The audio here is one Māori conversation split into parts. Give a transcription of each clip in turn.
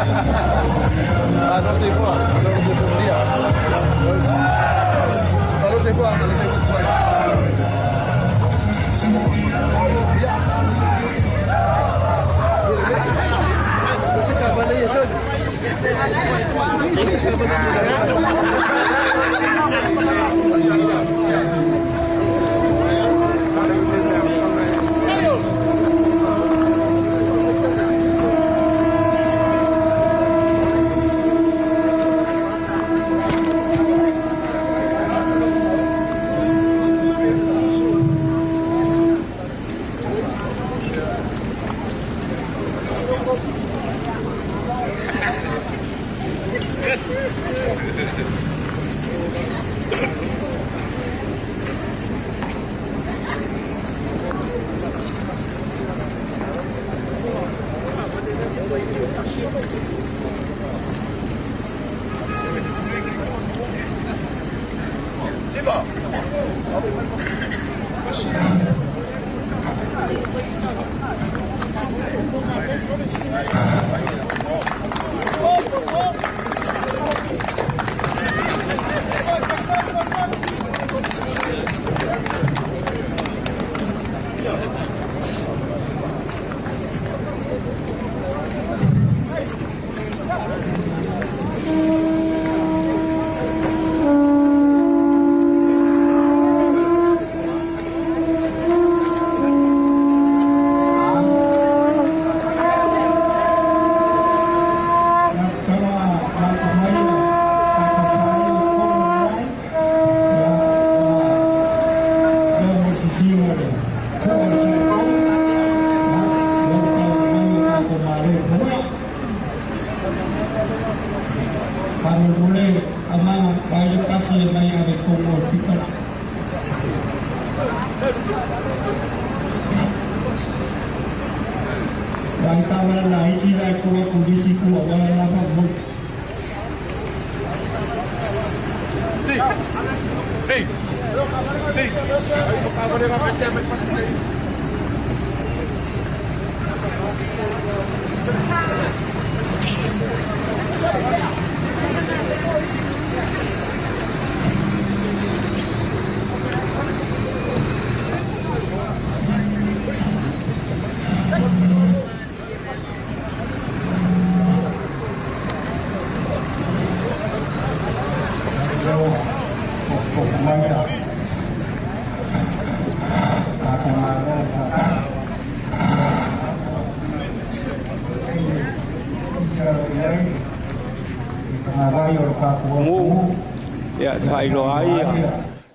Non si può, non si può dire. Non si può, non si può. Você acaba de ir,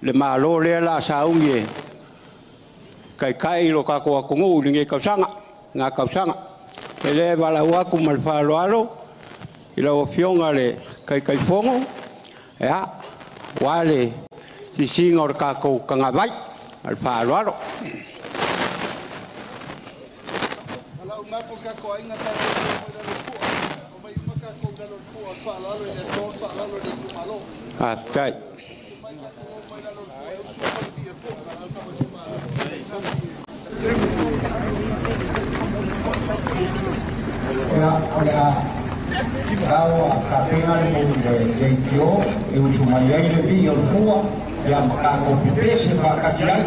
le malo le la saungi kai kai lo ka ko ngu ni ka sanga nga ka sanga ele bala wa ku mal fa lo alo ilo fionga le kai kai fongo ya wale si singor ka ko ka nga vai al fa lo alo kai Dawa kapenga le tio e Itumalo le bi yo fua ya makako pipese pa kasirai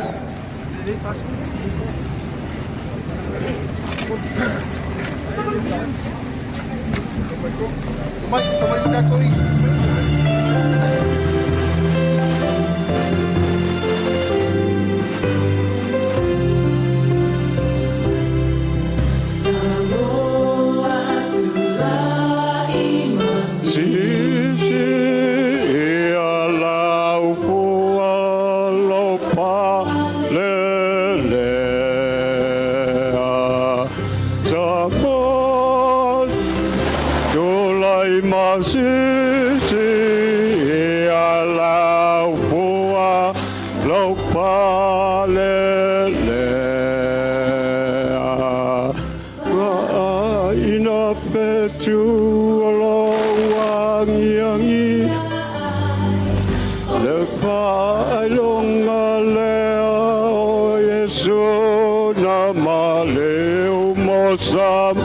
Sam,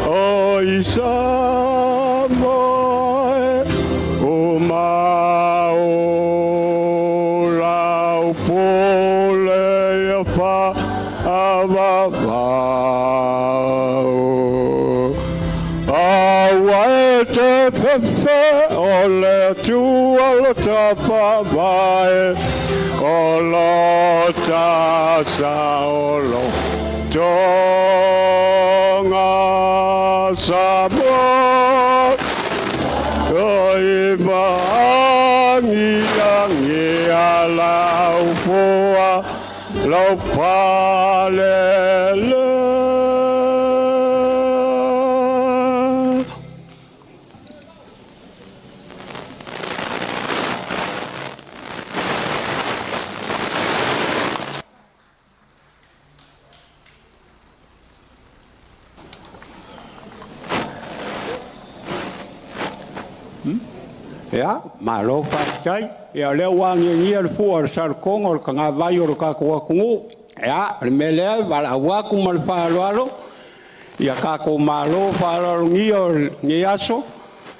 oh, Isa. moe o mau lau pole ia pa avavau awa e te pepe o le tua lo tapa mai o lo tasa o lo tonga sabot oi maangi angi alau poa lau palele ya malo pastai ya le wangi ngia fu sar kongo ka nga vai o ka ko kungu ya mele wala wa ku mal fa lo ya ka ko malo fa lo ngi aso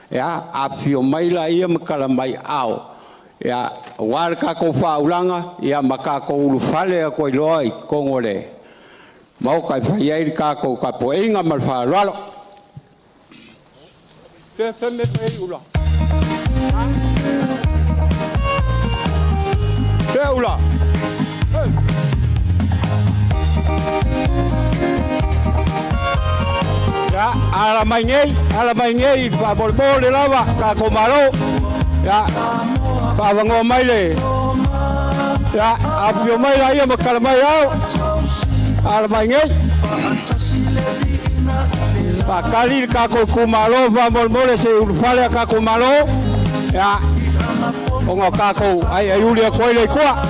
ya apio mai la ia makala mai ao ya war ka ko fa ulanga ya maka ko ulu fale ko loi kongo le mau kai fa ia ka ko ka poinga mal fa lo te me pe ula Teula. Ya, ala mai ngei pa bol lava ka ko malo. Ya, pa vango mai le. Ya, apio mai la ia makala mai au. Ala mai ngei. Pa kali ka ko kumalo pa bol se urfale ka ko malo. Ya. Onga kako ai ulia koile kwa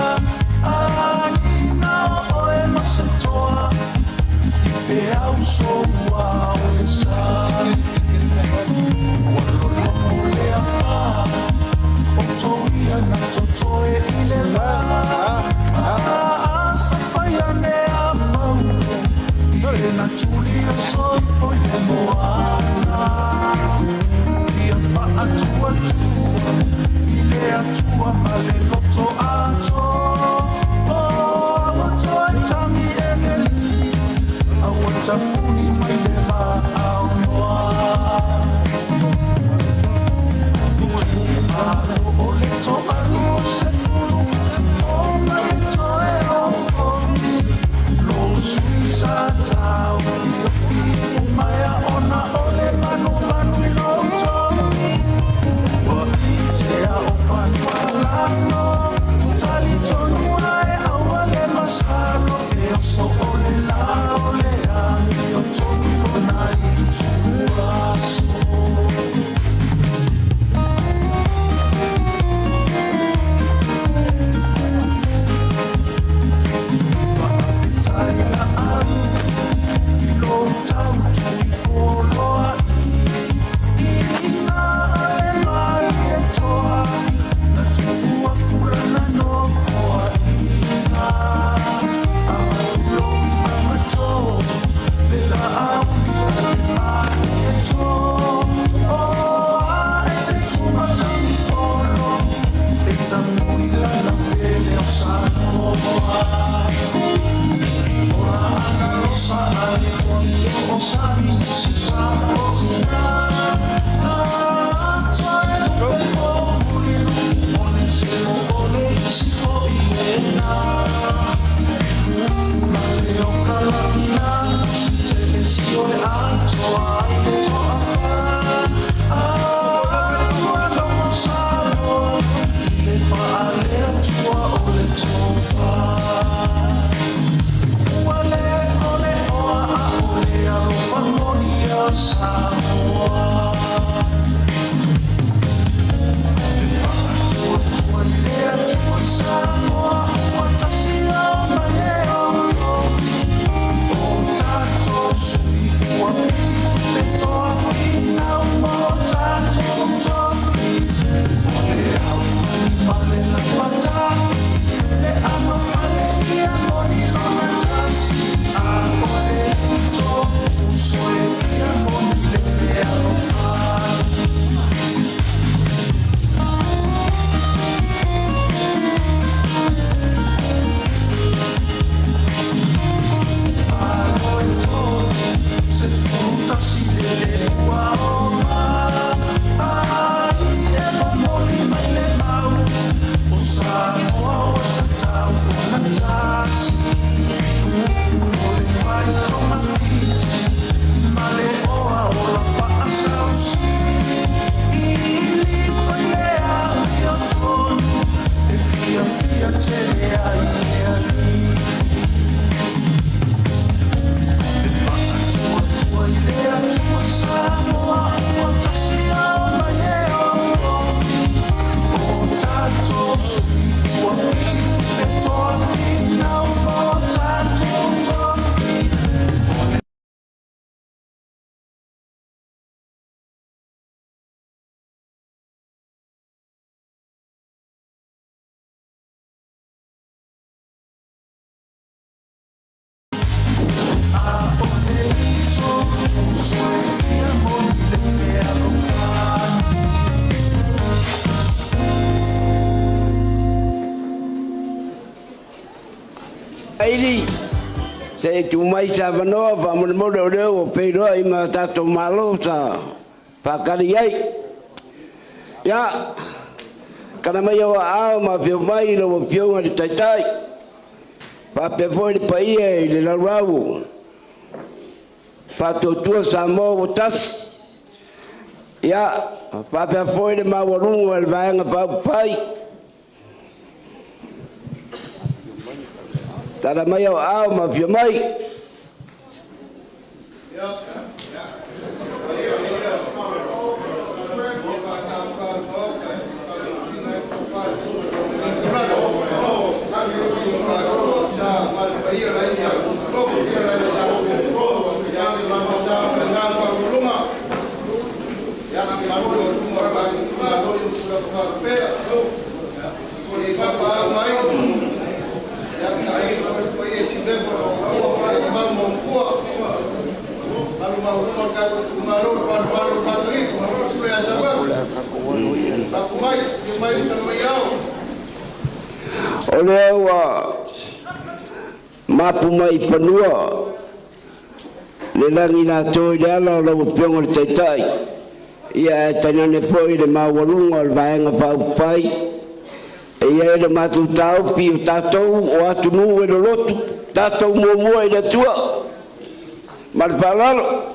Atua male loto ato o ato tangi engeli awata puni mai le Airi, se Itumai Savanoa, Vamono Reo, Pedro, Imatato Malota, Pakariai. Ya, Kanamayo Alma, Vilmai, no Fiona de Taitai, Pape de Paia, de la Rau, Fato Tua Samo, Tas, Ya, Pape foi de Mawaru, and Vang about Pai. Taramayo Alma, Vilmai. Olewa Mapumai Fanua Lelangina Toidala, Pion Taitai. Ia tanane foi de Mawarunga, Vaenga Paupai. Ia de Matutau, Pio Tatou, o Atunu, e do Loto, Tatou Momoa e da Tua. Marfalalo.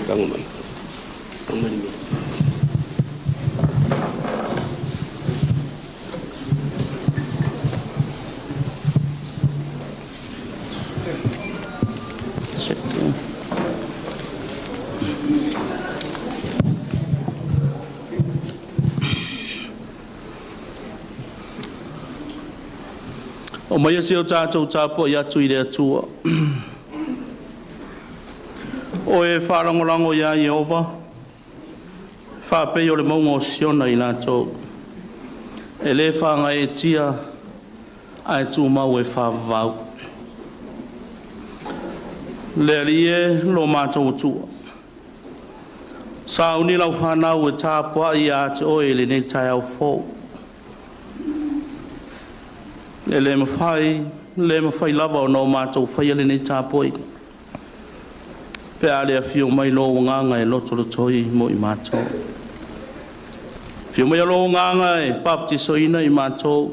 Tango mai. Tango mai. O mai se o tātou tāpo i atu i rea tua. O e wharangorango ia Jehova, whapei o le maunga o siona i nātou. E le whanga e tia, a e tū mau e whavau. Le rie lo mātou tua. Sa uni lau whanau e tāpua i ate o e le nei tai au fōu. E le mawhai lava o nō mātou whaiale nei tāpoi. Pe ale a whio mai lo nganga e loto toi mo i mātou. Whio mai a lo nganga e baptiso ina i mātou.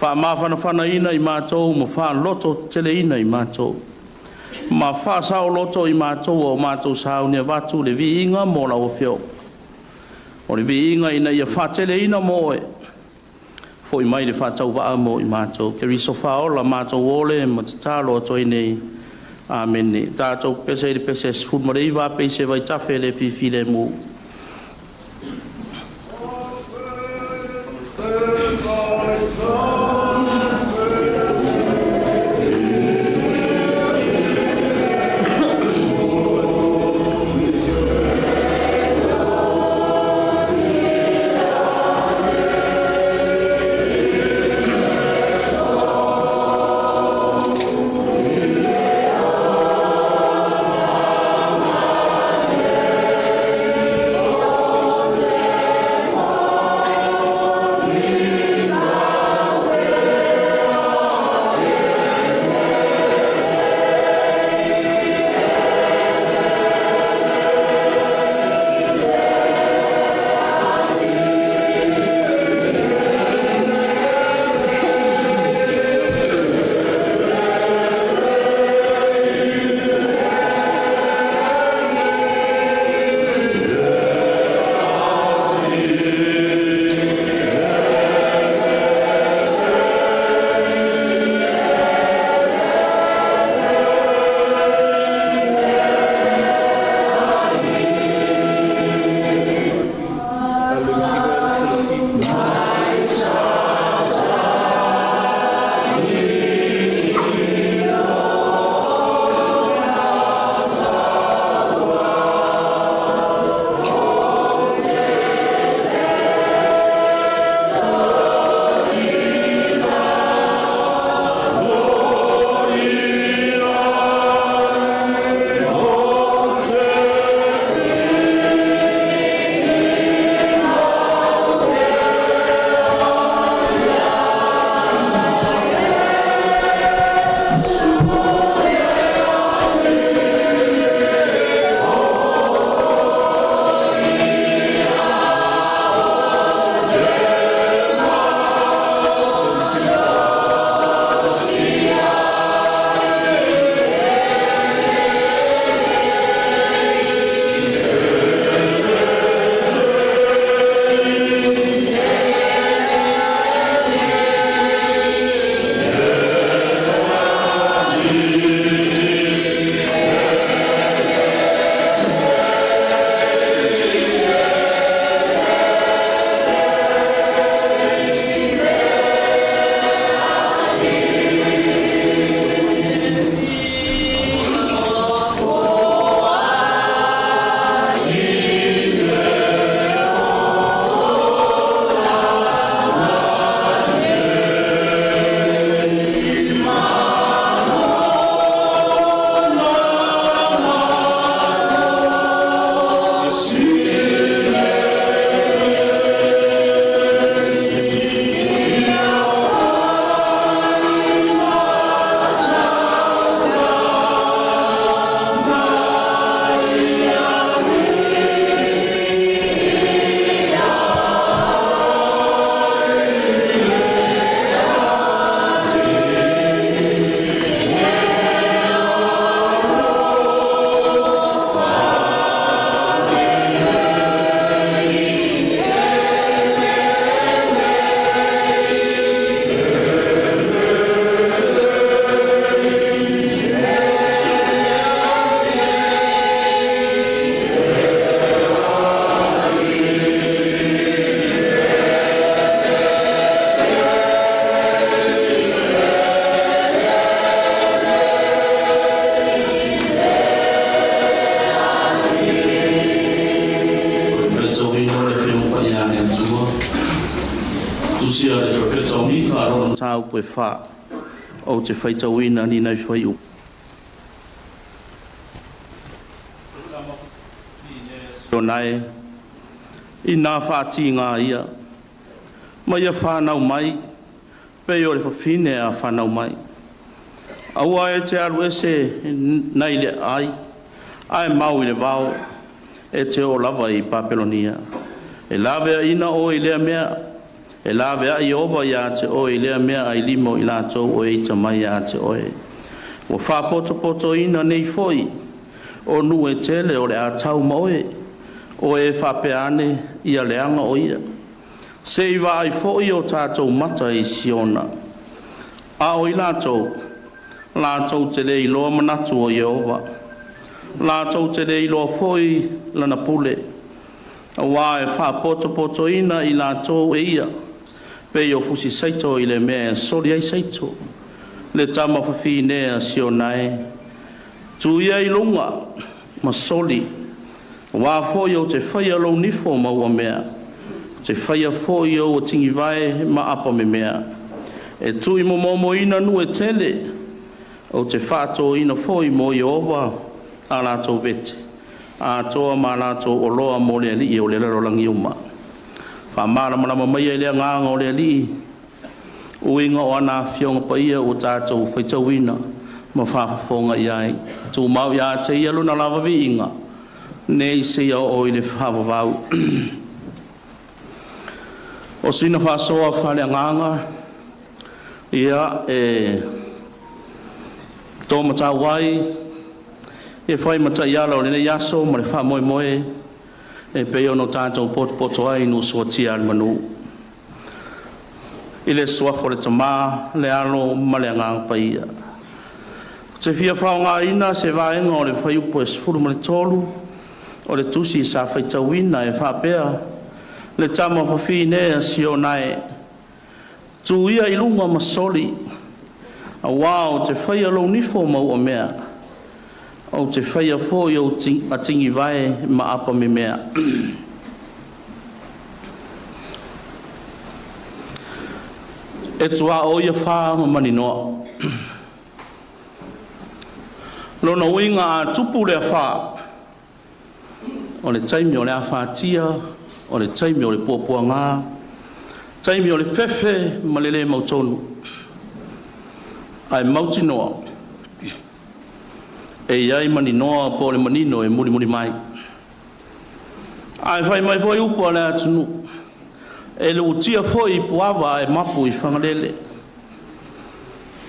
Wha mawhana ina i mātou, ma wha loto tele ina i mātou. Ma wha sao loto i mātou o mātou sao nia watu le vi inga mo la o whio. O le vi inga ina i a wha tele ina mo e. Foi mai le whātau wa amo i mātou. Ke riso whaola mātou ole ma te tālo toi nei. Amen. Tātou pese i pese sfut ma reiwa pese vai tawhe le whiwhi le mu. tusia le profeta o mika ro sa u pe fa o te fai tawina ni nai fai u nai ina fa tinga ia mai fa na mai pe o le fine a fa na mai aua e te alu ese nai le ai mau i le vau e te o lava i Papelonia e lave ina o i lea mea e lave a i ova ia te o i lea mea ai limo i lātou o e tamai ia te oe o wha poto ina nei foi o nu e tele o le a tau maoe o e whapeane ia leanga o ia se i wa ai foi o tātou mata i siona a o i lātou te le i loa manatu o Jehova lātou te le i loa foi lana pule a wā e wha poto ina i lātou e ia pe o fusi saito i le mea sori ai saito le tama whawhi nea sionae tu ia i lunga ma soli wā foi o te whaia lo nifo maua mea te whaia foi o tingi vai ma apa me mea e tui momo ina nu e tele o te whātou ina foi mo Jehova a lātou vete a toa ma lātou o loa mo lea li o le larolangi uma wha marama mai e lea nganga o lea li uinga o ana fionga pa ia o tātou whaitawina ma whaafonga iai tu mau ia te ia luna lava vi inga nei se ia o i le whaavavau o sina whaasoa whalea nganga ia e tō mata wai e whai mata i ala o le yaso ma le wha moe moe e peo no tātou poto ai no suatia al manu i le suafo le tamā le alo ma le ngang paia te fia whaonga ina se vaenga o le whai upo e sifuru ma le tolu o le tusi sa whaitawina e whapea le tama whawhinea sionae tu ia i lunga masoli a wao te whaia lo nifo mau o mea o te whaia fōi o a tingi vai ma apa me mea e tua o ia wha ma mani noa lona uinga a tupu lea wha o le taimi o le a whātia o le taimi o le puapua ngā taimi o le whewhe ma le le mautonu ai mauti noa e iai mani noa po le manino e muri mai ai whai mai foi upo le atunu e le utia foi puava e mapu i whangalele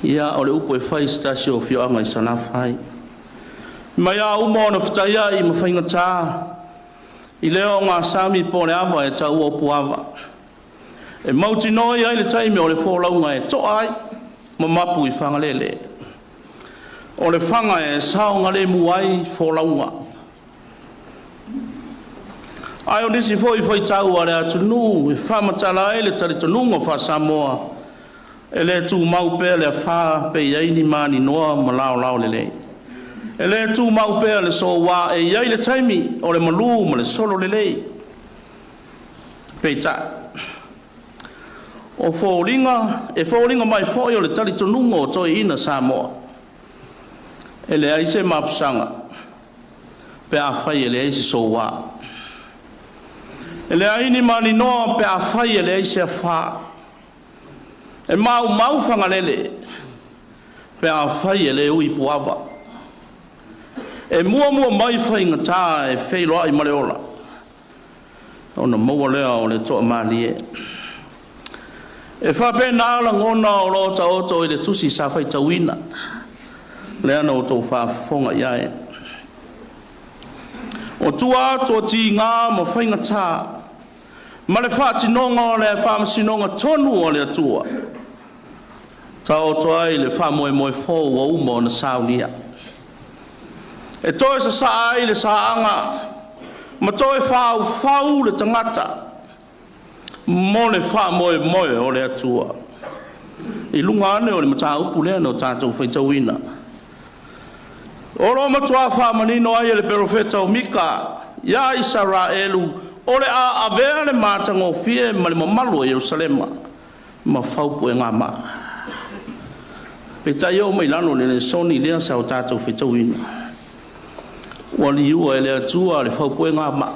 ia o le upo e whai stasio fioanga i sana whai mai a umo na whataia i mawhainga tā i leo ngā sami po le awa e tau o puava e mauti noa iai le taimi o le wholaunga e to ai ma mapu i whangalele o le whanga e saonga le muai wholaunga ai o nisi foi tau a le atunu e whamatala e le talitonunga wha Samoa e le tu mau pēr le wha pe iaini mani noa ma lao le le e le tu mau pēr le so wā e iai le taimi o le malu ma le solo le le pe ta o fōringa mai fōi o le talitonunga o toi ina Samoa e le aise mapusanga pe a whai e le aise so wā e le aini mani noa pe a whai e le aise a wha e mau whangalele pe a whai e le ui puava e mua mai whai ngatā e whailoa i maleola o na maua lea o le toa malie e whape nāla ngona o lota oto i le tusi sa whaitawina le ana o tau whaafonga iae o tua ato ti ngā ma whainga tā ma le whaatinonga o le whaamasinonga tonu o le atua ta oto ai le whaamoe fō wa uma o na saunia e toe sa ai le saanga ma toe whau le tangata mo le whaamoe o le atua i lunga ane o le mata upu lea no tātou whaitawina oro matua whaamanino ai le profeta o Mika ia Israelu o le a avea le mātango fie ma le mamalu o Jerusalema ma fau po nga ma pe tai o mai lano le soni le sa o tatou fitouina wali ua le atua le fau po nga ma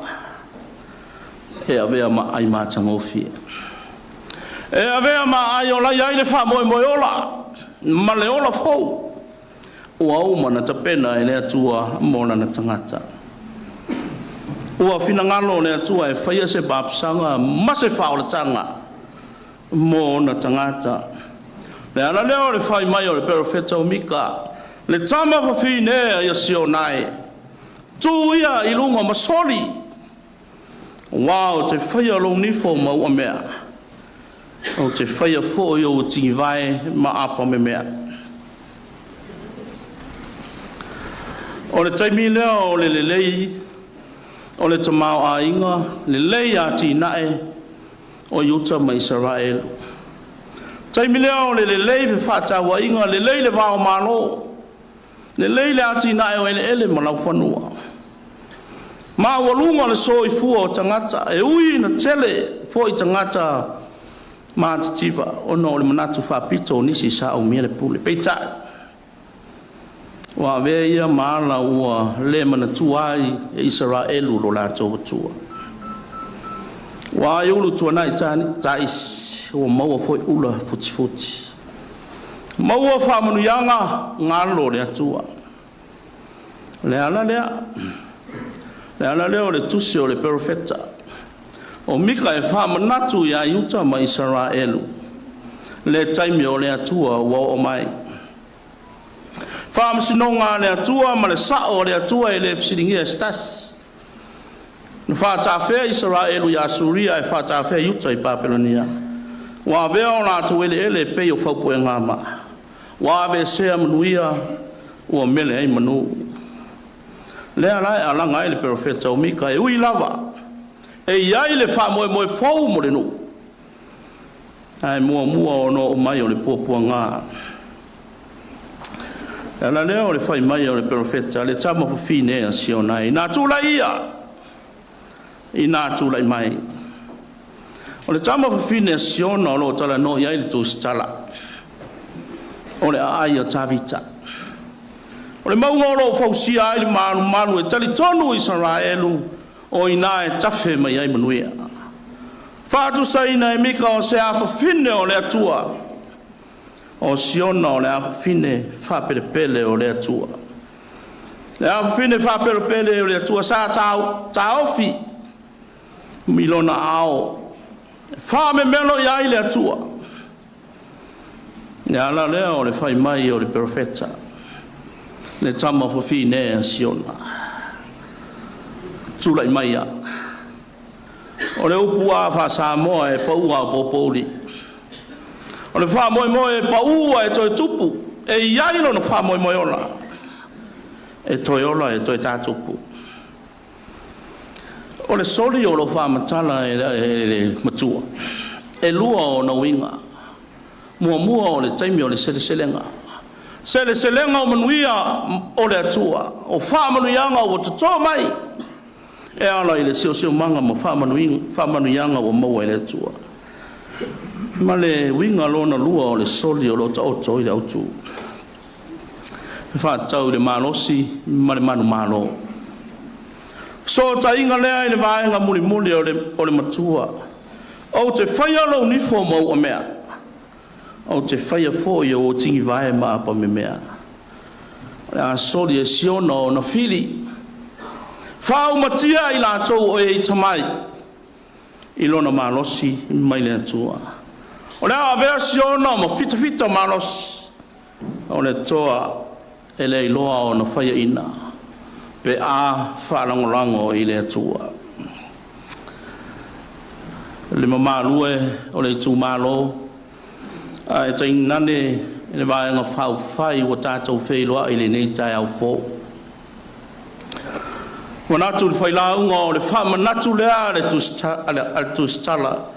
e avea ma ai ma tangofi e avea ma ai ola ia le fa mo ola ma le ola fou ua uma na tapena e le atua mo na tangata ua fina ngalo le atua e faia se papsanga ma se faulatanga mo na tangata le ala leo le fai mai o le profeta o mika le tama fa fine ia sionai tu ia ilunga masoli wow te faia lo nifo ma ua mea o te faia fo yo ti vai ma apa me mea o le taimi leo o le lelei o le tamau a inga le lei a ti nae o yuta ma Israel taimi leo le lelei fe fata wa inga le lei le vao malo le lei le a ti nae o ele ma lau fanua ma walunga le soi fua o tangata e ui na tele fo i tangata ma tiva o no le manatu fa pito nisi sa o mele pule peita wa veia mala ua le manatu ai e Israel lo la tua wa yulu tua nai tani tais o maua foi ula futi maua fa manu yanga ngalo le tua le ala le o le tusi o le profeta o mika e fa manatu ya yuta ma Israel le taimi o le atua wa o mai fa msinonga le atua ma le sao le atua e le fsiringia stas no fa ta fe Israel ya Suria e fa ta fe yuta i Babilonia wa ve ona tu ele pe o fa puenga ma wa be se amnuia o mele ai manu le ala ngai le profeta o mika e ui lava e iai le fa mo fou mo le no ai mua o no mai o le popua nga ala leo le fai mai o le profeta le tama fu fine a sionai na tula ia ina tula mai o le tama fu fine a siona o lo tala no iai le tu stala o le ai o tavita o le maunga o lo fausia ai le manu e tali tonu Israelu o ina e tafe mai ai manuia fatu saina e mika o se afa fine o le atua o siona o le afa fine fa pele o le atua le afa fine fa pele o le atua sa taofi milona ao fa me melo ia i le atua ya la leo le fai mai o le profeta le tama fo fine a siona tulai mai a o le upua fa sa mo e paua popoli o le fa mo e paua e toi tupu e iai lo no fa mo ola e toi ola e toi ta tupu o le soli o lo fa matala e matua e lua o na winga mua o le taimi o le seleselenga o manuia o le atua o fa manuianga o to mai e ala ile sio manga mo fa manuianga o mo le atua ma le winga lona lua o le soli o lo to ile autu fa tau le malosi ma le malo so tainga le ile vaenga muli o le matua o te faia lo uniform o mea o te faia fo o tingi vai ma pa me mea a soli e siono na fili fa o matia i la tau o e tamai i lona malosi mai le atua o le a versiono mo fita malos o le toa e le iloa o na faia ina pe a fa langolango i le atua le mamalue o le Itumalo ai ting nane le vai nga fai o tatou feiloa i le nei tai au fo wana tu fai la unga le fa manatu le ale tu stala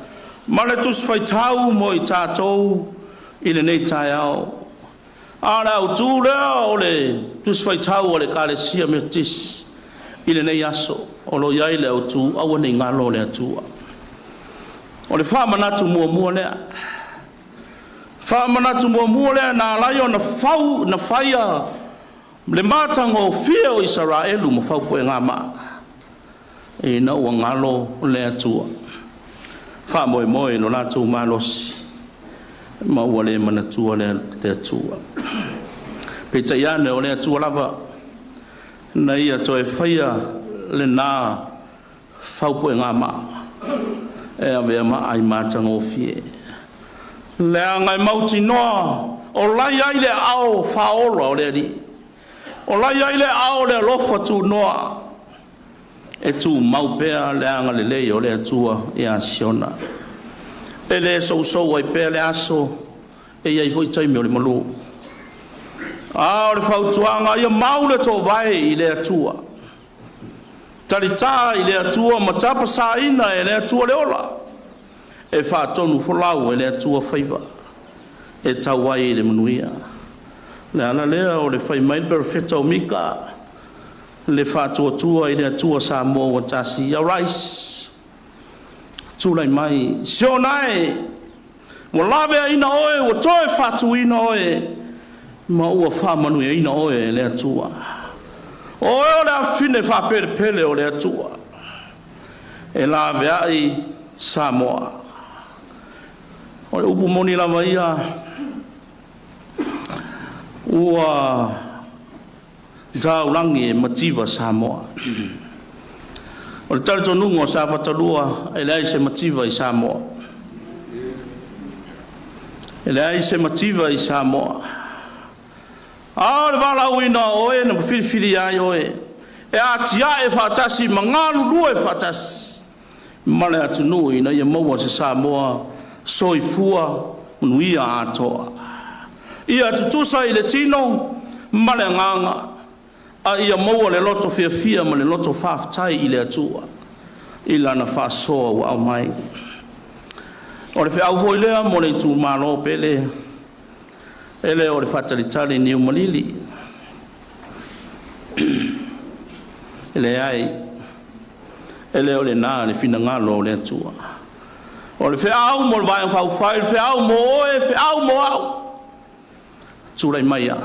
ma le tu fai tau mo i tatou i le nei tai au ala o tu le o le tu fai tau o le kale sia metis i le nei aso o lo iai le o tu au nei ngalo le atua o le fa manatu mua le Whamana tu mua lea nā lai o na whau na whaia le mātanga o whia o Israelu ma whau koe ngā mā. E na ua ngalo lea tua. Wha moe moe no nā tū mālosi. Ma ua lea mana tua lea tua. Pe ta iane o lea tua lava. Na ia toe whaia le nā whau koe ngā mā. E a vea ma ai mātanga o whia. Lea ngai mauti noa, o lai ai le ao whaola o lea ni. O lai ai le ao le lofa tu noa. E tu maupea lea nga le lei o lea tua e a siona. E le sou ai pea le aso, e iai voi taimi o le malu. A o le whautuanga, ia maule tō vai i lea tua. Tarita i lea tua, ma tapa sa ina e lea tua le ola. E whaatonu wholau e lea tua whaiva. E tau ai le manuia. Le ana lea o le whai mailbera wheta o mika. Le whaatua tua i lea tua sa mō wa tasi au rais. Tūlai mai. Sio nai. Wa lawe ina oe, wa toe whaatu ina oe. Ma ua whaamanuia ina oe e lea tua. Oe o lea whine whapere pele o lea tua. E lawe ai Samoa. O le upu moni lava ia ua taulangi e mativa Samoa. O le tale tonunga o Safata lua e lea se mativa i Samoa. E lea se mativa i Samoa. A le wala uina oe na mawhirifiri ai oe. E atia e whatasi mangalu lua e whatasi. Male atu nui na ia maua se Samoa soifua unuia atoa. Ia tutusa i le tino male nganga. A ia maua le loto fia ma le loto whaftai i le atua. I lana whasoa wa au mai. O le whiau foi lea mo le Itumalo pele. Ele o le whatalitali ni umalili. Ele ai. Ele o le nā le whina ngalo o le atua. O le whiau mo le vai ang whauwhai, le whiau mo oe, whiau mo au. Tūrei mai a.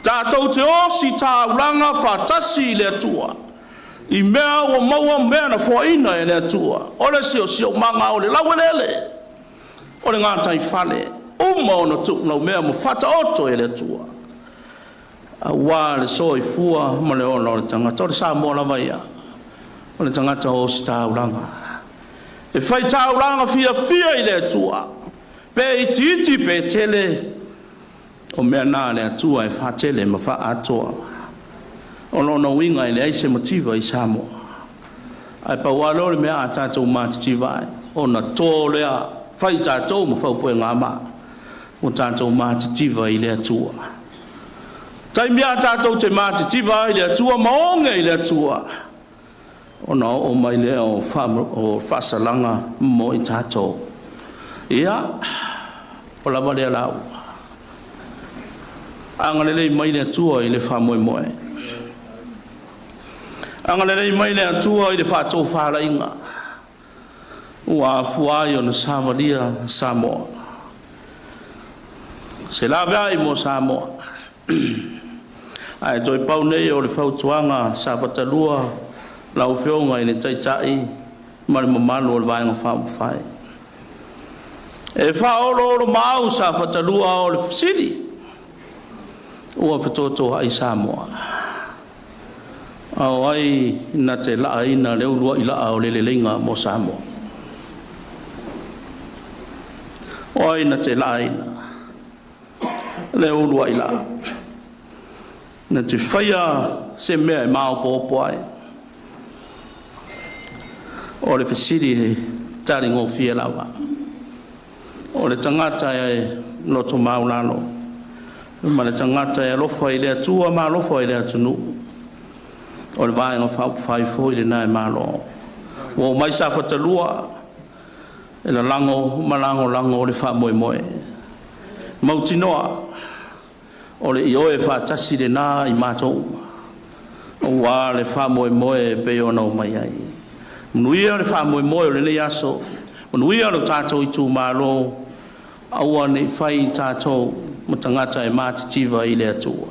Tātou te osi tā uranga whatasi le atua. I mea o maua mea na whaina e le atua. O le sio manga o le lawelele. O le ngātai whale. Uma o na tuknau mea mo whata oto e le atua. A wā le soi fua ma le ona o le tangata. O le sā moa lava ia. O le tangata o si tā uranga. E whai tā uranga fia i le atua. Pe i titi pe tele. O mea nā le atua e whatele ma wha atoa. O lona winga i le aise motiva i Samoa. Ai pa walo le mea a tātou mātitiva ai. O na tō lea whai tātou ma whaupoe ngā mā. O tātou mātitiva i le atua. Tai mea tātou te mātitiva i le atua maonge i le atua. O na o mai lea o whasalanga mo i tātou. Ia, o lava lea lau. Angalele mai le atua i le whamoe moe. Angalele mai le atua i le whatou wharainga. Ua fuai o na Savalia Samoa. Se lawe mo Samoa. Ai toi pau nei o le whautuanga Safata lua lau whionga i le taitai ma le mamalo o le vaenga whauwhai. E whaolo o le mau Safata lua o le fisiri. Ua whatoto ai Samoa. Au ai na te laa ina leo lua i laa o le lenga mo Samoa. O ai na te laa ina. Leo lua i laa. Na te whaia se mea e mao pōpo ai. O le whisiri taringo fia lawa. O le tangata e loto maulano. Ma le tangata e lofa i lea tua ma lofa i lea tunu. O le vaenga whai fo i le nai malo. O mai Safata lua. E la lango o le wha moe moe. Mauti noa. O le ioe whatasi le nā i mātou. O wā le wha moe moe pe ona o mai ai. Manuia le wha moe moe o le nei aso. Manuia le tātou Itumalo. aua nei whai tātou ma tangata e mātitiwa i le atua.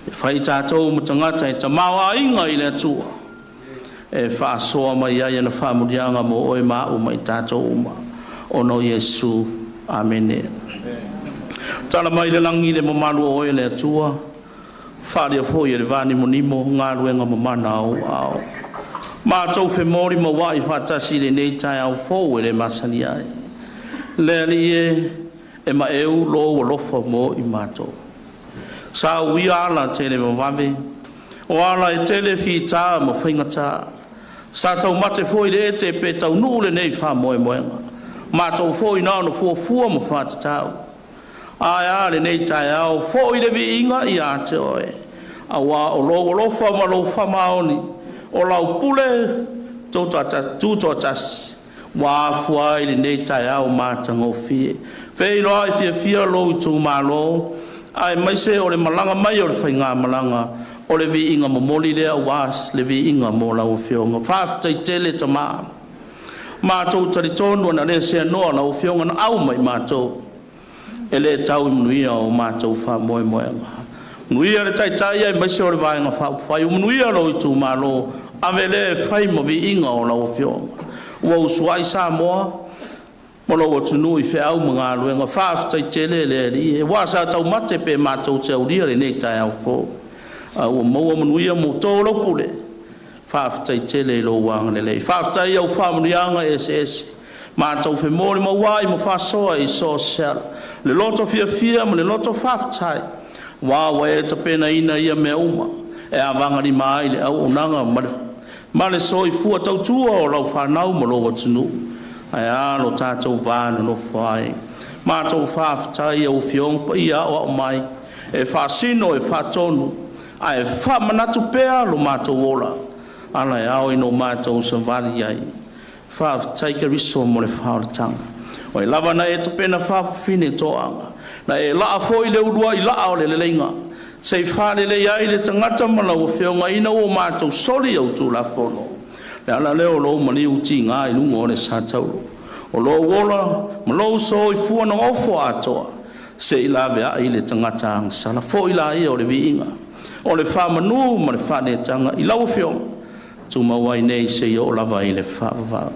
E whai tātou ma tangata e tamawa inga i le atua. E whaasoa mai ai ana whamurianga mo oe mau mai tātou uma. Ono Yesu. Amen. Tala mai le langi le mamalu oe le atua. Wharia fo i le vani monimo ngā ruenga mamana au. Mātou whe mori ma wai whatasi le nei tai au fōu e le masani ai. Le li e ma eu lo o lofa mo i mātou. Sa ui ala tele mawave. O ala e tele fi tā ma whaingata. Sa tau mate fōi le te pe tau nuu le nei wha moe moenga. Mātou fōi nao na fua ma whatatau. Ai a le nei tai au fōi le vi inga i a te oe. A wā o lo o lofa ma lo wha maoni. O lau pule tūto atasi wā fuai le nei tai au mātango fie. Whei loa i fia lo i tū mālo, ai maise o le malanga mai o le whainga malanga, o le vi inga momoli lea wās le vi inga mo lau whionga. Whāwhitai tele ta maa. Mātou tari tonu ana le sea noa lau whionga na au mai mātou. E le tau i mnuia o mātou wha moe moenga. Mnuia le tai ai maise o le vaenga whai mnuia lo i tū mālo, ave le whai mo vi inga o lau whionga. Ua usuai sa moa, molo o tunu i whiau mga aluenga, whaafitai tele le li, e wasa tau mate pe mātou te auria le nei tai au fō. Ua maua manuia mo tōlo pule, whaafitai tele lo wanga le lei. Whaafitai au whaamanuianga SS, mātou whi mōri ma wai ma whasoa i so sel. Le loto fia ma le loto whaafitai, wā e ta pena ina ia mea uma, e a wangari mai le au unanga ma le soi fua tau tua o lau whanau ma lo watunu. Ai alo tātou vāna no whai. Mātou whaafitai au whiong pa ia o mai. E whaasino e whaatonu. Ai whamanatu pēa lo mātou ola. Ala e au ino mātou sa wari ai. Whaafitai ke riso mo le whaoratanga. O e lava na e te pena whaafine toanga. Na e laa foi le urua i laa o le leinga. Sei whare le iai le tangata malau whionga ina o mātou soli au tū la whono. Le ala leo lo mani uti ngā i lungo o le sātauro. O lo wola, malau so i fua na ofo atoa. Se i la vea i le tangata ang sala. Fo i la ia o le viinga. O le whamanu ma le whane tanga i lau whionga. Tu mawai nei se i o lava i le whaavava.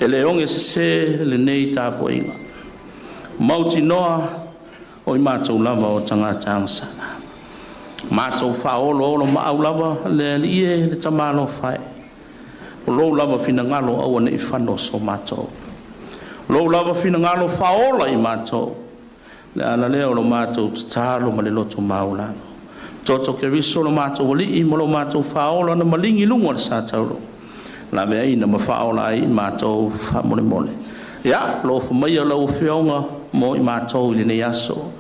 E le onge se le nei tāpo inga. Mauti noa o i mātou lava o tangata ang sala. Mātou whaolo olo ma au lava le ie le tamalo whae. O lou lava fina ngalo au ane i whano so mātou. Lou lava fina ngalo whaola i mātou. Le ana leo lo mātou tatalo ma le loto maulano. Toto ke riso lo mātou wali i mo lo mātou whaola na malingi lungo le sātauro. La mea ina ma whaola i mātou whamone mone. Ia, lo whamaya lau whionga mo i mātou i le ne aso.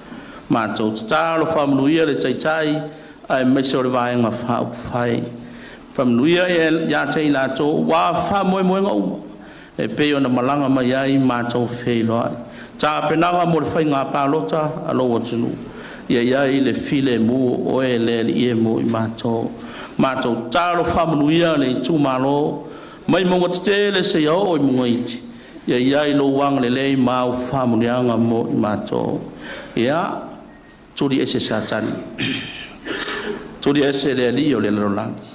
Mātou tatalo whamanuia le taitai ai meso le vaenga whai. Whamanuia e ia tei lato wā whamoe moenga uma. E peo na malanga mai ai mātou wheiloa. Tā penanga mo le whai ngā pālota alo watunu. Ia iai le file mu oe le ie mu i mātou. Mātou tatalo whamanuia le Itumalo. Mai monga te le se iau o i munga iti. Ia iai lo wang le lei mau whamanuianga mo i mātou. Ia turi ese satani. Turi ese le li o le lolangi.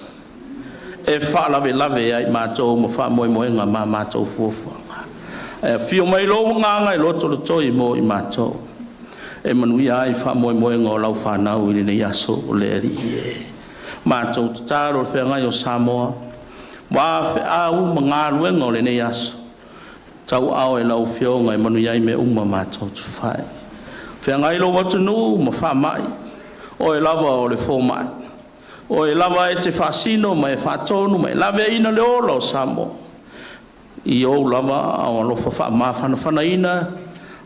E wha lave ai mātou mo wha moe moenga ma mātou fuafuanga. E whio mai lo nganga i loto lo toi mo i mātou. E manui ai wha moe moenga o lau whanau i nei aso o le eri e. Mātou tutaro le whengai o Samoa. Wā whe au mga ruenga o le nei aso. Tau au e lau whionga e manui ai me uma mātou tu whai. Whengai lo watunu ma wha mai. O e lava o le fō mai. O e lava e te whasino mai whatonu mai. Lava e ina le ola o Samoa. I o lava o alofa wha mawhana ina.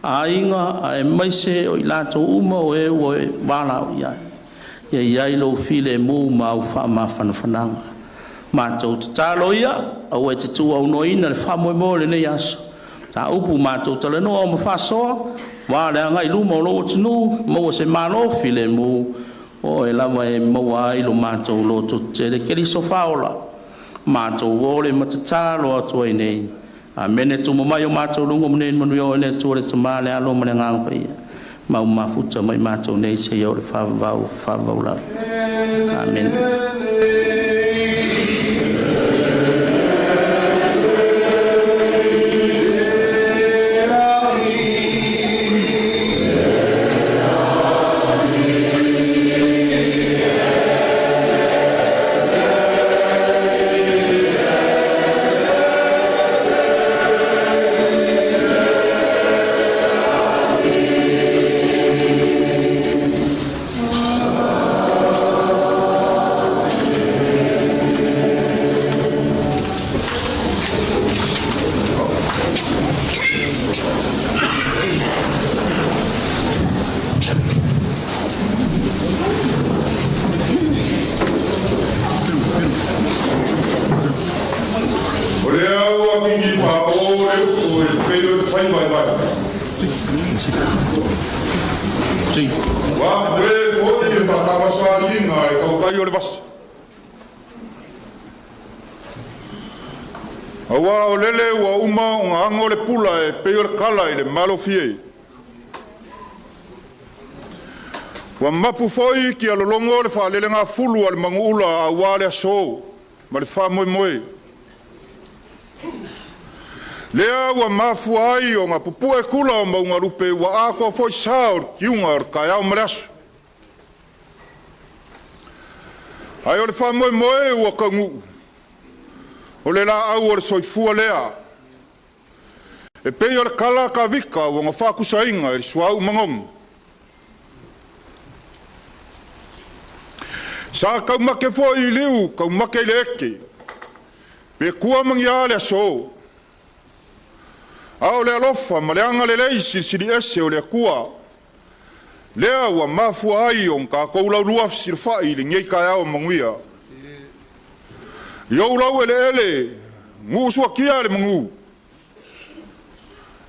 A inga a e maise o i lato uma o e wala o iai. Ia iai lo file mu ma u wha mawhananga. Mātou te tālo ia. Au e te tua uno ina le wha moe mo le nei aso. Tā upu mātou tala noa o ma whasoa. Wā lea ngai luma o lo tunu, maua se malo file mu, o e lava e maua ilo mātou lo te le keri so whaola. Mātou o le matatalo atua i nei, A mene tu mo mai o mātou lungo mene manu yo ele tu le tama le alo mene ngang pa ia. Mau mafuta mai mātou nei se yo le whavau la. Amen. Awa o lele ua uma o ngā anga o le pula e peo le kala i le malo fie. Ua mapu foi ki alolongo le wha lele ngā fulu al manguula a wale aso, ma le wha moe moe. Lea ua mafu ai o ngā pupua e kula o maunga rupe ua ako foi sao ki unga o kai au marasu. Ai o le wha moe moe ua kangu. O le la au o le soifua lea. E pei o le kala ka vika o ngā whakusainga e suau mangongu. Sa kaumake fo i liu, kaumake i le eke. Pe kua mangi a le aso. A o le alofa, ma le anga le leisi siri ese o le kua. Lea ua mafua ai o ngā koulau luaf sirfai le ngei kai au manguia. Iau lau ele, ngu sua kia le mangu.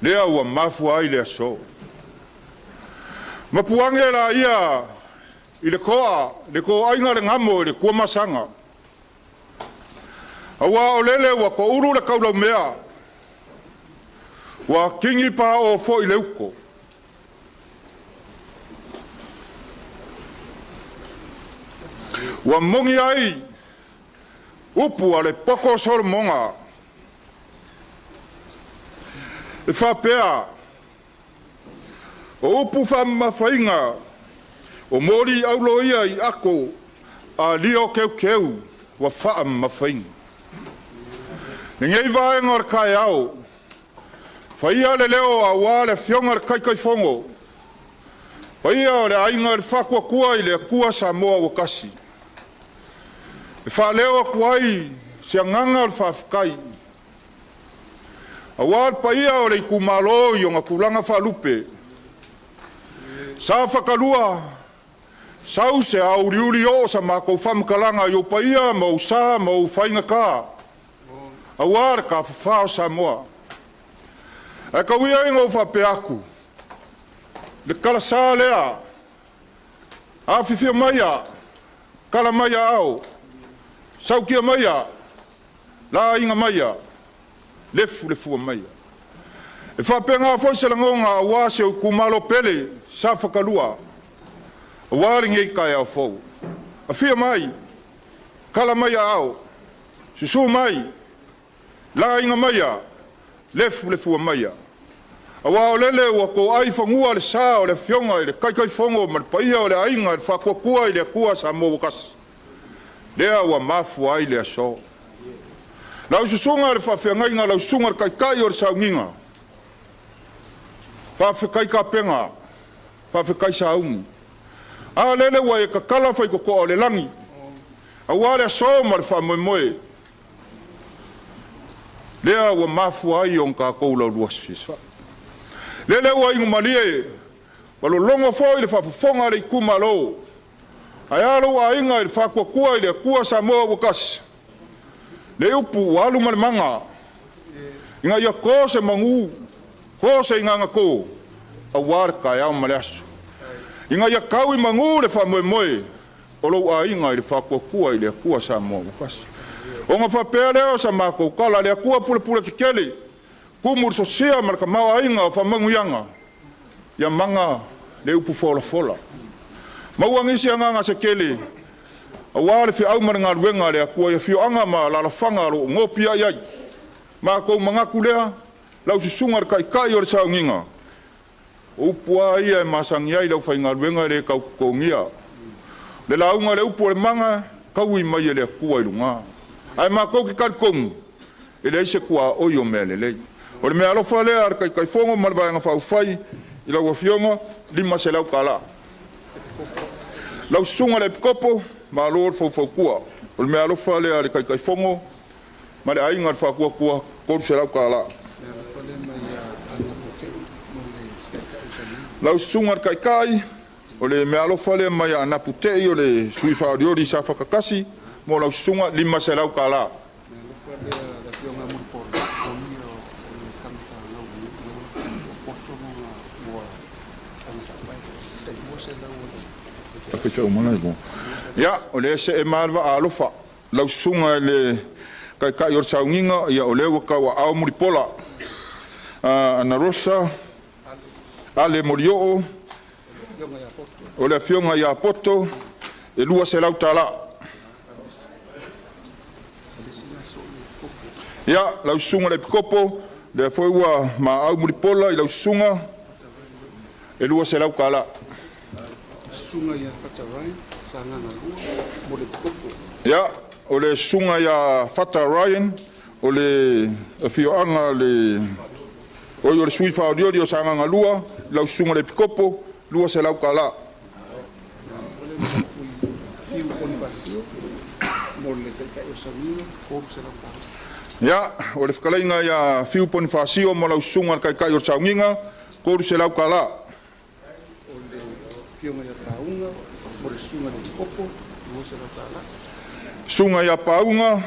Lea ua mafua ai le aso. Mapuange la ia i le koa ainga le ngamo i le kua masanga. Awa o lele ua ko uru le kaulau mea. Ua kingi pa o fo i le uko. Ua mongi ai upu ale poko sormonga. E whapea. O upu whamawhainga. O mori auloia i ako. A lio keu keu. Wa whamawhainga. Ngei vaenga ar kai au. Whaia le leo a wale fionga kai kai fongo. Whaia le ainga ar whakua kua i le kua Samoa wakasi. E whaleo a kuai se nganga al whawhikai. A wār paia o le Itumalo i o ngā kulanga whalupe. Sa whakalua, sau se au riuri o sa mākou whamkalanga i o paia mau sa mau whainga kā. A wār ka whawhao Samoa. E ka wia ingo whape aku. Le kala sā lea. A whiwhia maia. Kala maia au. Saukia maia. La inga maia. Lefu maia. E whape ngā whaise langonga a wāse o Itumalo pele. Sa whakalua. A wāringi i kai au fau. A whia mai. Kala maia au. Susu mai. La inga maia. Lefu maia. A wā o lele ua ko ai whangua le sā o le fionga i le kai whongo ma le paia o le ainga i le whakua i le kua Samoa wakasi. Lea ua mafu ai le aso. Lau susunga le whawhiangainga lau sunga le kai o le saunginga. Whawhikai ka penga. Whawhikai saungi. A lele ua e kakala whai koko o le langi. A wā le aso ma le whamoemoe. Lea ua mafu ai o ngā koulau luas fiswa. Lele ua ingo malie, walo longo fo i le whafufonga le Itumalo. Ai alo a inga i le whakua i le kua Samoa wakasi. Le upu alu malimanga. Inga ia kose mangu, kose inga ngako. A warka ia maleasu. Inga ia kaui mangu le whamoemoe. Olo a inga i le whakua i le kua Samoa wakasi. O ngā whapea leo sa mako kala le kua pule kikele. kumur so sea mar ka mau ainga fa manguyanga ya manga le upu fola fola mauangi si anga se kele awale fi au mar ngar wenga le ku ya fi anga ma la fanga ro ngopia ya ma ko manga kulea lau susungar kai kai or sa nginga upu ai masang ya lau fa ngar wenga le ka ko ngia le lau ngale upu le manga kaui mai le ku ai lunga ai ma ko ki kalkong ele se ku o yo mele le o le me alo fa le ar kai fongo mar va nga fa fai ila wo fionga lima se lau kala lau sunga le kopo ma lor fo kua o le me alo fa le ar kai fongo ma le ai ngar fa kua ko se lau kala lau sunga kai o le me alo fa le mai ana putei o le sui fa dio di Safata kasi mo lau sunga lima se lau kala ya o le se e malva alofa lau sunga le kai yor saunginga ya o le waka wa au muripola ana rosa ale morio o le fionga ya poto e lua se lau tala ya lau sunga le pikopo le foi wa ma au muripola i lau sunga e lua se lau kala sunga ya fatarai sanga na lua mo le pikopo ya o le sunga ya fatarai o le fioanga le o yo le sui fa dio dio sanga na lua lau sunga le pikopo lua se lau kala ya o le fkalainga ya fiu pon fasio mo lau sunga kai o saunginga ko se lau kala o le fionga ya paunga mo le sunga le popo lua se lau kala sunga ya paunga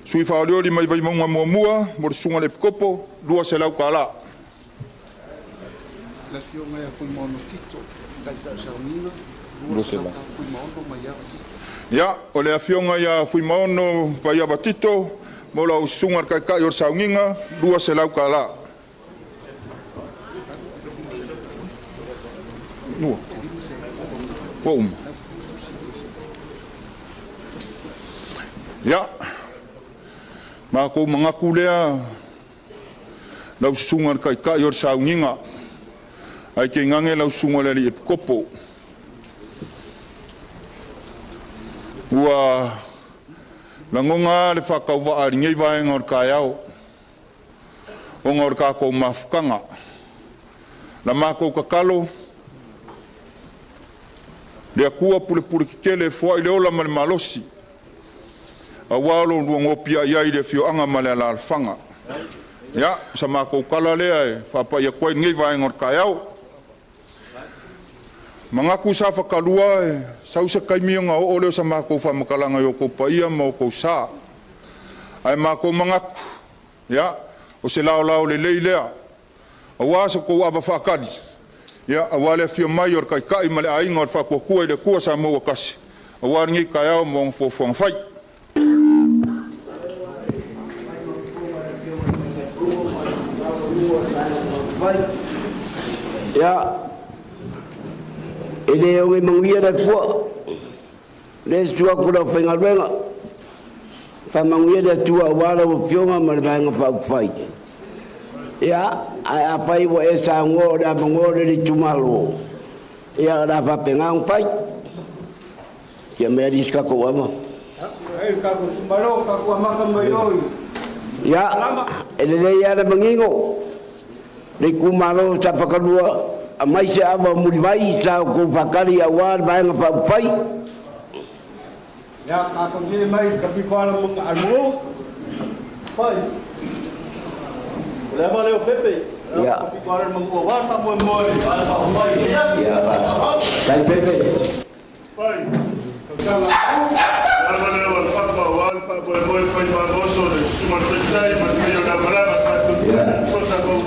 sui fa dio di mai vai mo mua mo le sunga le popo lua se lau kala la fionga ya foi mo tito kai o saunginga lua se lau foi mo mai ya tito ya o le afionga ya fui maono pa ya batito mo la usunga kai or saunginga lua se lau kala no bom ya ma ko manga kulea la usunga kai or saunginga ai ke ngange la usunga le kopo ua langonga le whakauwa a ringei vai ngor kaiao o ngor kako mafukanga la mako kakalo le akua pule kikele fua i le ola male malosi a walo ngopia iai le fioanga male ala alfanga ya sa mako kala lea e whapa ia koe ngei vai ngor kaiao mangaku sa whakalua e sausa kaimionga o oleo sa mako whamakalanga yo ko paia mo ko sa ai mako mangaku ya o se lao le leilea a wasa ko ava whakadi ya a wale fio mai or kai male ainga or whakua le kua sa mo wakasi a waringi kai au mo fo fai ya ele o me mangia da kua les tua kura fenga venga fa mangia da tua wala o fionga mar venga fa fai ya a pai wo esa ngo da ngo de Itumalo ya da fa pengang fai ya me diska ko ama ka ko Itumalo ka ko ama kambayoi ya ele ya da mangingo le kumalo ta pakalua a mai se ava mulivai sa ko fakari a war vai nga fai ya ka ko ni mai ka pi kwala mo alu pai le vale o pepe ya ka pi kwala mo wa sa mo mo ya ba dai pepe pai ka la vale o fatwa wal fa bo mo fa ma boso de suma testai ma medio da brava fa cosa con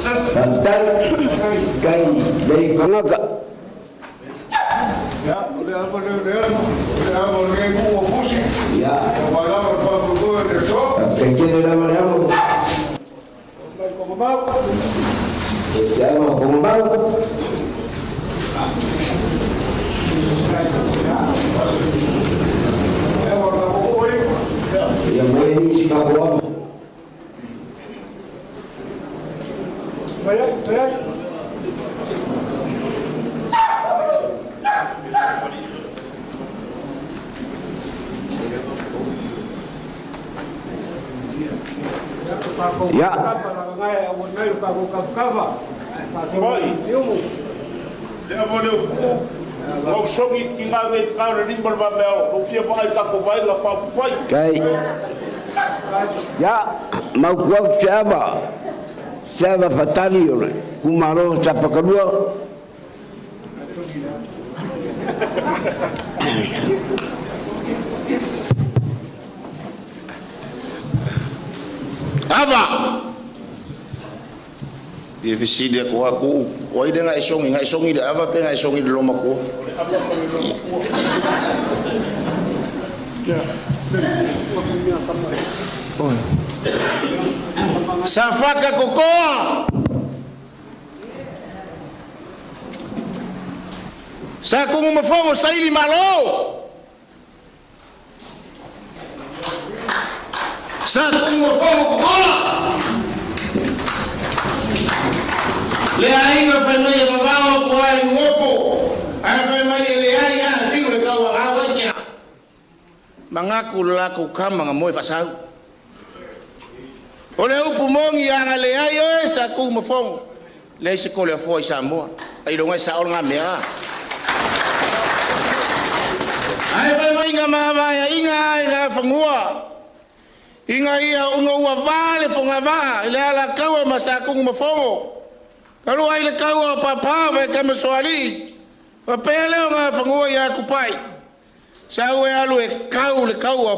kai dei kanaka ya le amo le buo busi ya o balava fa bugo de so que quiere la mareamo como va Ya mai ni sikawa. Ya. Dia boleh kau songi tinggal di kau ni berbabel, rufia pakai tak kubai la fai. Kai. Ya, mau kuat siapa? Siapa fatali orang? Kumaro siapa kedua? Apa? Dia visi dia ku aku, oi dia ngai songi dia apa pe ngai songi di loma ku. Safata kokoa. Sa kung mafongo sa Itumalo. Sa kung mafongo kokoa. Le ainga fai mai babao ko ai ngopo. Ai fai mai le ai ana tiu le kau awa sia. Mangaku laku kama ngamoi fasau. Ole upu mongi anga le ai o sa ku mafong. Le se ko le foi sa mo. Ai lo ngai sa o nga mea. Ai fai mai nga mama ya inga fangua. Inga ia unga ua vale fonga va. Le ala kau masaku mafongo. Kalau ai le kau papa vai kama soali. Papele nga fangua ya kupai. Sa ue alu e kau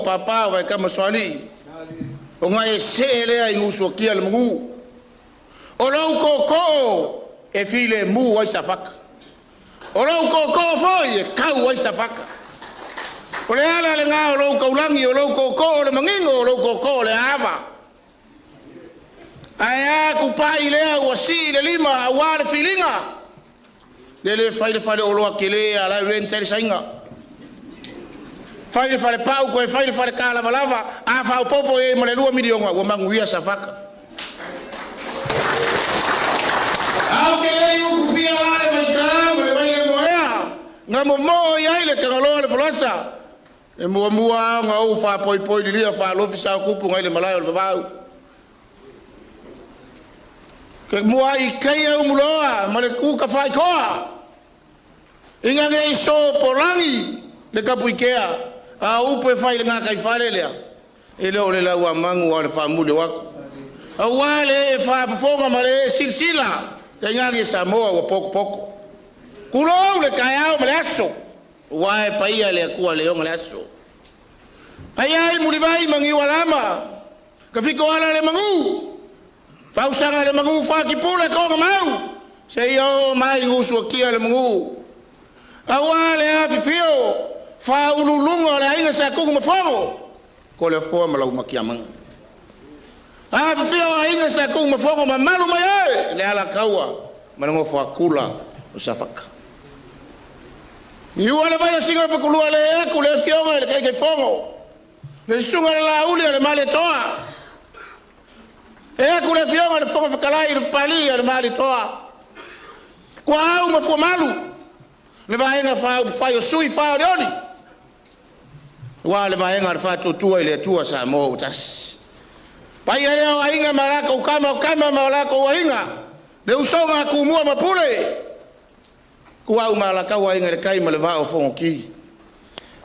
papa vai kama soali. O ngai se le ai nguso kia le mungu. O lau koko e file mu ai safaka. O lau koko foi e kau ai safaka. O le ala le ngā o lau kaulangi o lau koko le mangingo o lau koko le ava. Ai ku pai le o si le lima awa le filinga. Le fai o loa kele ala ren teri sainga. Fai pau ko fai kala malava a fa popo e mo le 2 miliona o manguia safaka. Au ke le u fia la e mai ka le mai le moea. Ngamo mo ia le kangalo le polasa. E mua nga u fa poi lia fa lo fisa kupu ngai le malai o babau. Ke mua I kai au muloa ma le ku ka fai koa. Inga ngai so polangi le kapu Ikea. A upe fai le ngaka I fale lea. Ele o le lau a mangu o le whamule waku. A wale e whafonga ma le silsila. Ke ngangi Samoa o poko. Kulou le kai au ma le aso. Wae paia le akua le onga le aso. Ai muli vai mangi walama. Ka fiko ala le mangu. Fausanga le mangu whaki pule konga mau. Se yo mai ngusu kia le mangu. A wale a fifio. Fa ululunga le ainga sa kuku mafongo ko le fo malau makiamang a fio ainga sa kuku mafongo ma malu mai le ala kaua malango fo akula o safaka ni wala vai singa fa kulua le ku le fio le kai fongo le sunga la uli le male toa e ku le fio le fongo fa kalai le pali le male toa kwa au mafo malu le vai nga fa yo sui fa leoni. Wale vaenga alfatu tua ile tua sa mo utas. Pai leo ainga malaka ukama malaka wainga. Le usonga kumua mapule. Kuwa malaka wainga le kai maleva o fonki.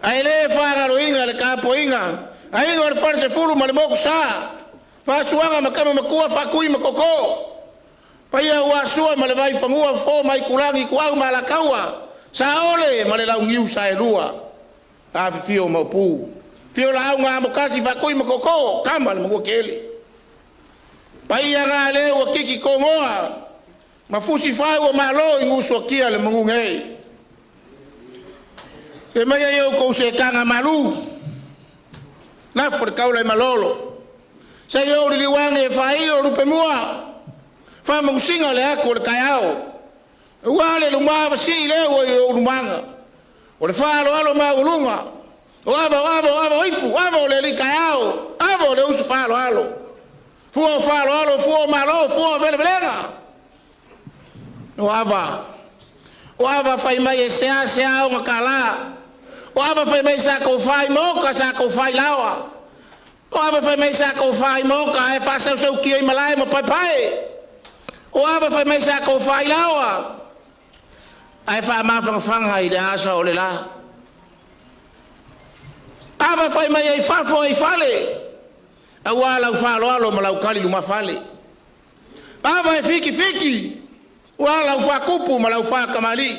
Aile fanga lo inga le kapo inga. Ainga al farse fulu malemo sa. Fa suanga makama makua fa kui makoko. Pai wa sua maleva fangua fo mai kulangi kuwa malaka wa. Sa ole malela ngiu sa elua. A fio mapu fio la nga mo kasi fa koi makoko kamal mo kele pai nga le o kiki ko ngoa mafusi fa o malo nguso kia le mo ngai e mai yo ko se kanga malu na for kaula malolo se yo li wange fa ilo rupe mua fa mo singa le ako le kayao Wale lumava si le o lumanga. O le falo alo ma ulunga. O ava ipu, ava le likao, ava le usu falo alo. Fuo falo alo, fuo malo, fuo velevelenga. O ava fai mai sea o makala. O ava fai mai sako fai moka, sako fai lawa. O ava fai mai sako fai moka, e fa sau kia i malai ma pai. O ava fai mai sako fai lawa. Ai fa mafanga i le asa o le la. Ava fai mai ai fafo ai fale. Awa lau falo alo ma lau kali luma fale. Ava e fiki. Wa lau fa kupu ma lau fa kamali.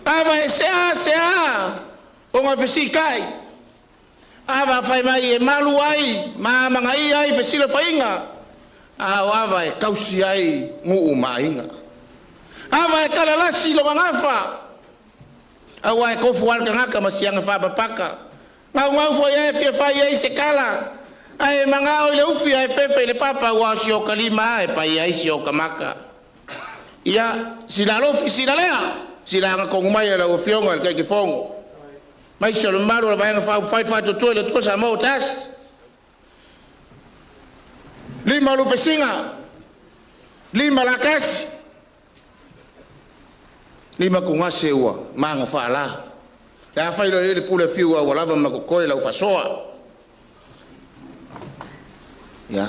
Ava e sea. O nga fesi kai. Ava fai mai e malu ai. Ma mangai ai fesila fainga. Ava e kausi ai ngu mainga. Ava e kalalasi lo ngafa. Awa e kofu al ngaka masianga fa papaka. Ngau fo ye fi fa ye se kala. Ai manga o le ufi ai fefe le papa wa sio kalima e pa ye sio kamaka. Ia sila lofi sila lea. Sila nga kong mai la ofionga ke ke fongo. Mai sio maro la vai fa to le to sa mo tas. Lima lu pesinga. Lima la kasi. Lima kungase ua manga fala. Ya fai lo ele pule fiu wa lava makokoe la ufasoa. Ya.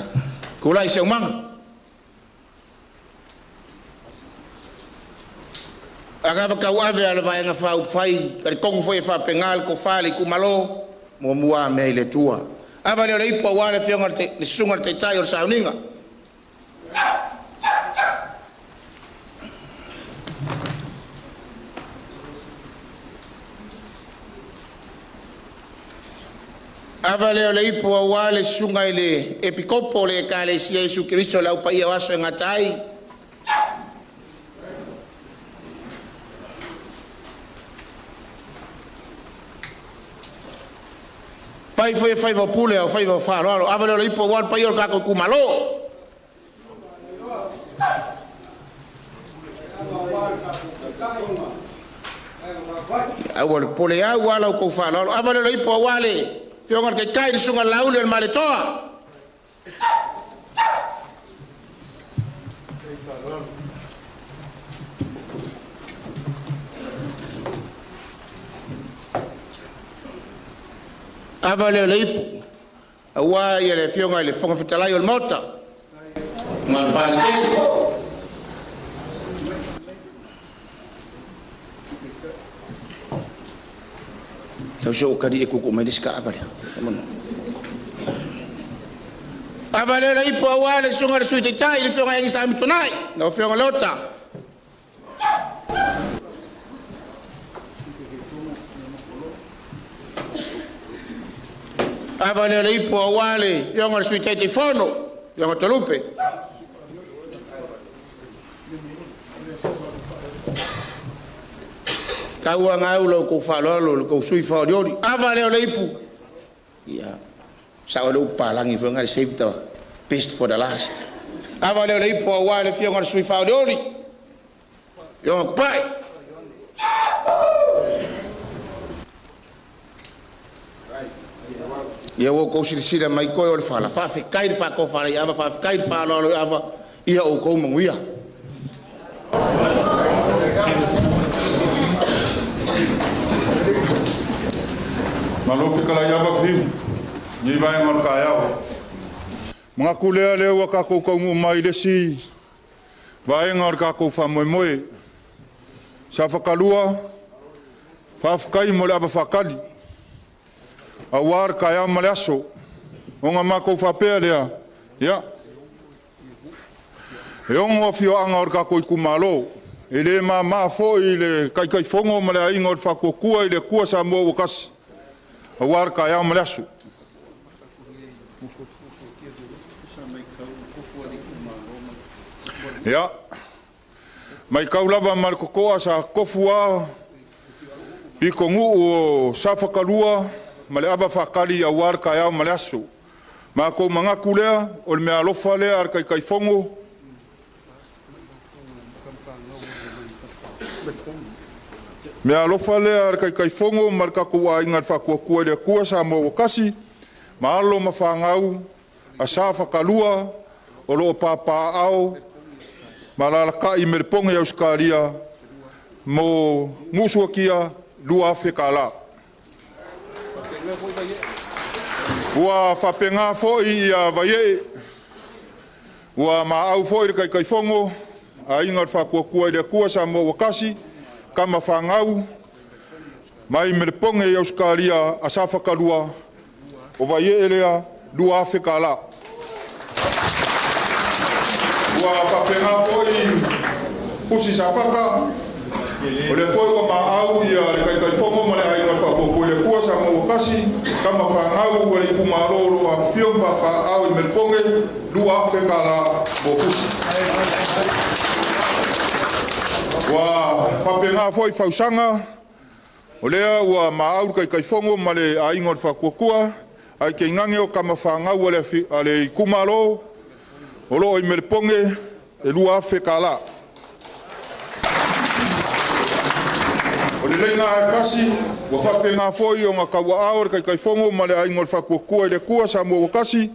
Kula ise umang. Agava ka wave ala vai nga fa fai ka kong foi fa pengal ko fali ku malo mo mua me le tua. Ava le ipo wale fionga le sunga te tai o sauninga. Avale le ipo wale sunga ile epikopo le kale si Yesu Kristo la upa ia waso ngatai. Fai va pule o fai va falo. Avale le ipo wale pa ia ka ku malo. Awal pole ya wala ko falo. Avale le ipo wale fionga ke kai sunga laule el maletoa. Avale le ipo. Awa ya le fionga le fonga fitalai el mota. Ngal pante. Tau kadi e kuku mai diska avale. Avale la ipo awale sunga le suite tai le fionga yang sa mitunai. Na fionga lota. Avale la ipo awale fionga le suite tai fono. Fionga tolupe. Kaua ngaulo ko falolo ko sui fa diori avale le ipu ya sa lo palangi fo ngal save the best for the last avale le ipu awale fio ngal sui fa diori yo pai ya wo ko sila mai ko o fa la fa fe kai fa ko fa ya fa kai fa lo ava ia o ko mo ia Malo fikala yaba fiu. Ni vai ngal kaya. Mga kulea le wa ka ko ngu mai le si. Vai ngal ka ko fa moe. Sa fakalua. Fa kai mo aba fakali. Awar kaya malaso. Onga mako fa pelea. Ya. Yong ofio angor ka ko kumalo. Ele ma fo ile kai fongo mala ingor fa ko kua ile kua sa mo wakas. Awar kaya malasu. Ya. Mai kau lava mal kokoa sa kofua. Piko ngu o safakalua. Male ava fakali awar kaya malasu. Ma ko manga kulea o me alofa le ar kai fongo. Mea alofa lea kai fongo marka kua inga whakua lea kua sa mo wakasi. Maalo mawhangau, a sa whakalua, o loo pāpā ao, malalaka i meriponga i Auskaria, mo ngusua kia lua whekala. Ua whapenga foi i a vaie, ua maau foi kai fongo, a inga whakua lea kua sa mo wakasi, kama whangau, mai meriponga i Auskaria, a sa whakalua, o vai elea lua Afrika la. Ua papenga foi pusi Safata, o le foi o maau ia le kai fongo ma le ai ma fa ko le kua sa mo kasi kama whangau o le Itumalo lo a fiomba pa au i melponge lua Afrika la mo pusi. Ua papenga foi fausanga, o lea ua maau kai fongo ma le ai ngor fa kua ai ke ngange o kama whangau ale Itumalo, o lo i meriponge e lua Afrika la. O le lenga kasi, wa whapenga foi o ngā kaua aor kai fongo ma le aingo whakua i le kua sa mo kasi,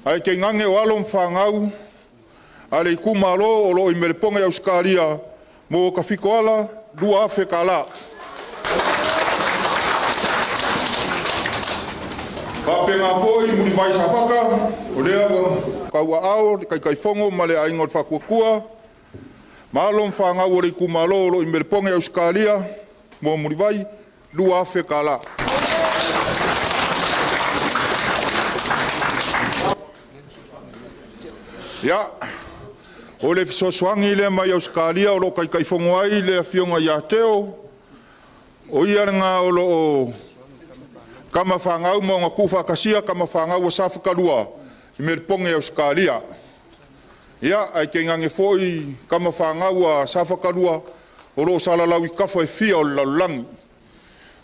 ai ke ngange o alom whangau ale Itumalo o lo i meriponge i Auskaria mo ka whiko ala lua Afrika la. Papenga foi muni vai Safata, o lea kaua ao kai fongo ma le aingo whakua, malom whangau o le Itumalo lo i meriponge i Auskaria, mo muni vai lua Afrika la. Ia, o le fisosoangi le mai Auskaria o lo kai fongo ai le fionga ia teo, o ia nga o lo kama whangau mo ngā kuwha kasia kama whangau o Safakalua i meriponge i Auskaria. Ia, ai ke ngange foi kama whangau a Safakalua o lo salalau i kawha e fia o laulangi.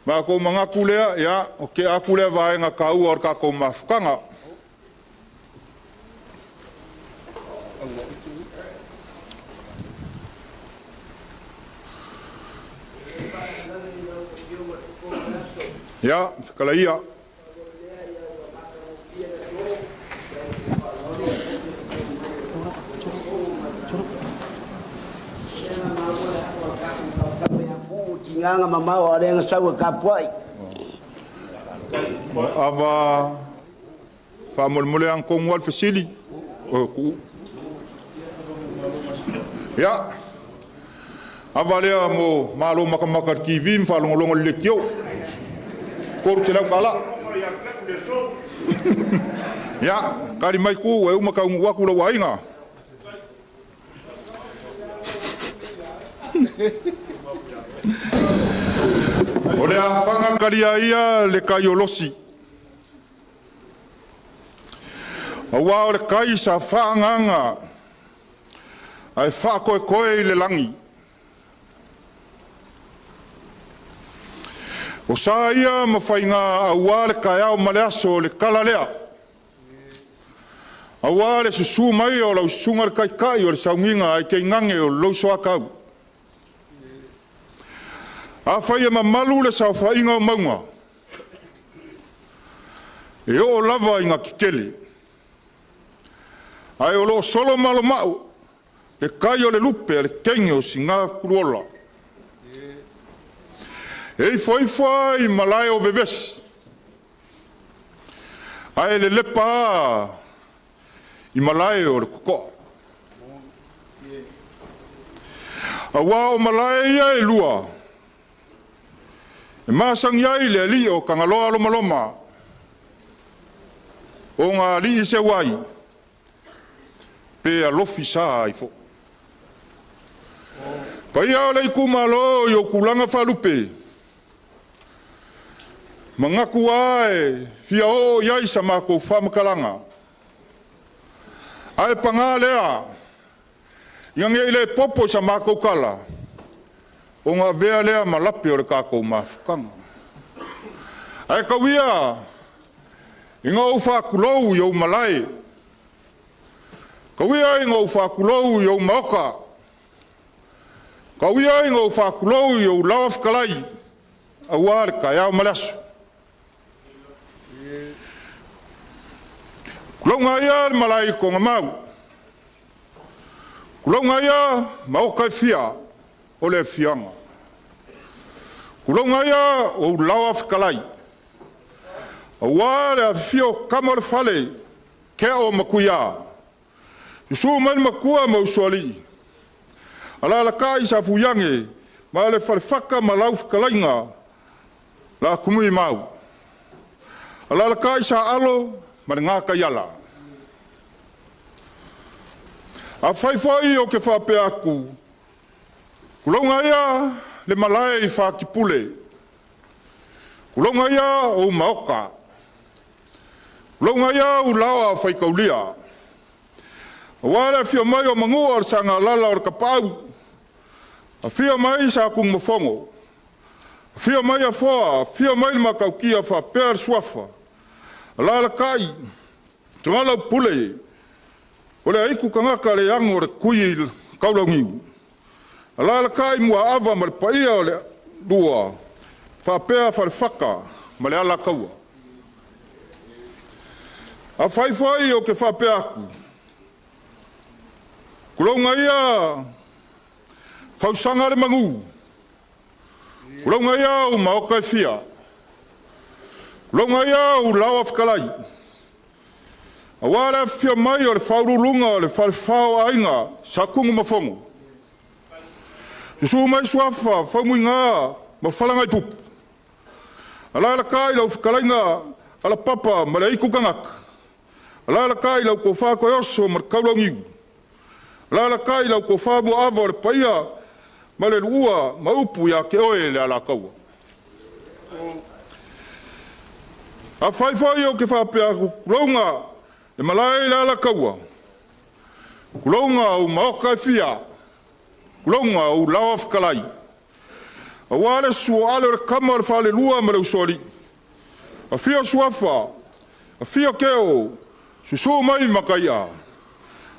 Ma ko mga kulea, ia, o ke a kulea vaenga ka ua or ka ko mawhukanga. Ia, whakalaia. Nganga mamau ada yang sawa kapuai. Ava whamulmule ang kongwal fasili. Ia. Ava lea mo malo makamakar kivim whalongolongo le kio. Koru te lau kala. Ia, kari mai ku e umaka waku lau ainga. O le a whangakaria ia le kai o losi. Awa o le kai sa whaanganga ai whakoe koe i le langi. O sa ia mawhainga awa le kai au male aso le kala lea. Awa le susu mai o lau sunga le kai o le saunginga ai kei ngange o lau soa kau. A whai e mamalu le sa whainga o maunga. E o lava inga kikele. Ai o lo solo malo mau. Le kai o le lupe le kenge o singa kuruola. E whai malai o vevesi. Ai le lepa i malai o le kukoa. Awa o malai ia e lua. E masang iai le li o kangaloa loma. O ngā li se wai. Pe a lofi sa ai fo. Pai au le Itumalo i o kulanga whalupe. Mangaku ai fia o iai sa mako whamakalanga. Ai panga lea. Iange ile popo sa mako kala. O ngā vea lea malape o le kākou mawhukanga. Ai kawia, i ngā whakulou i au malai. Kawia i ngā whakulou i au maoka. Kauia ingo whakulou i o lawa whakalai. Awar ka iau malasu. Kulonga ia malai ko ngamau. Kulonga ia maukai fia o le fianga. Kulonga ia o lawa whakalai. Awar a fio kamar fale ke o makuia. Yusu mai makua mausoli. Ala la kai sa fuyange ma le falfaka malau whakalainga la kumui mau. Ala la kai sa alo ma le ngaka yala. A whaifai o ke whape aku. Kulonga ia le malai whakipule. Kulonga ia o maoka. Kulonga ia o lawa whaikaulia. Wala fia mai o mangua o sanga lala o kapau. A fia mai sa kung mafongo. A fia mai a foa, a fia mai makaukia fa per suafa. A lala kai, tungala pule. O le aiku kangaka le ango o le kui kaulangiu. A lala kai mua ava ma le paia o le dua. Fa pea fa le whaka ma le ala kaua. A whaifai o ke fa pea aku. Kulonga ia fausanga le mangu. Kulonga ia o maoka fia. Kulonga ia o lawa whakalai. Awara fia mai o le whaurulunga o le whalwhao ainga sa kungu mafongo. Susu mai suafa whaumui ngā ma whalangai pupu. Ala kai lau whakalainga ala papa ma le iku kangaka. Ala kai lau ko whako oso ma kaulangiu. Lala kai lau ko whamu awa le paia ma le lua ma upu ya ke oe le ala kaua. A whaifai o ke whapea kulonga e malai le ala kaua. Kulonga o maoka fia. Kulonga o lawa whakalai. A wale sua ale le kama le whale lua ma le usori. A fia suafa. A fia keo. Susu mai makaia.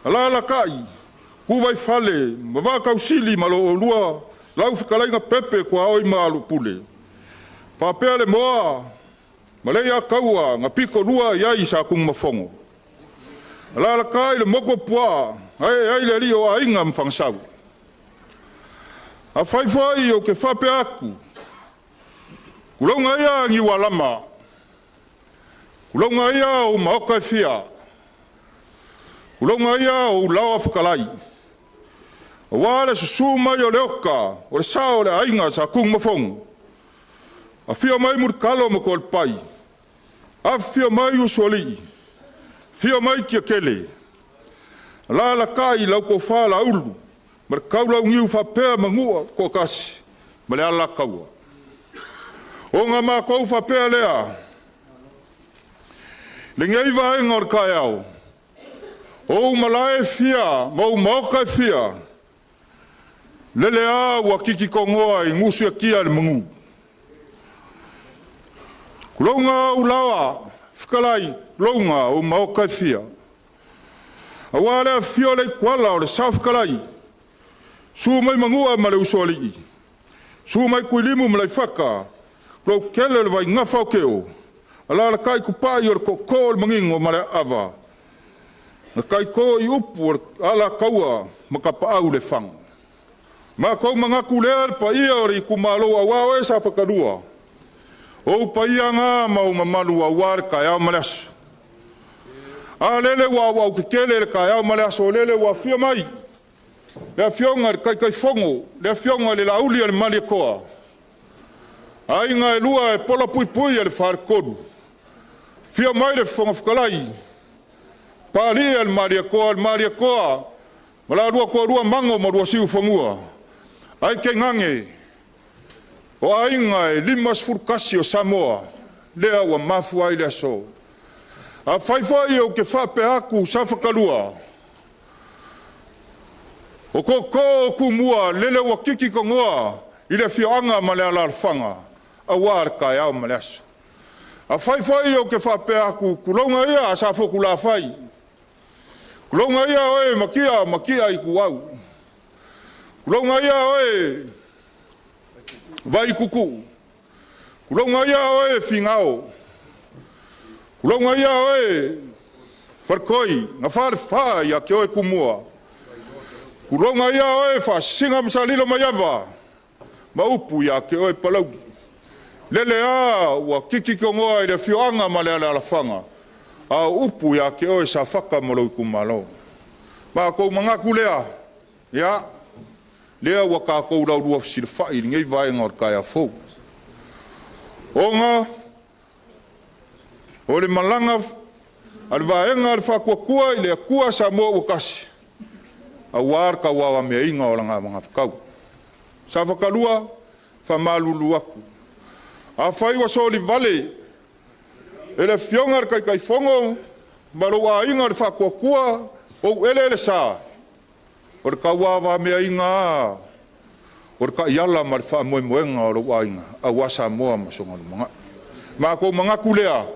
A lala kai. Kuwai fale, mawa kausili malo o lua, lau whakalainga pepe kua oi maalu pule. Whapea le moa, malea kaua, ngā piko lua iai sa kung mafongo. Alala kai le moko pua, ai le rio a inga mwhangsau. A whaifai o ke whapea aku, kulonga ia ngi walama, kulonga ia o maoka fia, kulonga ia o lawa whakalai. Wale susu mai o le oka, o le sao le ainga sa kung mafongo. A fia mai murkalo ma ko le pai. A fia mai usoli. Fia mai kia kele. La la kai lau ko whala ulu. Ma le kaulau ngiu whapea mangua ko kasi. Ma le ala kaua. O ngā mā kou whapea lea. Le ngai vaenga o le kai au. O malae fia, mau maoka fia. Lele a ua kiki kongoa i ngusu ya kia le mangu. Kulonga ulawa, whakalai, kulonga o maoka fia. Awale a fio le kuala o le sa whakalai. Su mai mangua ma le usoli i. Su mai kuilimu ma le whaka. Klo kele le vai ngafa o keo. Ala la kai kupai o le koko le mangingo ma le ava. Na kai ko i upu ala kaua ma kapa au le whanga. Ma kou mangaku lea pa ia ori Itumalo a wao e sa whakarua. O pa ia ngā mau mamalu a wāre ka iau maleasu. A lele wau ke kele le ka iau maleasu o lele wa fia mai. Lea fionga le kai fongo, lea fionga le lauli le mali koa. A inga e lua e pola pui pui le wharekodu. Fia mai le fonga whakalai. Pa lia le mali koa. Mala rua koa rua mango ma rua siu fongua. Ai ke ngange, o ainga e limas furkasi o Samoa, lea ua mafu ai lea so. A whaifai o ke whape aku sa whakalua. O koko o kumua, lele ua kiki kongoa, i le fioanga ma lea lalwhanga, a wār kai au ma leasu. A whaifai o ke whape aku, kulonga ia a sa whokula whai. Kulonga ia oe makia i kuau. Kulonga ia oe vai kuku. Kulonga ia oe fingao. Kulonga ia oe farkoi na farfa ia ke oe kumua. Kulonga ia oe fa singa msalilo mayava. Maupu ia ke oe palau. Lele a wa kiki kongoa ile fioanga male ala fanga. A upu ia ke oe Safaka malo Itumalo. Ma ko mangaku lea. Ya. Lea waka ko ura ua fsir fai ngai vai ngor kaya fo. Onga ole malanga al vaenga al fa kua ile kua sa mo ukasi. A war ka wa me inga ola nga mga kau. Sa fa kalua fa malulu aku. A fai wa soli vale. Ele fionga kai fongo malo wa inga al fa kua o ele sa. Or ka wa me inga. Or ka yala mar fa mo moenga o wa inga. A wasa mo ma songa mga. Ma ko mga kulea.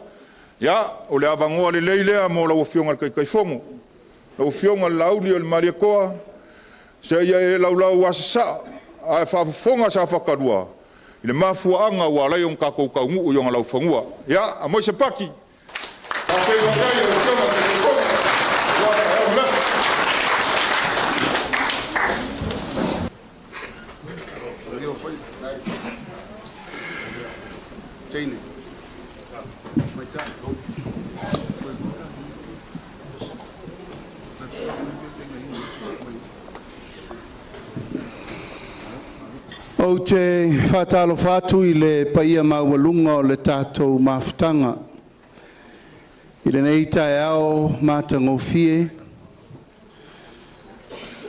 Ya, o le avangoa le leilea mo la fionga kai fongo. La fionga lauli o maria koa. Se ia e laulau wasa a fa fonga sa fa kadua. Ile mafuanga wa lai on ka ko ka ngu yo lau fangua. Ya, a mo se paki. A pe wa kai o fionga kai fongo. Chini. O te whātalo whātu I le paia mawalunga o le tātou mawhutanga. I le nei tae ao mātangofie.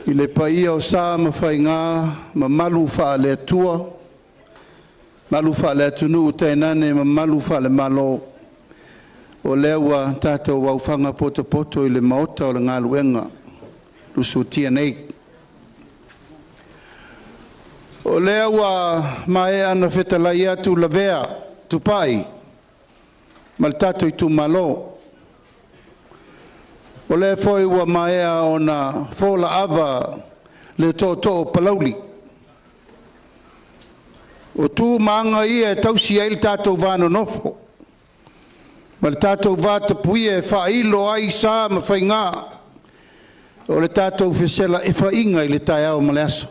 I le paia o sā mawhainga ma malu wha le atua. Malu wha le atunu o tainane ma malu wha le malo. O lewa tātou wauwhanga poto poto I le maota o le ngā luenga. Lusu tia nei. O lea ua mae ana whetalai atu la vea tupai. Ma le tato Itumalo. O lea foi ua mae o na fola ava le tō palauli. O tū maanga ia e tausi ai le tātou vāno nofo. Ma le tātou vāta puia e whailo ai sā ma whaingā. O le tātou whesela e whainga I le tai au ma le aso.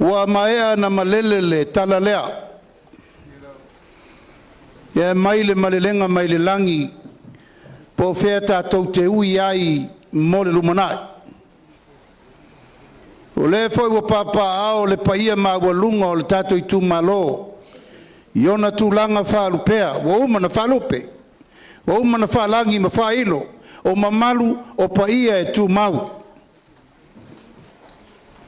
Ua maea na malelele tala lea. Ia mai le malelenga mai le langi. Po whea tātou te ui ai mo le lumanai. O le foi ua papa ao le paia ma ua lunga o le tātou Itumalo. Iona tūlanga whaalupea. Ua uma na whaalupe. Ua uma na whaalangi ma whailo. O mamalu o paia e tūmau.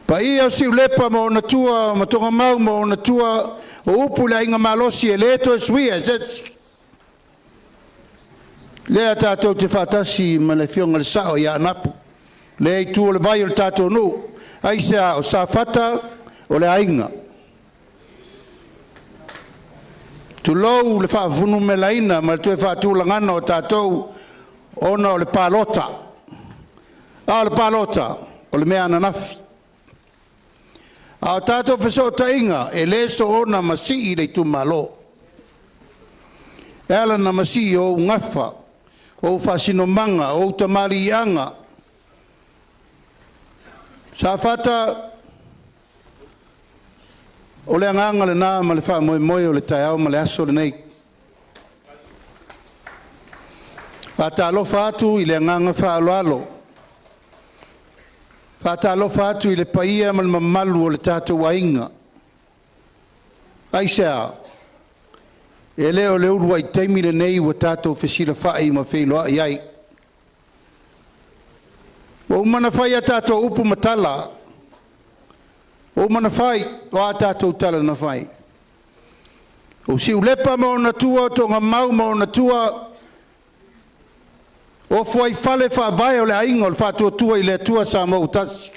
Pa ia si ulepa ma ona tua, ma tonga mau ma ona tua, o upu la inga malosi e leto e suia, lea tātou te whātasi ma le fionga le sao ia anapu. Lea I tua le vai o le tātou nu, aisea o Safata o le ainga. Tu lou le whaafunu me laina, ma le tue whaatulangana o tātou, ona o le pālota. O le pālota, o le mea ananafi. A tātou wheso tainga, e leso o na masi I le Itumalo. E ala na masi o ngafa, o whasinomanga, o tamari anga. Safata, o le anganga le nā ma le wha moe moe o le tai au ma le aso le nei. A tā lofa atu I le anganga wha alo alo. Pata lofa atu I le paia ma le mamalu o le tātou wainga. Aisea, e leo le urua I teimi le nei wa tātou whesira whai ma wheloa I ai. O umana whai a tātou upu matala. O umana whai o a tātou tala na whai. O si ulepa ma o na tua, tonga mau ma o na tua. O foi fale fa vai o le ainga o le fatua tua I le tua sa mo utas.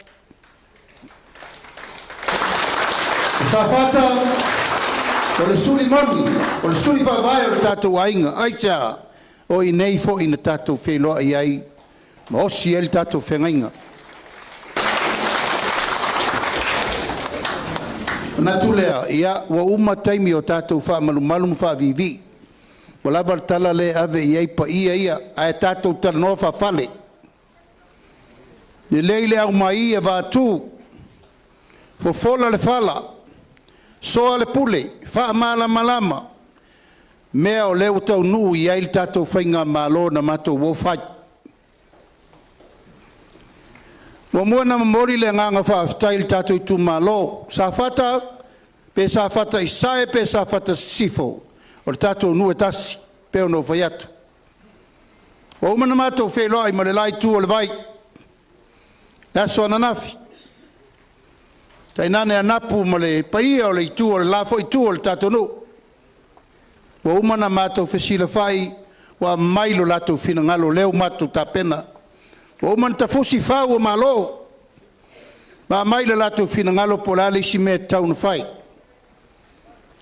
Safata o le suri moni, o le suri fa vai o le tātou ainga. Aita o I nei fo I na tātou wheloa I ai. Ma osi e le tātou whengainga. Na tulea ia wa uma taimi o tātou wha malumalu wha vivi. Wala tala le ave iai pa ia ai tātou tala no wha whale. Ni leile au mai ia vātū. Fofola le whala. Soa le pule. Wha malama. Mea o leo tau nuu iai le tātou whainga malo na mātou wofai. Wa mua na mamori le nganga whaaftai le tātou Itumalo. Safata, pe Safata isae, pe Safata sifo. O le tātou nu e tasi, pe ono whaiatu. O umana mātou wheloi ma le lai tū o le vai. Aso ananafi. Tai nane anapu ma le paia o le itu o le lafo itu o le tātou nu. O umana mātou whesila whai, wa mailo lātou whina ngalo leo mātou tāpena. O umana ta fusi whau o malo. Ma maila lātou whina ngalo po la leisi me taunu whai.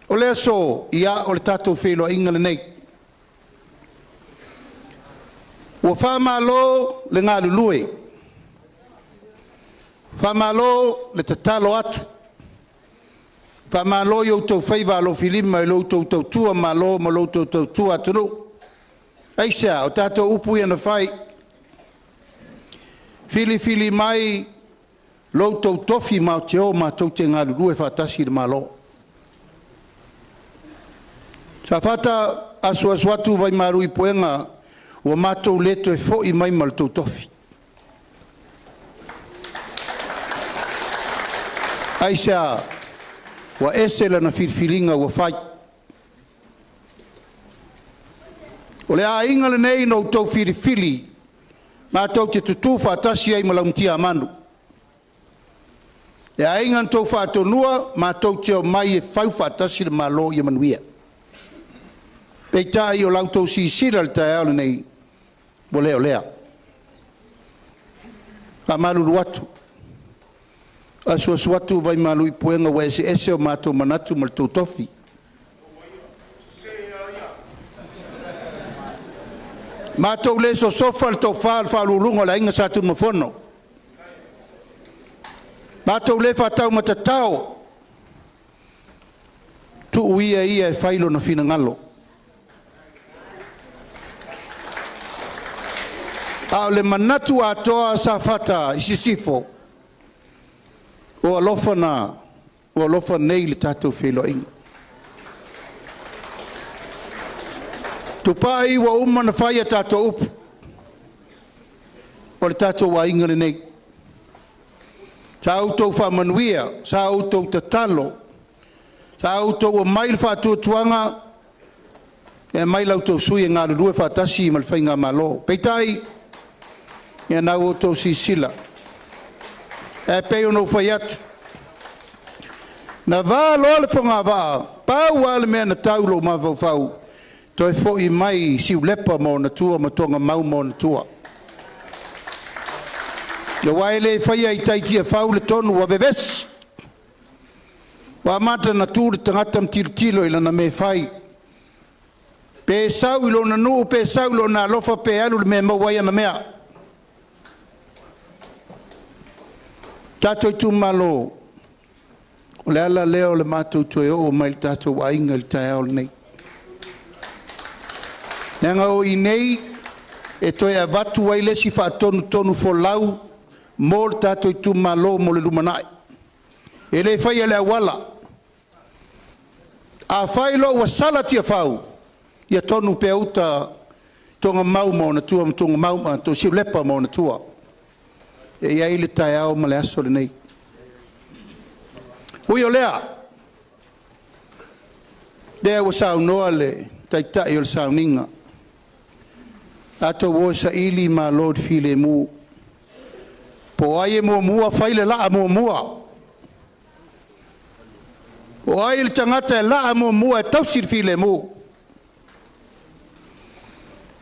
O lea so, ia o le tātou whelo ingale nei. Ua whamalo le ngā lulue. Whamalo le tatalo atu. Whamalo i outou whaiva alo filima i loutou tautua malo ma loutou tautua atunu. Aisea, o tātou upu ia na whai. Fili mai loutou tofi ma o te o ma tau te ngā lulue whatasi le malo. Safata asuatu vai maru i poenga ua mātou leto e fo i mai ma le tau tofi. Aisea, ua ese lana filfilinga ua whai. O le a inga le nei no tau filifili, mātou te tutu whatasi ai malaumtia amanu. E a inga tau whatonua, mātou te o mai e whau whatasi le malo i manuia. Peitai o lautou si sira le tae aole nei, bo leo lea. Ka malulu atu. Asu atu vai malu i puenga wa ese o mātou manatu ma le tau tofi. Mātou le so sofa le tau whaalulunga la inga sātu mafono. Mātou le whatau matatao. Tu uia ia e whailo na whina ngalo. A le manatu atoa Safata isisifo. O alofa nei le tātou whelo inga. Tupai wa umana whaia tātou upu. O le tātou wa inga le nei. Sa autou whamanuia, sa autou tatalo, sa autou o mail whātua tuanga, e mail autou sui e ngā lulue whātasi i malwhai ngā malo. Peitai, e nau autou si sila. E peo no whai atu. Na vā loa le whonga vā, pau ale mea na taulo ma vau. To e fo i mai siu lepa mo na tua, ma tonga mau mo na tua. Le waile whaia i taitia whau le tonu wa bebes. Wa mata na tūre tangata mtilo ila na me whai. Pe sau ilo na nuu, pe sau ilo na alofa pe alu le me mawaya na mea. Tātou Itumalo, o le ala leo le mātou tue o mai tātou wa inga le tae ao nei. Nanga o i nei, e toi a watu waile si wha tonu fo lau, mō le tātou Itumalo mo le lumanai. E le whai le awala. A whai lo wa sala tia whau, ia tonu pe uta tonga mau mo na tua, tonga mau ma to siu lepa mo na tua. E iai le tae ao ma le aso le nei. Hui o lea. Lea wa sao noa le taitai o le sao ninga. Ato wo sa ili ma Lord file mu. Po ai e mua whaile laa mua. Po ai le tangata e laa mua e tausir file mu.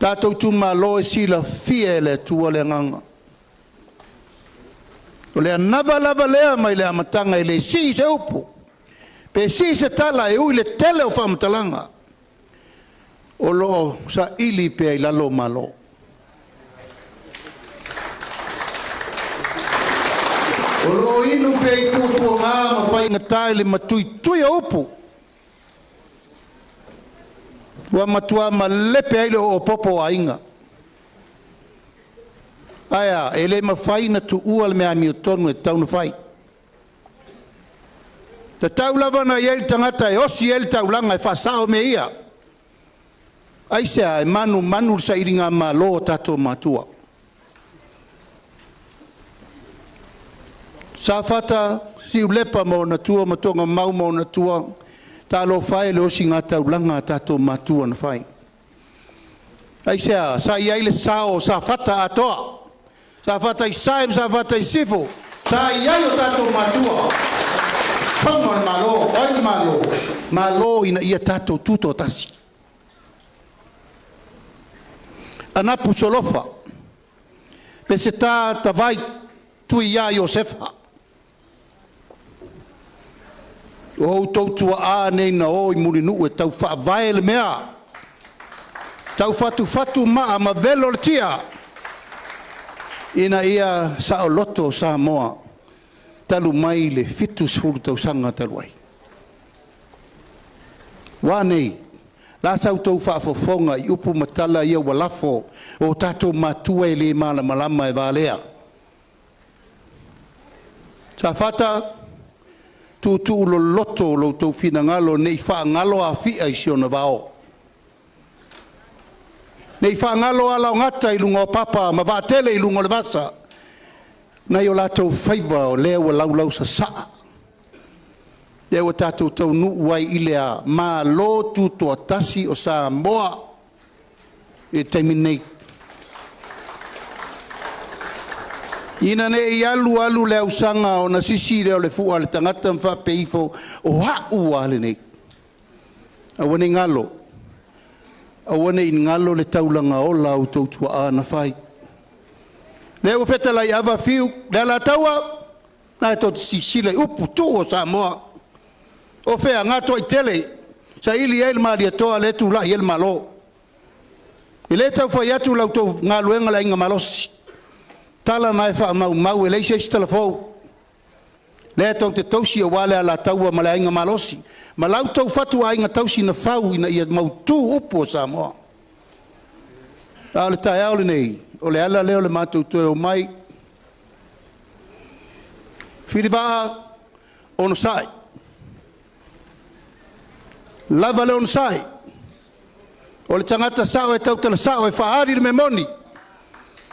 Tātou Itumalo e sila fie le tua le nganga. O lea nava lava lea mai lea matanga e le si se upu. Pe si se tala e ui le tele o whamatalanga. O lo sa ili pe ai lalo malo. O lo inu pe i tuatua ngā ma whai ngatai le matui tui a upu. Wa matua ma lepe aile o popo a inga. Aia, e le ma whai na tu ua le mea mi o tonu e tauna whai. Ta tau lava na iei tangata e osi ele tau langa e whasao me ia. Aisea e manu sa iringa ma lo tato matua. Safata si ulepa mo na tua matonga mau mo na tua. Ta lo whae le osi ngā tau langa tato matua na whai. Aisea, sa iei le sao Safata atoa. Safata i saim, Safata i sifo. Sa iei o tato matua. Pango al malo, oi malo. Malo ina ia tato tuto tasi. Anapu solofa. Pese ta vai tui ia Iosefa. O tau tua a nei na o i murinu e tau wha vai le mea. Tau fatu maa ma velo le tia. Ina ia sa o loto sa moa. Talu mai le fitus furu tau sanga talu ai. Wanei, la sau tau whaafofonga i upu matala ia walafo o tato matua e le mala malama e valea. Safata, tu lo loto lo tau fina ngalo nei wha ngalo a fia i siona vao. Nei wha ngalo ala o ngata i lunga o papa ma vātele i lunga o le vasa. Nai o lātou whaiva o lea ua laulau sa saa. Lea ua tātou tau nuu wai ilea mā lō tūtoa tasi o sa moa e teimi nei. Ina ne i alu lea usanga o na sisi leo le fua le tangata mwha peifo o hau ale nei. Awane ngalo. Awane in ngalo le taulanga o lau tautua a na whai. Lea ua whetala i awa fiu, lea la taua, na e tau sisile upu tō o sa moa. O whea ngato i tele, sa ili eil maari atoa le tu la i el malo. I le tau whai atu lau tau ngā luenga la inga malosi. Tala na e wha mau e leise isi telefou. Lea tau te tausi o wale a la taua ma le inga malosi. Ma lau tau fatu a inga tausi na whau ina ia mau tū upu o sa moa. A le tae au le nei. O le ala leo le mātou tue o mai. Whiriwaa ono sai. Lava le ono sai. O le tangata sao e tautala sao e whaari le me moni.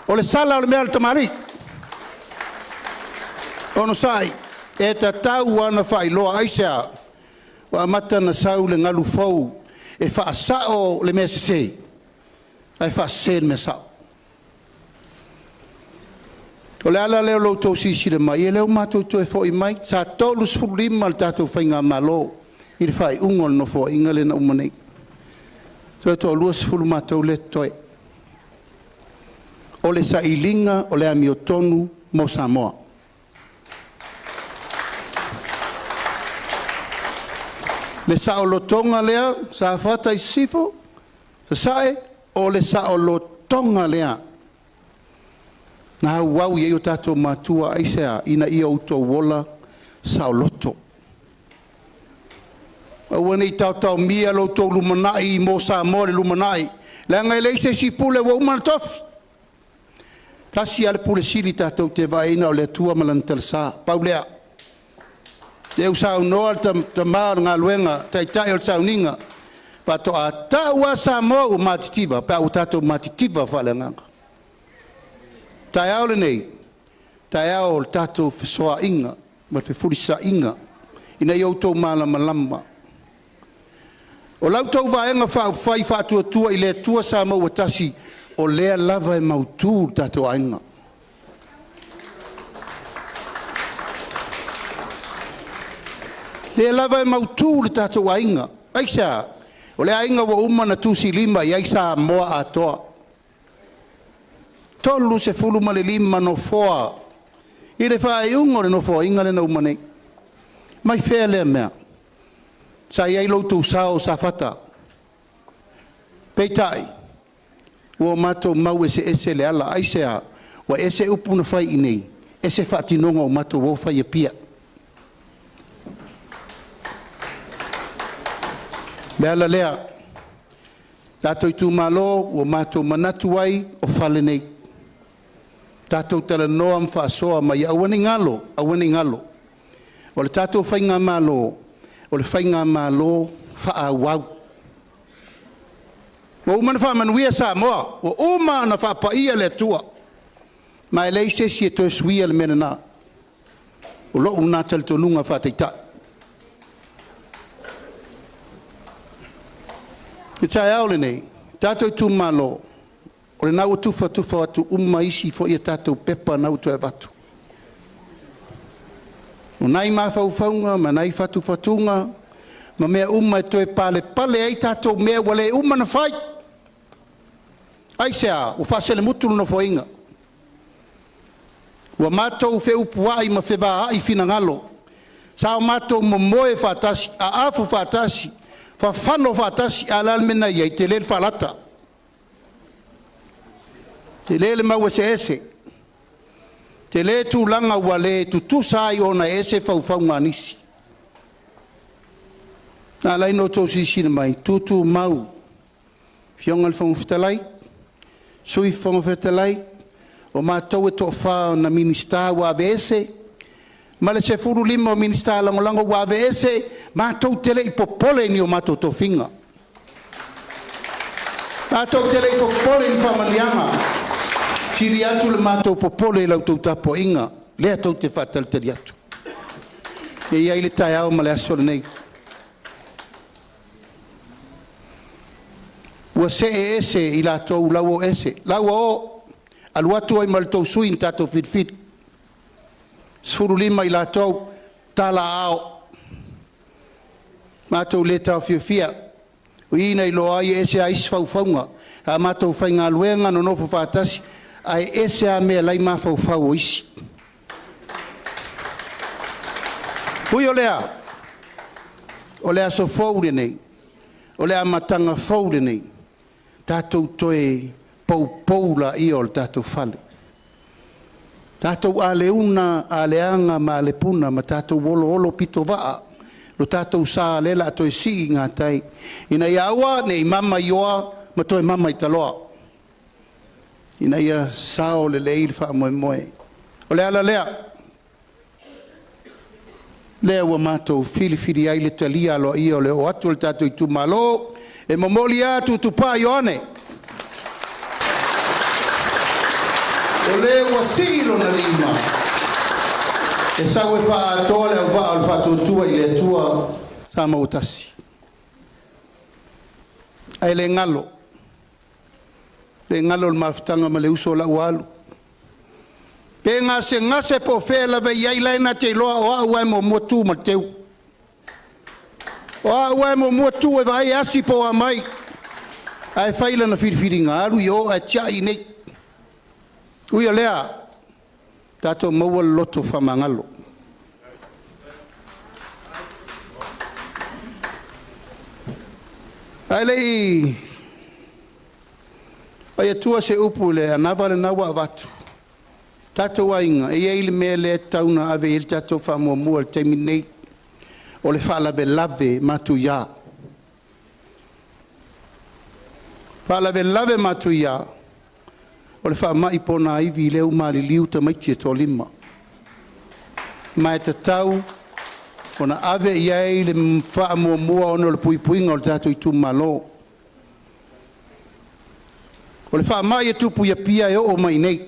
O le sala o le mea le tamari. Ono sai. E ta tau ana whai loa aisea. Wa mata na sau le ngalu fau. E wha sao le mea sese. Ai wha se le mea sao. O le ala leo loutou sisi le mai, e leo mātou tu e fo i mai, sa tolu sfurlima le tātou whainga malo, i le whai ungol no fo inga le na umanei. So e to lua sfuru mātou le toe. O le sa ilinga, o le ami o tonu, mo Samoa. Le sa o lotonga lea, sa Safata i sifo, sa sae, o le sa o lotonga lea. Na wau ye o tato matua aisea ina ia uto wola sao loto. Awane i tau mia lo to lumanai mo sa more lumanai. La ngai leise si pule wa uman tofi. Kasi ale pule sili tato te vaina o le tua malantal sa. Paulea. Leu sao noal tamar ngā luenga tai o sao ninga. Pato a taua sa mo u matitiva. Pa u tato matitiva fale nganga. Tai au le nei, tai au le tātou whesoa inga, ma whewhurisa inga, ina i autou māla malama. O lau tau vaenga whai whātua tua i lea tua sa mau atasi, o lea lava e mautū tātou ainga. Lea lava e mautū le tātou ainga. Aisa, o lea ainga wa umana tūsi lima i aisa moa atoa. Tolu se fulu ma le lima no foa. I le whae ungo le no foa inga le na umanei. Mai whea lea mea. Sa iai loutou sao Safata. Peitai. Ua matou mau ese le ala aisea. Wa ese upu na whai inei. e se whaatinonga o mato o whai e pia. Lea la lea, tātou Itumalo o mato manatu ai o whale nei. Tātou tala noa mwhaasoa mai awane ngalo. O le tātou whainga malo, o le whainga malo wha wau. O umana wha manuia sa moa, o umana wha paia le tua. Mai leise si e toi suia le mena nā. O lo una tali tonunga wha teita. Me tai au le nei, tātou Itumalo, o le nau tufa atu isi fo ia tātou pepa nau tu e watu. O nai mawhauwhaunga, ma nai whatuwhatunga, ma mea e toe pale ei tātou mea wale na whai. Ai sea, o whasele mutulu no whainga. Ua mātou wheu puai ma whewaa ai whina ngalo. Sa o mātou momoe whatasi, a afu whatasi, whawhano whatasi, a lalmena iai te lele whalata. Te lele maua se ese. Te le tūlanga ua le tutusai o na ese whauwhaunga nisi. Nā lai no tō sisina mai, tūtū mau. Fiongal whangwhitalai, sui whangwhitalai, o mātou e tō whao na minista wa ese. Ma le se furu lima o minista langolango wa ese, mātou tele i popole ni o mātou tō whinga. Mātou tele i popole ni whamalianga. Siri atu le mātou popole lau tau tapo inga, lea tau te whatal tari atu. E iai le tai au ma le asore nei. Ua se e ese i la tau lau o ese. Lau o, alu atu ai ma le tau sui in tātou whitwhit. Sfuru lima i la tau tala ao. Mātou le tau whiwhia. O ina i lo ai ese a iswhauwhaunga. A mātou whainga luenga no nofo whātasi. Ai ese a mea lai mawhauwhau o isi. Pui o lea so fōure nei, o lea matanga fōure nei, tātou toe paupaula i o le tātou whale. Tātou a leuna, a leanga, ma le puna, ma tātou olo pito waa, lo tātou sā lela a toe si ngā tai. Ina ia awa, nei mama ioa, ma toe mama i taloa. Ina ia sao le leil wha moe moe. O lea la lea. Lea ua mātou whiri ai le talia alo ia o le o atu le tātou Itumalo. E momoli atu tupā Ioane. O lea ua siro na lima. E sau e wha atoa le au wha o le wha tua i le tua sa mautasi. Ai le ngalo. Le ngalo le mafutanga ma le uso la ualu. Pe ngase po fela ve iai laina te loa o aua e mo muatu ma teu. O aua e mo muatu e vai asi po a mai. Ai whaila na whirwhiri ngā aru i o a tia i nei. Ui a lea, tato maua loto whamangalo. Ai lei, ai atua se upu le anawa le nawa avatu. Tato wainga, e eile mea le tauna ave il tato whamua mua le teimi nei. O le whaalawe lave matu ia. Whaalawe lave matu ia. O le whaamai pona iwi leu maari liu ta maiti e tō lima. Mai te tau, ona ave ia eile whaamua mua ono le puipuinga o le tato Itumalo. O le whaamai e tupu ia pia e o mai nei.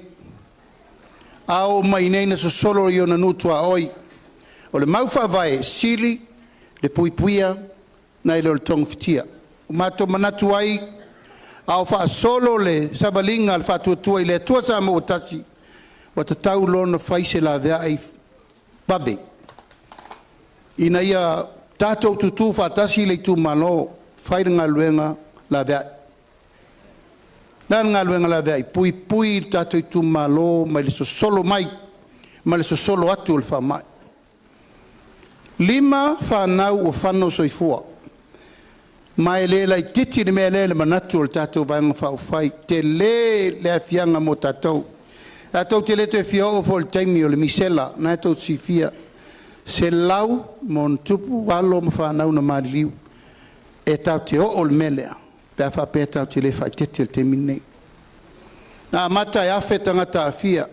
Ao mai nei na sosolo i ona nutua oi. O le mauwha vai sili, le puipuia, na ile o le tong fitia. O mato manatu ai, ao wha solo le sabalinga le whatuatua i le atua sa mo otasi. Wa te tau lona whaise la vea ai babe. Ina ia tātou tutu whatasi le Itumalo, whairinga luenga la vea. Nā ngā luenga la vea i pui tātou Itumalo, mai le so solo mai, mai le so solo atu le wha mai. Lima whanau o whanau soifua. Mai le lai titi ni mea le manatu o le tātou vaenga whao whai. Te le afianga mo tātou. A tau te leto e fia o fo le taimi o le misela, na tau si fia. Se lau mon tupu walo ma whanau na mariliu. E tau te o le melea. Pea whapea tau te le whai tete le taimi nei. Na mata e afe tangata a fia.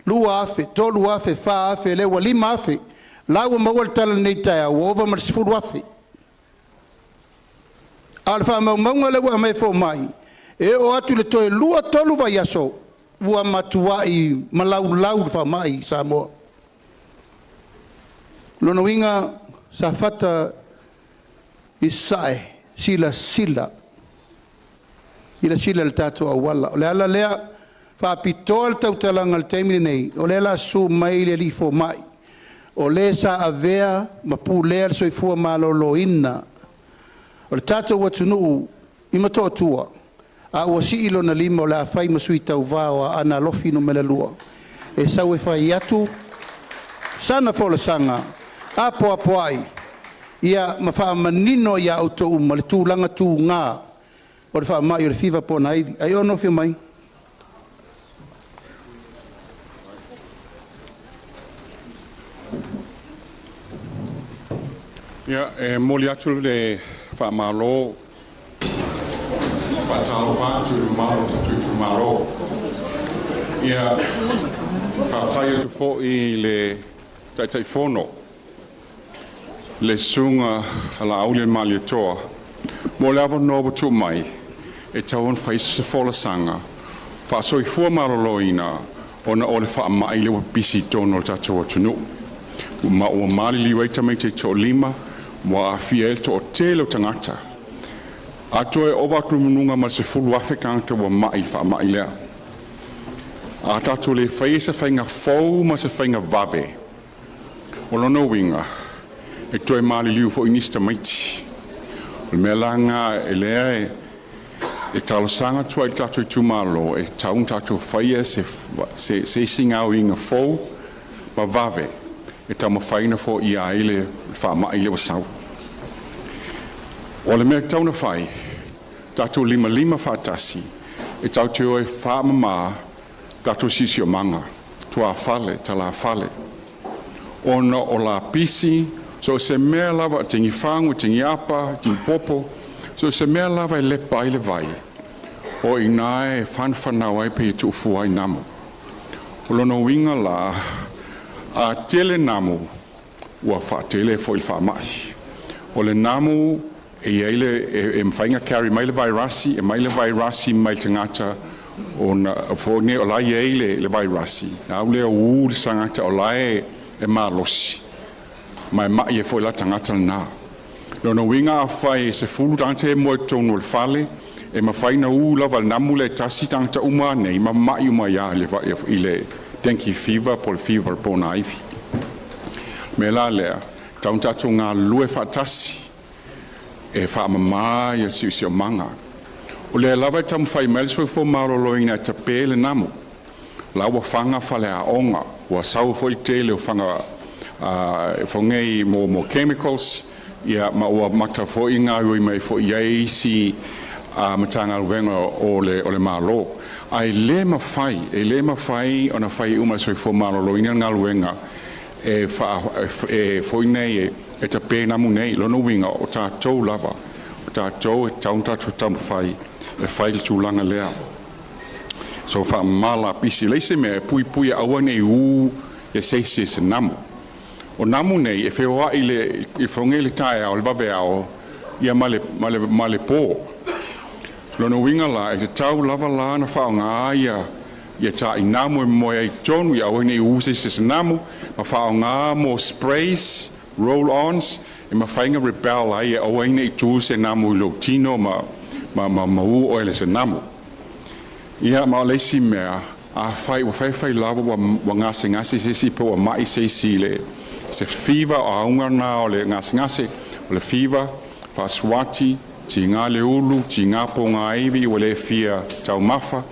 Lua afe, tolu afe, wha afe, lewa lima afe. Lau maua le tala nei tai au, ova ma le sifuru afe. Al wha maunga lewa mai fo mai. E o atu le toe lua tolu vai aso. Ua matua i malau lau wha mai Samoa. Lono inga Safata i sae, sila. Ila sila le tato a wala. O le ala lea, wha apitoa le tautalanga le taimini nei. O le ala su mai le li fo mai. O le sa avea, ma pu lea le soifua malolo ina. O le tato watunu i matoa tua. A ua si ilo na lima o le a fai masui tau vao a ana lofi no mele lua. E sau e fai atu, sana fola sanga, apo ai, ia ma wha manino ia auto ma le tūlanga tū ngā, o le wha mai o le whiwa pōna iwi. Ai ono whia mai. Ia, moli atu le wha malo, Patalo fatu Itumalo. Ia whawhai atu fo I le taitai fono. Le sunga ala aule mali toa. Mo le awa nobo tu mai. E tauan whaisa se fola sanga. Whaasoi fua maroloina. Ona ole wha mai le wa bisi tono le tatua tunu. Ma ua mali liwai tamai te to lima. Mo a fiel to o telo tangata. Ato e oba tu mununga ma se fulu afe kanta wa mai wha mai lea. A tatu le whaisa whainga fau ma se whainga vawe. O lono winga, e toi mali liu fo inista maiti. O mea langa e lea e talosanga tua I tatu Itumalo, e taun tatu whaia se singa o inga fau ma vawe. E tamo whaina fo I a ile wha mai le wasau. O le mea tauna whai, tatu lima whaatasi, e tau te oe whaamama, tatu sisi o manga, tua fale, tala fale. Ona o la pisi, so se mea lava tingi whangu, tingi apa, tingi popo, so se mea lava I lepa I le vai. O inae whanwhanau ai pe I tuufu ai namu. O lono winga la, a tele namu, ua whaatele fo I whaamai. O le namu, e ele e mfainga carry mai le vairasi e mai le vairasi mai tangata ona fo ne o lai ele le vairasi au le u sangata o lai e malosi mai mai e fo la tangata na no winga fai se fulu tante mo tonu le fale e ma faina u la val namule tasi tangata uma nei ma mai uma ya le va ile denki fever pol fever pona ifi me la le tanta tunga lue fatasi e whaamama ia si o manga. O le lawa tamu whai melsoi fo marolo ina te pēle namu. Lawa whanga whale a onga. Ua sau fo I tele o whanga whongei mo chemicals. Ia ma ua mata fo I ngā ui mai fo I eisi matanga ruenga o le malo. Ai le ma whai ona whai uma soi fo marolo ina ngā ruenga. E fo nei e te pēna mu nei, lono winga o tātou lava, o tātou e tauntātou tamu whai, e whai le tūlanga lea. So wha mala pisi, leise mea e pui aua nei u e seise se namu. O namu nei, e wheoa I whonge le tae ao, le babe ao, ia male pō. Lono winga la, e te tau lava la na whao ngā aia, ia tā I namu e moe ai tonu, ia aua nei u seise se namu, ma whao ngā mo sprays, roll-ons, e ma whainga rebel ai e awaine I tū se namu I lo tino ma u oele se namu. Ia ma leisi mea, a whai lava wa ngase se si po a mai se si le, se fever o aunga na o le ngase, o le fever, wha swati, ti ngā le ulu, ti ngā po ngā iwi, o le fia tau mafa,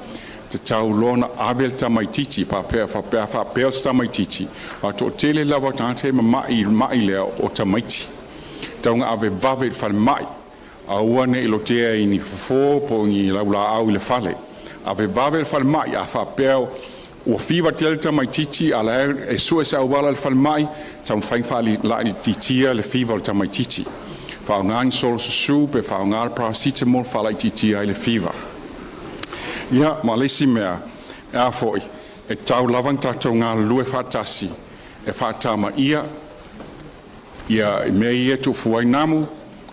te tau lona avel tamaititi pa pea tamaititi a to tele lava tante mai lea o tamaiti taunga ave vave fal mai a wane ilo tea ini fo po ngi laula au le fale ave vave fal mai a fa pea o fiva te alta mai titi ala e sua sa wala fal mai tam fai fali la titi le fiva alta mai titi fa ngan sol su pe fa ngal paracetamol fala titi le fiva ia malesi mea a foi e tau lavang tatou ngal lue fatasi e fatama ia me ia tu fuai namu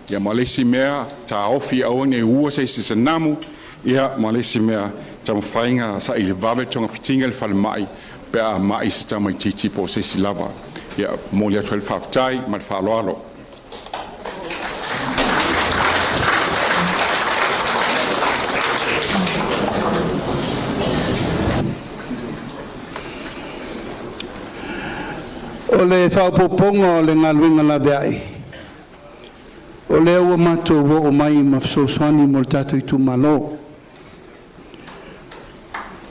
ia malesi mea ta ofi au ne ua se namu ia malesi mea tam fainga sa ile vave tonga fitinga le fal mai pe a mai sta mai titi po se lava ia molia 12 faftai mal faloalo o le whapoponga o le ngaluinga la veai. O le ua mato o mai mafsoswani mo le tato Itumalo.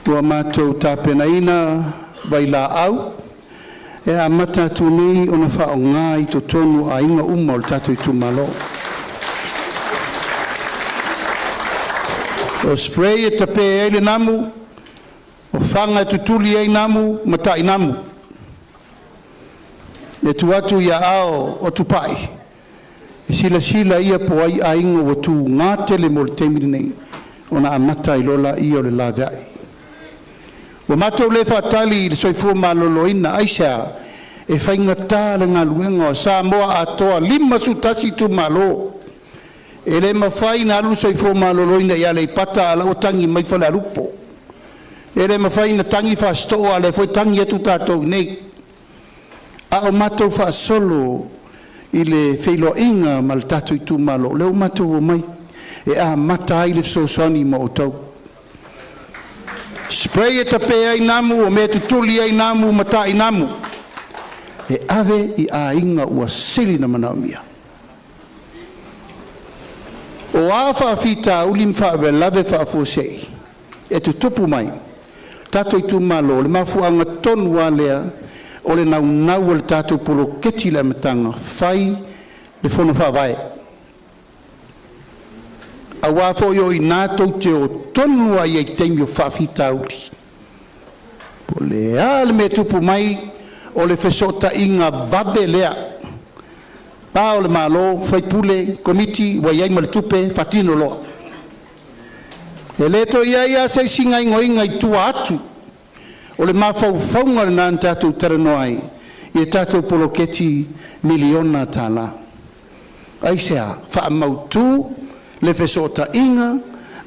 Ua mato tapenaina vai la au. E a mata tunei o na whao ngā i to tonu a inga uma o le tato Itumalo. O spray e tape e le namu. O whanga tutuli e namu, mata i namu. E tu atu ia ao o tupai. E sila ia po ai ainga o tu ngā tele mo le temiri nei. O na amata i lola i o le la vai. O matou le whatali le soifua maloloina aisa e whaingata le ngā luenga o Samoa atoa 5 sutasi Itumalo. E le mawhai na alu soifua maloloina ia le pata ala o tangi mai whale alupo. E le mawhai na tangi whastoa le fwoi tangi atu tātou nei. A o matou fa solo i le whailoinga ma le tatou Itumalo. Leo matou o mai e a mata ai le sosani ma o tau. Spray e tape ai namu o me tutuli ai namu mata ai namu. E ave i a inga ua sili na manaumia. O a whaafita ulim whaawelave whaafosei. E tu tupu mai. Tatou Itumalo le mafuanga tonu a lea o le nau le tatou poloketi le matanga fai le fono whaavae. A wafo yo i nātou te o tonu a iei teimi o whaafita uli. Po le ale me tupu mai o le whesota inga vave lea. Pa o le malo, whaipule, komiti, wa iei ma le tupe, whatino loa. E leto ia se singa ingoinga i tua atu. O le mawhauwhaunga le nān tātou taranoai, i le tātou poloketi miliona tāla. Aisea, whaamautu le whesota inga,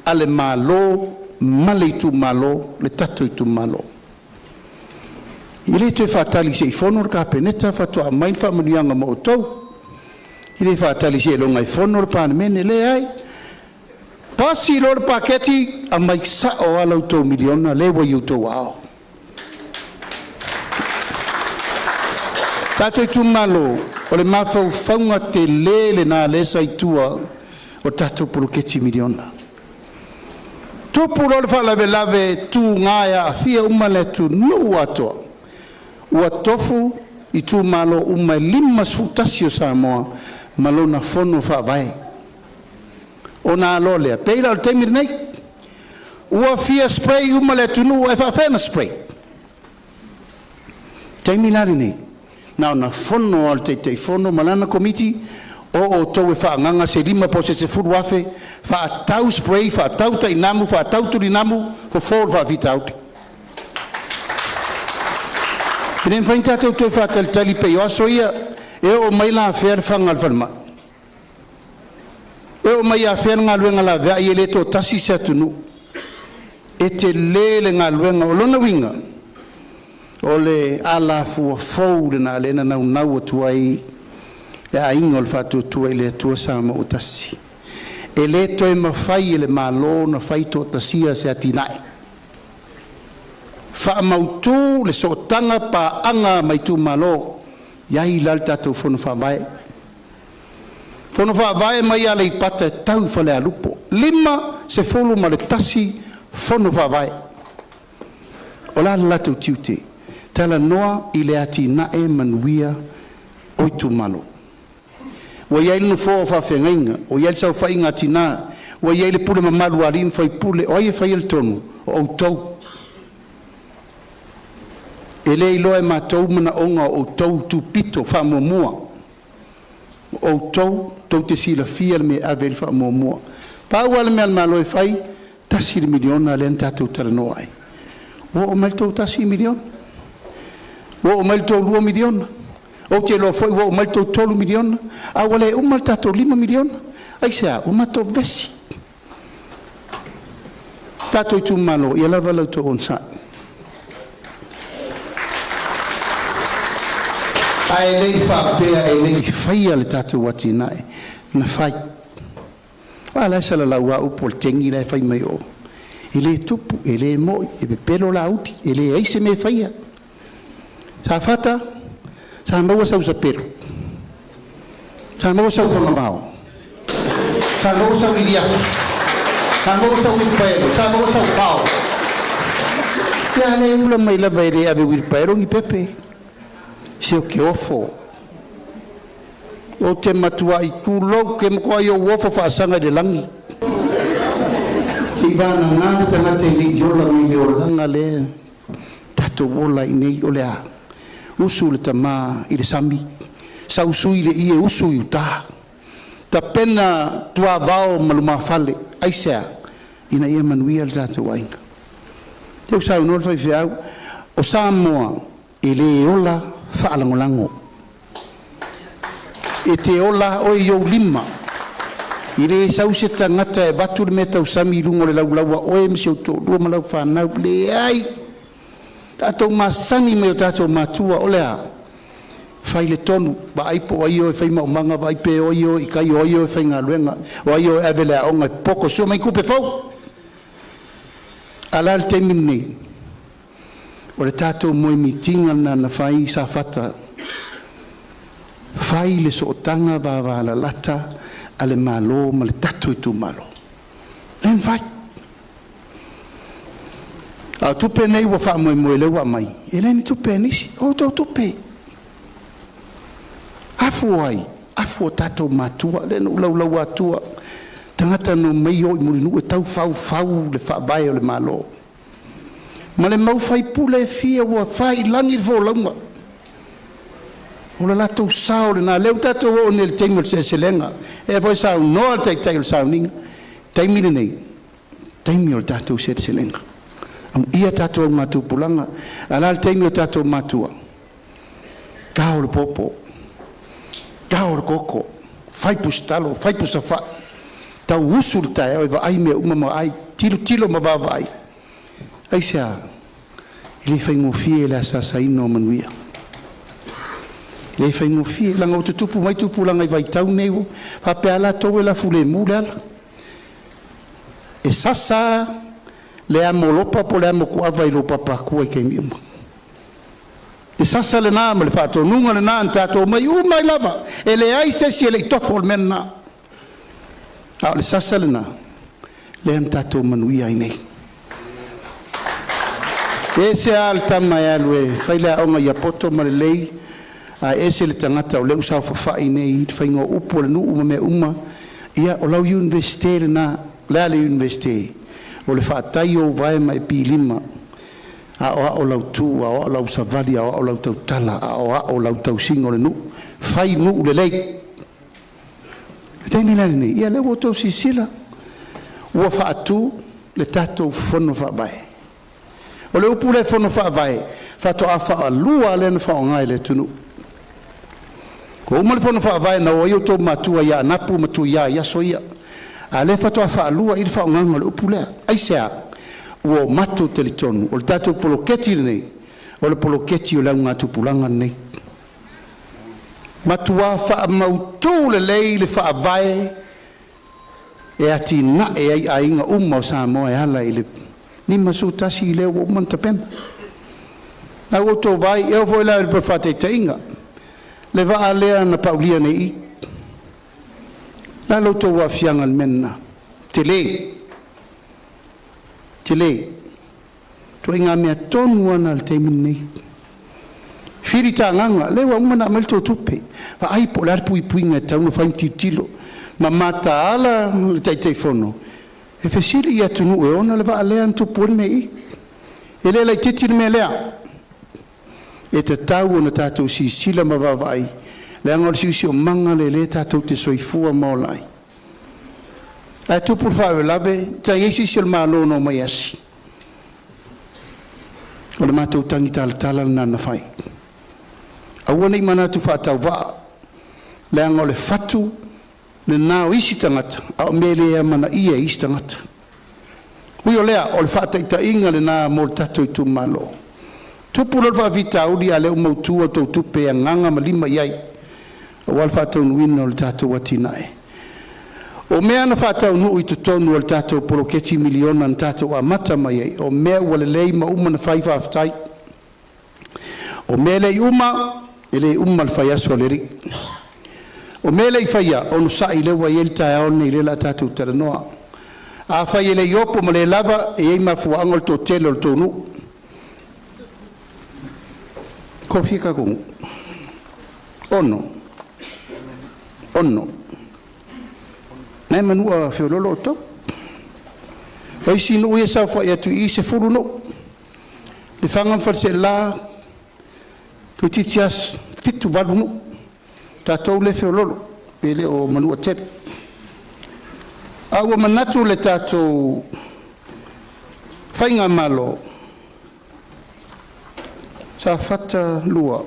a le malo, male Itumalo, le tātou Itumalo. I le te whatali se i whono ka peneta, whatoa main whamanianga mo tau. I le whatali se longa i whono pāne mene le ai. Pasi lor paketi, a mai sa o alau tau miliona, le wa iu tau ao. Tātou Itumalo, o le mawhauwhaunga te le nā lesa i tua o tātou poloketi miliona. Tupu lo le whalawelave tū ngāia a fia umale tu nuu atoa. Ua tofu Itumalo umai 5 sfutasi o Samoa malona fono whawae. O nā lolea, peila o le teimiri nei. Ua fia spray umale tu nuu e whawhena spray. Teimilari nei. Nau na fono al te fono malana komiti o tau e whaanganga se 5 po se furu afe whaatau spray, whaatau tai namu, whaatau turi namu ko fōr whaavita auti. Pinen whainta tau tui whaatalitali pe o aso ia e o mai la whare whangal whanma. E o mai a whare ngā luenga la vea i e le tō tasi se atunu. E te lele ngā luenga o lona winga. O le ala fua fau le na lena nau atuai e a ingo le whatu tua i le atua sama o tasi. E le toi mawhai e le malo na whai tō tasia se atinai. Wha mautu le so tanga pa anga mai Itumalo iai lal tātou whono whawae. Whono whawae mai ala i pata e tau whale alupo. 5 se fulu ma le tasi whono whawae. O la latou tiute. Tala noa i le ati nae manuia o Itumalo. Wa iai no fo fa fengainga, o iai sa fa inga tina, wa iai le pule mamalu alim fa pule, o iai fa il tonu o tau. E le iloa mātou mana onga o tau tupito wha mua. O tau te sila fia le me avel wha mua. Pau ala me alma loe whai, tasi le miliona le tātou taranoa ai. O mai tau tasi miliona. O mai tau 2 miliona. O te loa whai, o mai tau 3 miliona. A wale o mai tātou 5 miliona. Ai sea, o matou vesi. Tātou Itumalo, ia lava lau tau on sa. Ai lei whapea e lei whaia le tātou wati nai. Na whai. Ala sala la ua upo le tengi lai whai mai o. E le tupu, e le moi, e pe pelo la uti, e le eise me whaia. Safata, sa maua sau sa pelo. Sa maua sau whamamao. Sa maua sau ilia. Sa maua sau wilpaero. Sa maua sau pao. Ia le ula mai lava e le ave wilpaero i pepe. Si o ke ofo. O te matua i kūlou ke mkoa i o ofo whaasanga de langi. I vana ngāna tangata i li iola mi o langa le tato wola i nei o le a. Usu le tamā i le sami. Sa usu i le i e usu i uta. Ta pena tua vao maluma fale. Aisea. Ina ia manuia le tato wainga. Teu sa unol fai fiau. O Samoa i le ola whaalangolango. E te ola o i au lima. I re sau se tangata e watu le me tau sami lungo le laulaua o e misi o tō rua malau whanau le ai. Tātou masani me o tātou matua o lea. Whai le tonu, ba aipo ai o e whai maumanga, ba aipe o i o i kai o i o e whai ngā luenga, o ai o e awele a onga poko sua mai kupe fau. Ala le te minni. O le tātou moe mitinga na whai Safata. Whai le sootanga wa la lata a le malo ma le tato Itumalo. Len whai. A tupe nei wa wha moe le wa mai. E leni tupe nisi. O tau tupe. Afu ai. Afu o tātou matua. Lena ulau atua. Tangata no mei o i murinu e tau fau le wha bae o le malo. Ma le mau whai pule e fia ua whai langi le fōlaunga. O la latou sao le nā leu tātou o ne le teimil se lenga. E voi sao noa le teitai le sao ninga. Teimile nei. Teimil tātou se lenga. Am ia tātou au mātou pulanga. Ala le teimil tātou mātua. Kao le popo. Kao le koko. Whai pustalo. Whai pusafa. Tau usu le tae. Oi wa ai mea umama ai. Tilo ma wawa ai. Ai sea, ele fai ngofie le asasa ino manuia. Ele fai ngofie, langa o te tupu mai tupu langa I vai tau newo, hape ala tau e la fule mule ala. E sasa le amo lopa po le amo kuava I lopa pakua I kei miuma. E sasa le nama le whato nunga le naan tato mai umai lava, e le aise si e le itofo le mena. A le sasa le na, le am tato manuia I nei. Ese al tama ya lue faila onga ya poto malei a ese le tangata o le usa fa nei faingo upo le nu me uma ia o lau universite na la le universite o le fa tai o vai mai pi lima a o lau tu a o lau savali a o lau tau tala a o lau tau singo le nu fai nu le lei te mina ni ia le woto sisila o fa tu le tato fono fa bai. O le upu le fono wha vai, whato a wha alua le na wha ngai le tunu. Ko uma le fono wha vai na o iu tō matua ia napu matua ia so ia. A le whato a wha alua I le wha ngai le upu lea. Aisea, ua matu te li tonu. O le tātou poloketi nei, o le poloketi o le ngā tupulanga nei. Matua wha mautu le lei le wha vai, e ati na e ai inga uma o Samoa e hala I le ni masu tasi le o manta pen na o to vai eu vou lá para fazer teinga leva a lea na paulia nei la lo to wa fianga menna tele to inga me tonu ana al temin nei firita nganga le wa umana melto tupe va ai polar pui puinga tau fa titilo ma mata ala te fono e fesili ia tunu e ona le va alea ntu pone mei. E le lai titi me lea. e te tau o na tātou si sila mawawai, le angor si o manga le tātou te soifua maolai. Ai tupur whawe lawe, ta iesi si o malo no mai asi. O le mātou tangi tala na whai. Aua nei mana tu whātau waa, le angor le fatu, le nao isi tangata, au mele ea mana ia isi tangata. Hui o lea, o le whātaita inga le nā mo le tatou Itumalo. Tupu lo vita uli a leo mautua tau tupe a nganga malima iai. O wal whātau nuina o le tatou watinae. O mea na whātau nuu i tutonu o le tatou poloketi miliona na tatou a mata mai ai. O mea ua le lei ma uma na whaifa aftai. O mea lei uma, e lei uma le whaiaso le ri. O mea lei whaia, o no sa i lewa i el tae aone i lela tatou taranoa. A whai e lei opo ma le lava e ei mafua angol to tele o le tonu. Kofi ka kungu. Ono. Nai manua whiololo o tau. Hoi sinu ue sau whai atu i se furu no. Le whangam wharse la. Tui titias fitu walu no. Tātou le whiololo. E le o manua tere. Aua manatu le tātou whainga malo. Safata lua.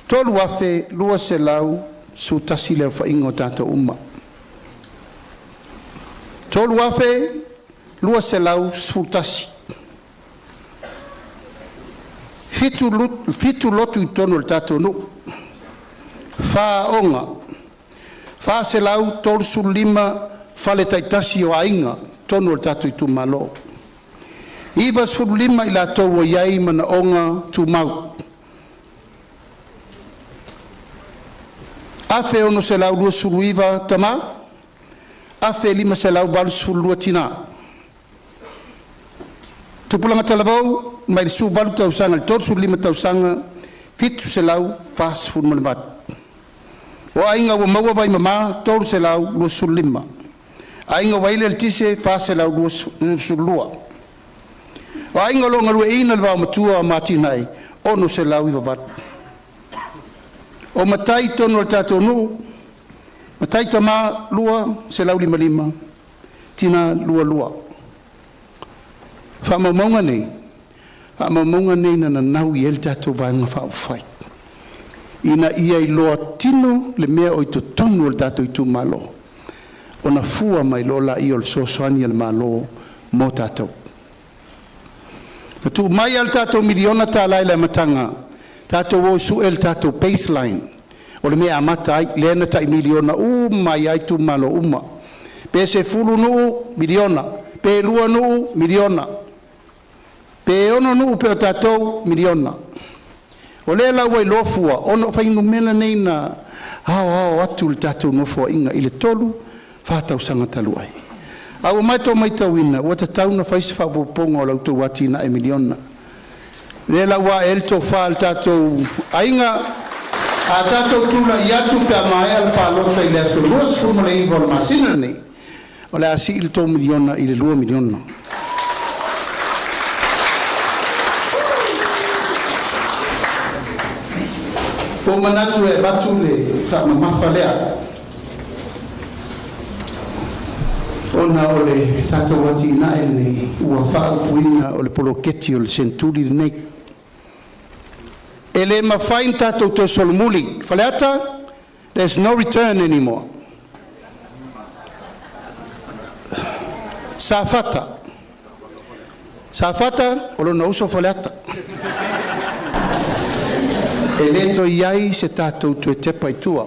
Tolu afe lua se lau su tasi leo whainga o tātou uma. Tolu afe lua se lau su tasi. Fitu lotu i tono le tātou no. Wha onga. Wha se lau tolu su lima fale taitasi o ainga tono le tātou Itumalo. Iwa su lima i la tau o iai mana onga tu mau. Afe ono se lau lua suru iwa tama. Afe lima se lau walu suru lua tina. Tupulanga talabau, mai su walu tausanga, le toru suru lima tausanga, fitu se lau fas furu malimat. O ainga wa maua vai mama, toru se lau lua suru lima. Ainga waile le tise, fas se lau lua suru lua. O ainga longa lua ina le wau matua mati nai, ono se lau iwa watu. O matai tono le tātou nuu, matai tama lua se lau lima lima, tina lua lua. Whamaumaunga nei na nau i el tātou vāinga whaufai. Ina ia i loa tino le mea o i to tonu le tātou Itumalo. O na fua mai lola i o le sosoani le malo mo tātou. Na tu mai al tātou miliona tā lai le matanga, tātou o su el tātou baseline. O le mea amata ai, lena tai miliona mai ai Itumalo uma. Pe se fulu nuu, miliona. Pe lua nuu, miliona. Pe ono nuu pe o tātou, miliona. O le la wai lofua, ono whaingu mena nei na hao atu le tātou nofua inga i le tolu, whātau sanga talu ai. Au maito ina, wata tauna whaise whapoponga o lautou watina e miliona. Le la wa elto wha le tātou ainga, a tātou tula i atu pe a mai al pālota i le aso luas fuma le iwa le masina nei. O le asi il tō miliona i le 2 miliona. O manatu e batu le whamamafa lea. Ona o le tātou wati ina e le ua whaapuina o le poloketi o le senturi le nei. E le mawhain tātou te solomuli. Whaleata, there's no return anymore. Safata. Safata, o lona uso whaleata. E le to iai se tātou tue tepa i tua.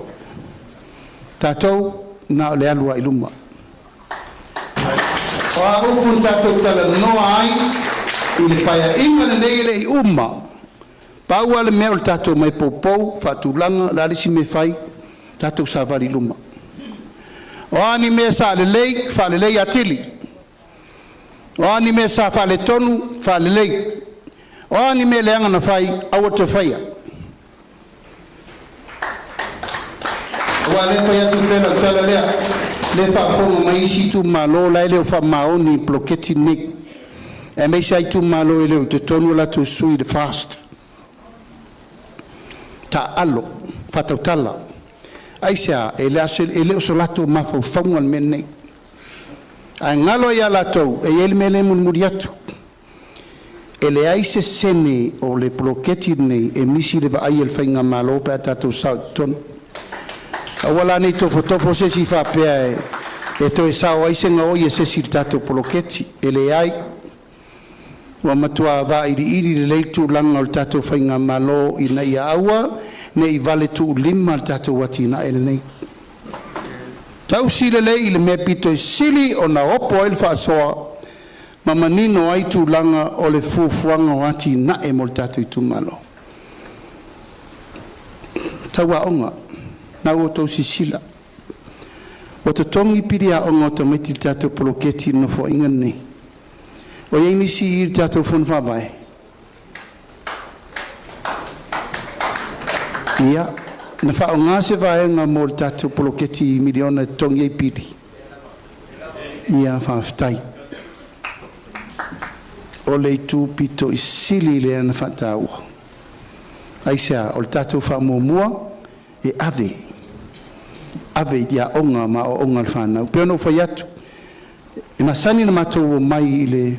Tātou na o le alua i luma. O a upun tātou tala noa ai, i le paia inga le neile i uma. Paua le mea o le tātou mai poupou, whatulanga, larisi me whai, tātou sa wari luma. O ani mea sa le lei atili. O ani mea sa whale tonu, whale lei. O ani mea leanga na whai, awa te whaia. Wa le fa ya tu pena tala lea le fa fonga mai si Itumalo la le fa maoni bloketi nik e mai sai Itumalo le te tonu la tu sui de fast alo whatautala. Aisea, ele o solato mawhauwhaunga mene. Ai ngalo ia latou, ele mele muri atu. Ele aise sene o le poloketi nei misi le vai el whainga malo pe tatou sao ton. Awala nei tofo se si whapea to sao aise nga oie se si tatou poloketi. Ele ai, wa matua va iri le leitu langa o tatou whainga malo i nei aua, nei vale tu lima tatou watina ele nei. Tau sile lei le mea pito sili o na opo el whaasoa, ma manino ai tu langa o le fuafuanga o ati na e mo tatou Itumalo. Taua onga, na o tau sisila. O te tongi piri a onga o te maiti tatou poloketi no fo inga nei. O iei nisi i tatou whanwhawai. Ia, na whao ngā se vaenga mo le tatou poloketi miliona tongi e piri. Ia whawhtai. O le tu pito i sili le ana whataua. Aisea, o le tatou whamomua e ave. Ave ia onga ma o onga le whanau. Pea no whai atu. E masani na matou o mai i le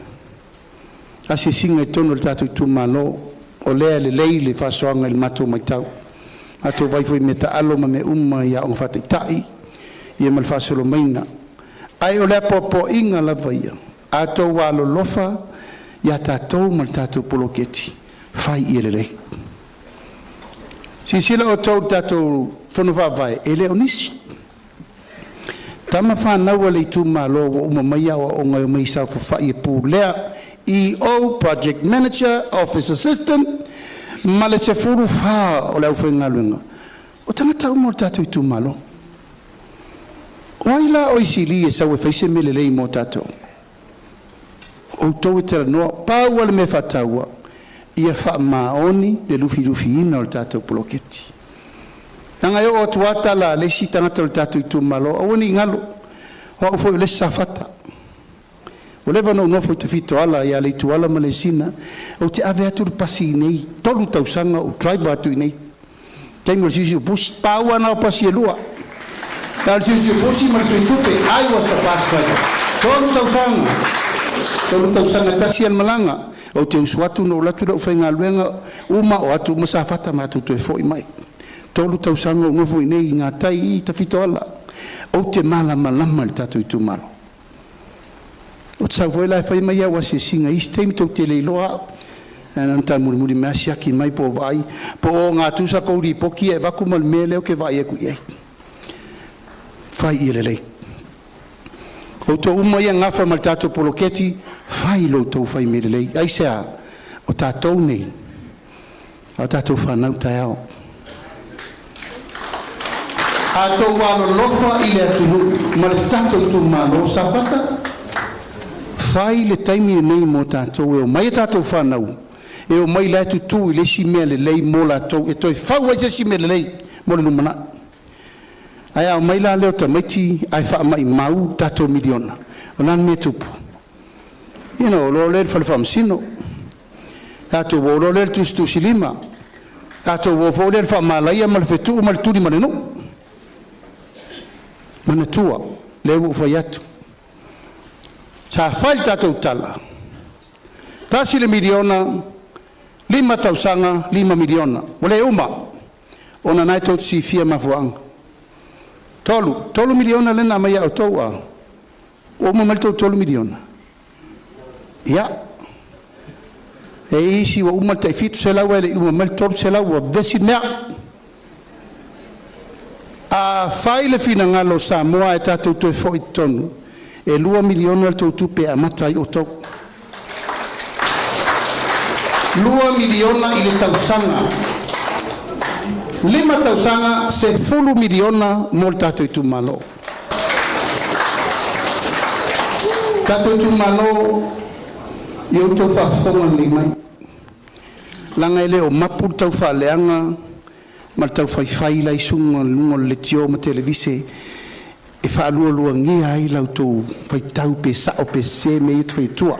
ase singa e tono le tatou Itumalo. O lea le lei le whasoanga le matou mai tau. Ato vai foi meta alo ma me uma ia o fataitai ia mal fasolo maina ai o le popo inga la vaia ato wa lo lofa ia tatou mal tatou poloketi fai ile le si sila o tatou fono vai ele onisi tama fa na wale Itumalo o uma maia o nga mai sa fa ia pu lea EO project manager office assistant male se furu fa o le uwhenga luenga. O tangata umo tatou Itumalo. Waila o isili e sa we faise melelei mo tatou. O tau e tera noa, paua le me whataua, ia wha maoni le lufi ina o le tatou poloketi. Nanga yo o tuata la le si tangata o le tatou Itumalo, o wani ngalo, o ufo le Safata. O lewa no nofo te fito ala ia le tu ala malesina o te ave atu pasi nei tolu tausanga o drive atu nei taimo sisi bus paua na pasi lua tal sisi busi mal so tupe ai was the past tolu tausanga tasi al malanga o te uswatu no latu do fenga luenga uma o atu Safata ma tu te foi mai tolu tausanga no foi nei ngatai te fito ala o te mala malama tatou Itumalo. O tsau foi la fai mai wa se singa istem to te leiloa ana ta muri masia ki mai po vai po nga tu sa ko ri poki e va kuma mele o ke vai e ku ye fai ile le o to uma ia nga fa mal tatou poloketi fai lo to fai mele le ai sa o tatou nei o tatou fa na tao a to wa lo lofa ile tu mal tatou Itumalo Safata fai le taimi nei mo tatou e o mai tatou whanau e o mai lai tutu i le si mea le lei mo latou e toi whau ai se si mea le lei mo le numana ai au mai la leo ta maiti ai wha mai mau tatou miliona o nan me tupu lo le whalewhamsino tatou o lo le tustu silima tatou o fo le whamalaia ma le whetu ma le turi ma le no mana tua le u whai atu sa fai tatou tala. Tasi le miliona, 5 tausanga, 5 miliona. Wale uma, ona nai tau si fia mafuanga. Tolu miliona lena mai au toua. Uma mal tolu miliona. Ia. E isi wa uma tai fitu se lau ele uma mal tolu se lau wa vesi mea. A fai le fina ngalo sa moa e tatou toi fo i tonu. E 2 miliona le tautu pe a matai o tau. 2 miliona i le tausanga. 5 tausanga se 10 miliona mo le tatou Itumalo. Tatou Itumalo i o tau whafonga li mai. Langa ele o mapu tau whaleanga ma tau whaifai lai sunga lungo le tio ma televise e whaalua ngia ai lau tau whai tau pe sao pe se me i tuai tua.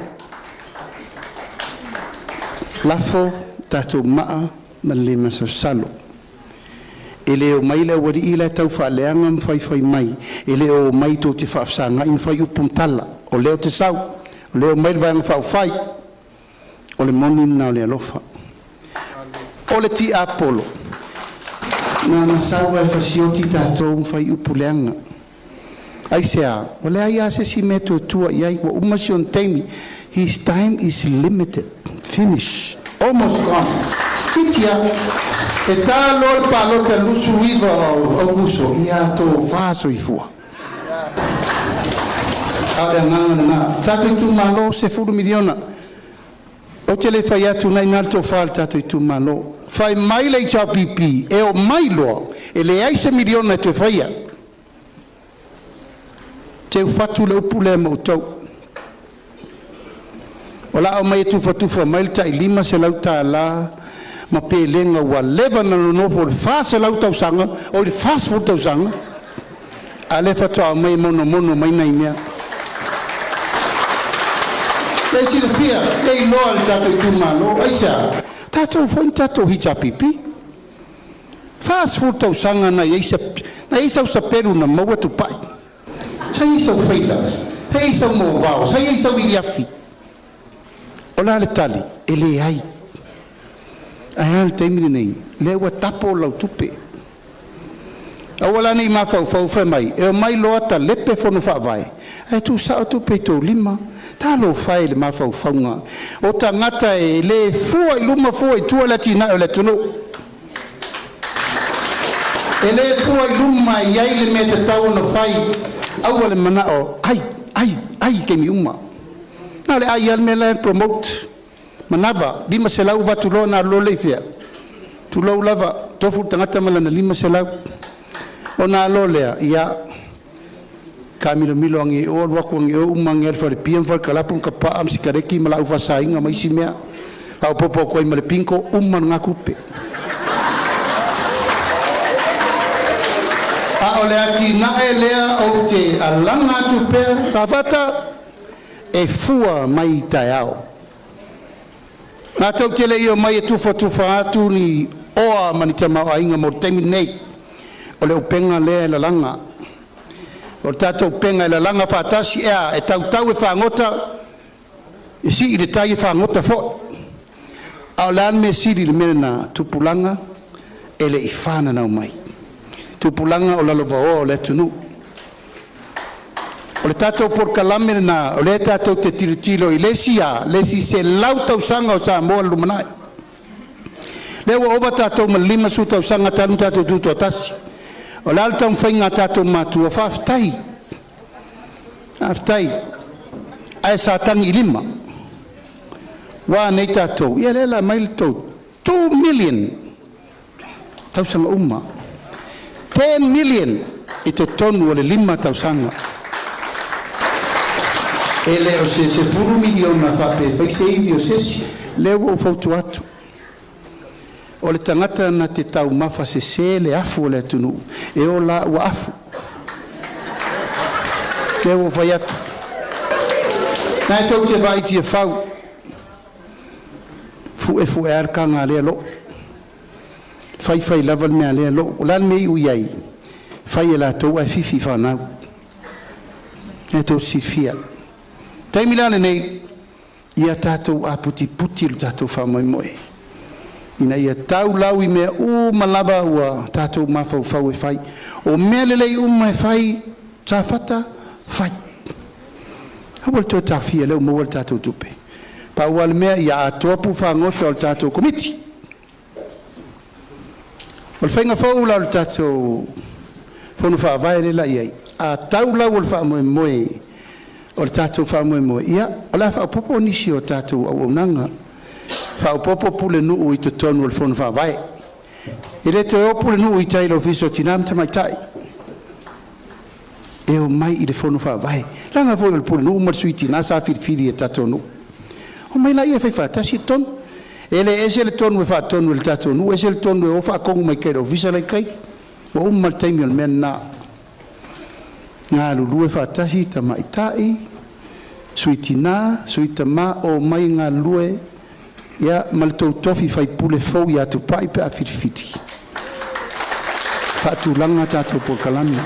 Lafo tatou maa ma le masa salo. ele o mai le wari ila tau whaaleanga mwhai mai, ele o mai tō te whaafsanga in whai upuntala, o leo te sau, o leo mai vanga whai, o le moni na o le alofa. O le ti apolo, na nasawa e whasioti tātou mwhai upuleanga. Aisea, o le ai ase si me tō tua iai, wa umasion teimi, his time is limited, finish, almost gone. Kitia, e tā lor palota lusu iwa au guso, ia tō whāso i fua. Aure nganga ngā, tātou Itumalo se 4 miliona. O te le whai atu nei nā tō whāle tātou Itumalo. Whai mai lei tau pipi, e o mai loa, e le aise miliona e te whaia. Te whatu le upu le mau tau. O la o mai e tufa mai le tai 5 se lau tā la, ma pelenga wa leva na no for fase lau tau sanga o fast food tau sanga ale fato mai mono mai na imia le si le pia le lo al tato Itumalo aisa tato foi tato hita pipi fast food tau sanga na isa sa peru na mo tu pai sai isa feilas sai isa mo vao sai isa wiafi ola le tali ele ai ai te mini nei le wa tapo lau tupe awala nei ma fa mai e mai lo ata lepe fono fa vai e tu sa tu pe to lima ta lo fai le ma fa nga o ta ngata e le fua i luma fua i tu la tina o le tuno e le fua i luma i ai le me te tau no fai awala mana o ai ke mi uma na le ai al me la promote manava 5 selau watu lo na lo leifia tu lo lava tofu tangata malana 5 selau ona lo lea ia kamilo milo angi o wako angi o umangi alfa le pian fal kalapun kapa am sikareki mala ufa sainga mai simea au popo ko male pinko umman ngakupe a ole ati na elea o te alanga tu pe Safata e fua mai taiao. Nā tau tele i o mai e tufa atu ni oa manitama o inga mo temi nei o le upenga lea la langa o tātou upenga la langa whātasi ea e tau e whangota e si i le tai e whangota fo a o lan me siri le mene na tupulanga e le i whana nau mai tupulanga o lalova o le tunu o le tātou por kalame na o le tātou te tilo i lesi se lau tau sanga o sa moa lumanai. Le wa oba tātou ma 5 su tau sanga tanu tātou tuto atasi. O le al tau mwhainga tātou mātua whaaftai. Whaaftai. Ae sa tangi 5. Wā nei tātou. Ia le la mail tau. 2 million. Tau sanga umma. 10 million. I te tonu o le 5 tau sanga. Ele o se 4 miliona whape, whai se iwi o sesi, leo o fautu atu. O le tangata na te tau mawha se le afu o le atunu, e o la ua afu. Leo o whai atu. Nā e tau te vaiti e whau, fu e arkanga lea lo. Whai lava mea lea lo, o lan mei ui ai, whai e la tau ai fifi whanau. E tau si fia. Taimi lana nei, ia tātou a puti lo tātou whamoemoe. Ina ia tau lau i mea malaba ua tātou mawhau e whai. O mea lelei e whai, Safata, whai. Hawal tō tāwhia leo mawal tātou tupe. Pa ua le mea ia atoapu whangota o le tātou komiti. O le whainga whau lau le tātou whonu whaavai lela iai. A tau lau o le whamoemoe. O le tātou whamoemoe. Ia, o la whaopopo nisi o tātou au nanga. Whaopopo pule nuu i te tonu o le whonu whaavai. I le te o pule nuu i tailo viso tinam tamai tai. E o mai i le whonu whaavai. Langa voi o le pule nuu marsuiti nā sa whirwhiri e tātou nuu. O mai la ia whai whaatasi tonu. Ele ese le tonu e whaatonu e le tātou nuu. Ese le tonu e o whaakongu mai kere o visa lai kai. O umal taimi o le mena nā. Ngā lulu e whaatasi ta maitai, suitina, suitama o mai ngā lue, ia malitou tofi whai pule fau i atu pai pe a whiriwhiti. whaatulanga tātou po kalana.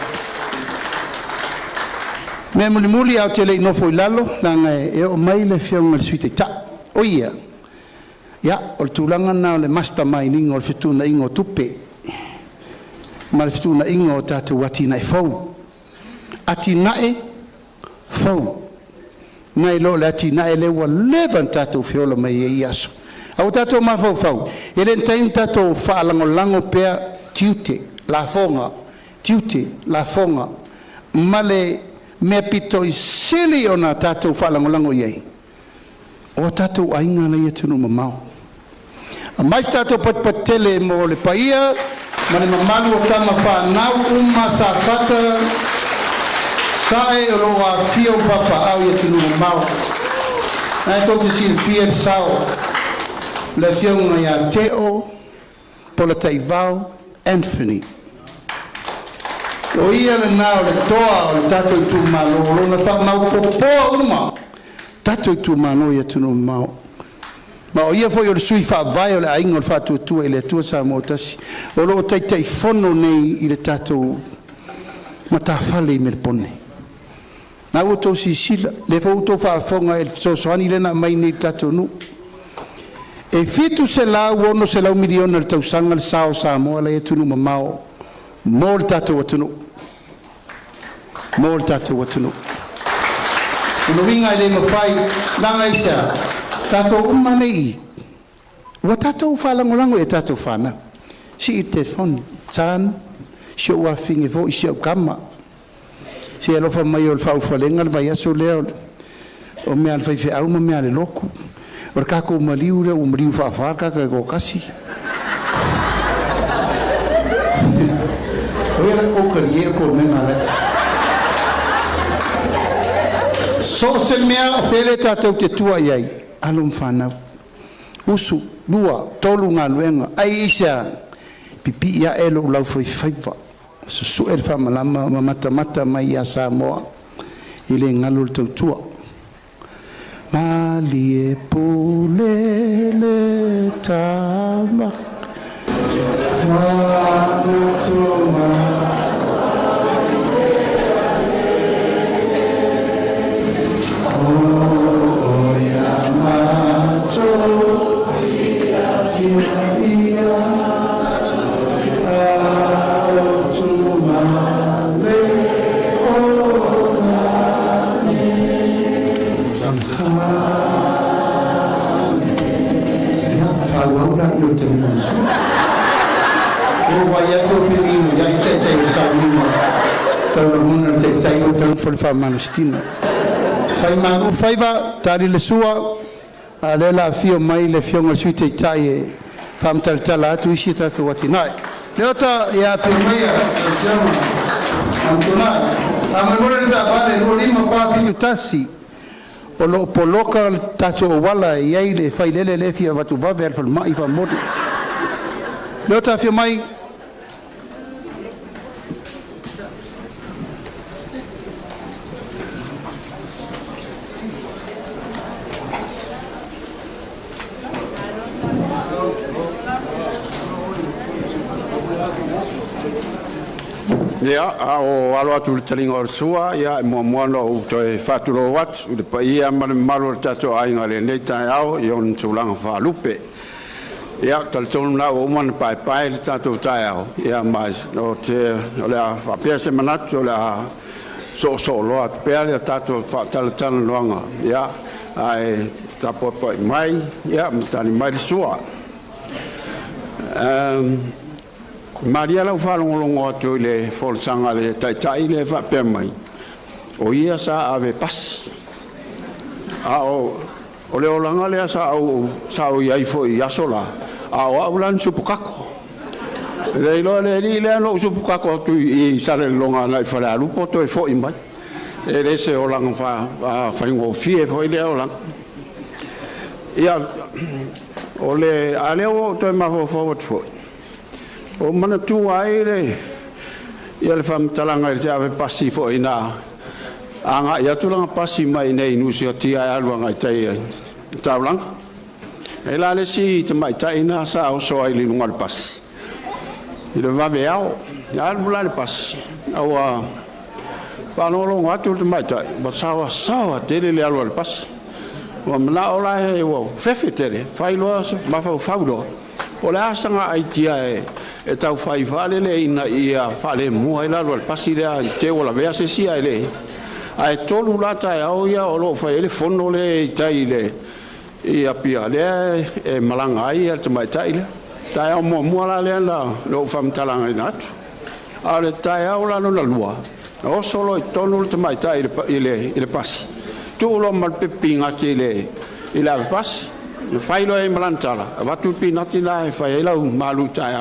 Me muli au te lei nofo I lalo, nanga e o mai le whionga le suite ta. O ia. Ia, o le tūlanga na o le masterminding o le whetuna ingo tupe. Ma le whetuna ingo o tātou ati nai fau. Ati nae, fau. Nai lo le ati nae le ua levan tātou whiola mai e iaso. Au tātou ma fau fau. E le ntain tātou whaalango pea tiute, la fonga, tiute, la fonga. Ma le me pito I sili o na tātou whalangolango iei. O tātou ainga nei atunu mamau. A mais tātou patpatele mo le paia, ma le mamalu o tama whanau uma Safata, sae o loa pia o papa au I atunu mamau. Nai tōtu si pia sao, le whiunga ia Teo, Pola Taivau, Anthony. O ia le nao le toa o le tato Itumalo, o lona whamau popoa uma. Tato Itumalo ia tunu mau. Ma o ia foi o le sui whaavai o le ainga o le whātua I le atua sa motasi. O lo o teitai whono nei I le tato matawhale me le pone. Nā ua tō si sila, le whauto whaafonga e sosoani le na mai nei tato nu. E fitu se lau ono se lau miliona le tausanga le sao sa moa le atunu mamao. Mō le tātou atunu. Mō le tātou atunu. Ino winga I le mawhai, nanga isa, tātou umane I. Ua tātou whalangolango e tātou whana. Si I te thoni, tāna, si o wawhinge fo, si o kama. Si alofa mai o le whauwhalenga le vai aso leo. O mea le whaiwhi au ma mea le loku. O le kako umaliu le, umaliu whaafaka ka ko kasi. So se mea o whele tātou te tua iai, alum whanau. Usu, lua, tolu ngā luenga, ai isa, pipi ia elo ulau fai whaipa. So su er whamalama, mamata mai ia Samoa, I le ngalu le tau tua. Mali e polele tama. Fai manu faiva tari le sua a le la fio mai le fionga suite I tai e fam tala atu isi tatu watinai. Le ota ia te meia le fiona Antonai. A memore le vale lo lima pa fitu tasi. O lo poloka tatu o wala e iai le fai lele le fia watu vabe al falmai fa modi. Le ota fio mai Ia, o alo atu le talinga o le sua, ia, mua moano o toi whatulo wat, u le pa ia mare maro le tato ainga le nei tai au, I on tūlanga whaalupe. Ia, tali tonu na o umana pai le tato tai au, ia, mai, o te, o le a whapea se manatu, o le a so loa, pea le tato whaatala loanga, ia, ai, tapo mai, ia, mtani mai le sua. Maria lau whalongolongo atu I le wholesanga le taitai le whapea mai. O ia sa ave pas. A o le olanga lea sa au iai fo I asola. A o aulan supukako. Le ilo le li lea no supukako atu I sare longa nai whare alupo to fo I mai. E le se olanga whaingo fie fo I le olanga. Ia o le aleo to mafo forward fo. O mana tu ai le ia le fam talanga le ave pasi fo ina anga ia tu langa pasi mai nei nu se tia alu anga tai taulang e la le si te mai tai na sa o so ai le ngal pas i le va veao ya mula le pas awa panolo ngatu te mai tai ba sawa tele le alo le pas wa mna ola e wo fefe tele fai lo ma fa lo ola sanga ai tia e tau fai vale le ina ia fale mua ila lo le pas ia te ola vea se sia ele ai tolu la tai au ia o lo fai le fono le tai le ia pia le e malanga ai te mai tai le tai au mo la le la lo fam talanga natu ale tai au la no la lua o solo i tonu te mai tai ile pasi tu lo mal pepinga ke ile pasi le fai lo e malantala va tu pinati la e fai la malu tai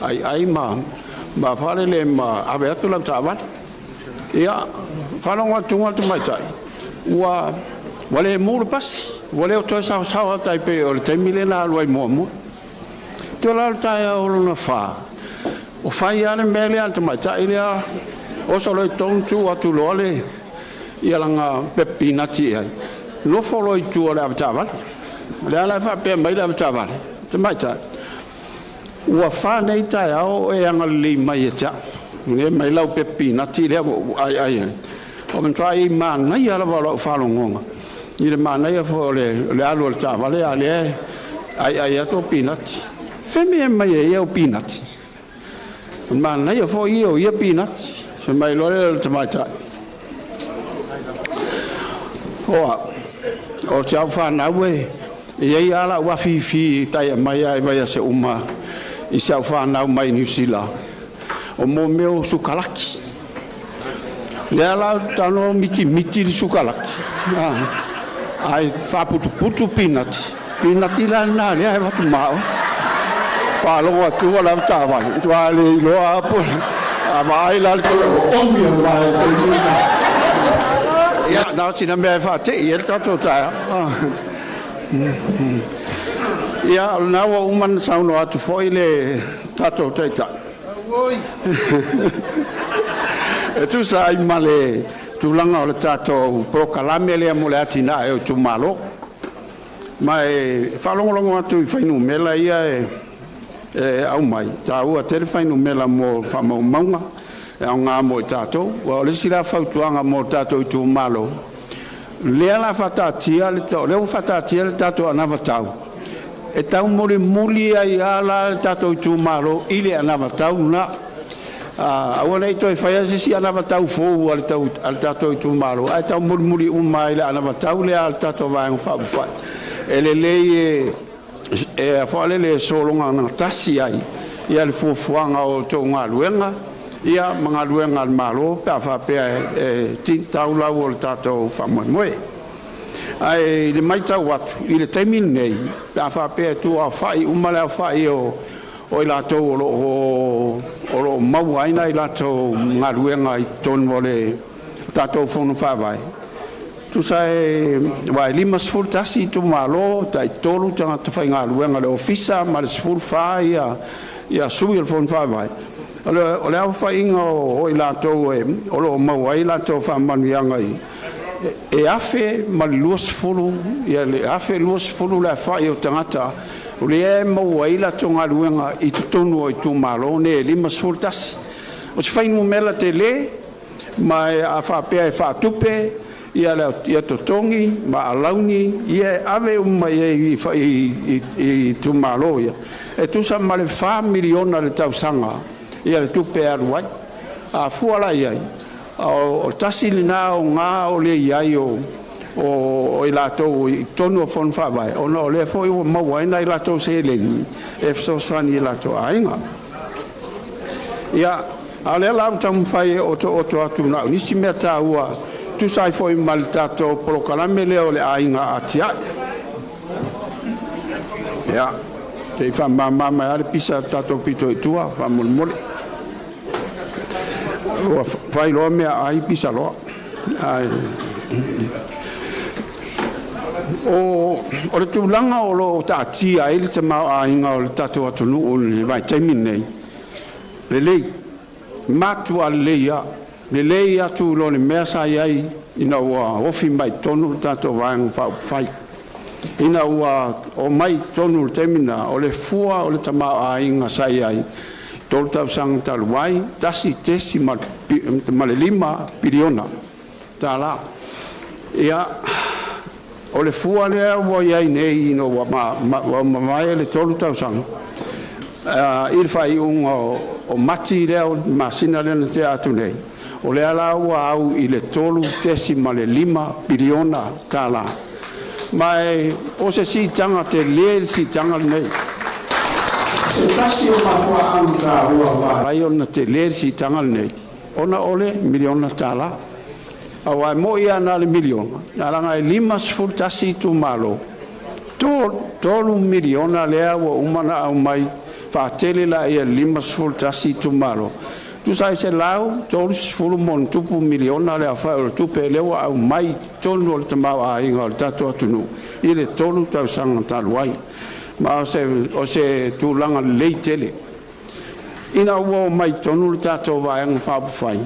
ai ma fare le ma ave tu la tava ia fa no tu te mai tai wa wale mur pasi wale o to sa tai pe o te milena lo ai mo tu la tai o na fa o fai ale mele al te mai tai ia o solo i tontu atu lole ia langa pepinati ai lo folo i tu ala tava le ala fa pe mai la tava te mai ta ua fa nei tai au e anga li mai ta ne mai lau pepinati le ai o men trai man nei ala va fa longa i le man nei fo le alu tava le ale ai ato pinati femi mai e o pinati man nei fo io pinati se mai lore te mai ta o tau fa na we e ala wa fi tai mai ai vai se uma i se fa na mai New Zealand o mo meu sukalaki le ala tano miti sukalaki ai fa putu pinati la na le ai va tu mau fa lo wa tu la ta va tu ale lo apo vai la omia vai ya da sina me fa te il tato ta ya na wa uman sauno atu foile tato ta oi tu sai male tu langa o tato proclame le mo le atina e tu malo mai fa longo atu fa inu mela ia au mai tau a telefone mela mo fa mo maunga au nga mo tato o le sila fautuanga mo tato tu malo le ala fatatia le fatatia le tato anava tau e tau muli ai ala tato tu malo ile anava tau na au nei to fa si anava tau fo al tato tu malo ai tau muli mai le anava tau le al tato va fa ele le e fale le solonga na tasi ai ia le fuanga o tonga luenga ia manga luenga malo pa fa pe tintau la o tato fa moe ai le mai tau watu i le taimini nei pa fa pe tu a fai umala fai o la to o mau ai nei la to ngaluenga i ton vole tato fono fa vai tu sai vai limas full tasi tu malo tai tolu tanga te fai ngaluenga le ofisa ma le full fa ia sui il fon fa vai o le fai inga o la to o lo mau ai la to fa manuanga e afe ma luas fulu ia le afe luas fulu la fai o tangata o le mau ai la to ngaluenga i tonu o tu malo ne limas full tasi o se fai no mela tele mai a fa pe fa tupe ia totongi ma alauni ia ave mai i tu malo ia e tu sa male fa miliona le tau sanga ia le tupe aruai a fuala ia o tasi lina o nga o le ia o ila to tonu fon fa vai o no le foi o mau ai ila to se le e so swani ila to ainga ia ale la tam fai o to atu na ni si meta ua tu sai foi mal tato proclame le o le ainga atia ya te fa mama ale pisa tato pito tua fa mol o fai lo me ai pisa lo ai o le tulanga o lo tatia ele te ma ainga o le tato atu no o le vai taimine le lei matua leia le lei atu lo le mea sa iai ina ua ofi mai tonu tato vang fai ina ua o mai tonu temina o le fua o le tama a inga sa iai tolu tausaga taluai tasi tesi ma le 5 piliona tala ia o le fua lea ua iai nei ino ua mamae le tolu tausaga i le faiʻuga o mati lea o masina lena te atu nei o lea la ua au i le tolu tesi ma le 5 piliona tala mai o se sitaga te lē le sitaga lenei se tasi o mafuaau tāua vai ona te lē le sitaga lenei ona ole miliona tala auae mo ia na le miliona alaga e 5 tasi Itumalo tolu miliona lea ua umana au mai faatele la ia 5 tasi Itumalo tusai se lau tolu 10 mo tupu miliona le afai o le tupe le ua au mai tolu o le tamauaiga o le tatou atunuu i le tolu tausaga taluai ma o se tulaga lelei tele ina ua o mai tonu le tatou vaega faapufai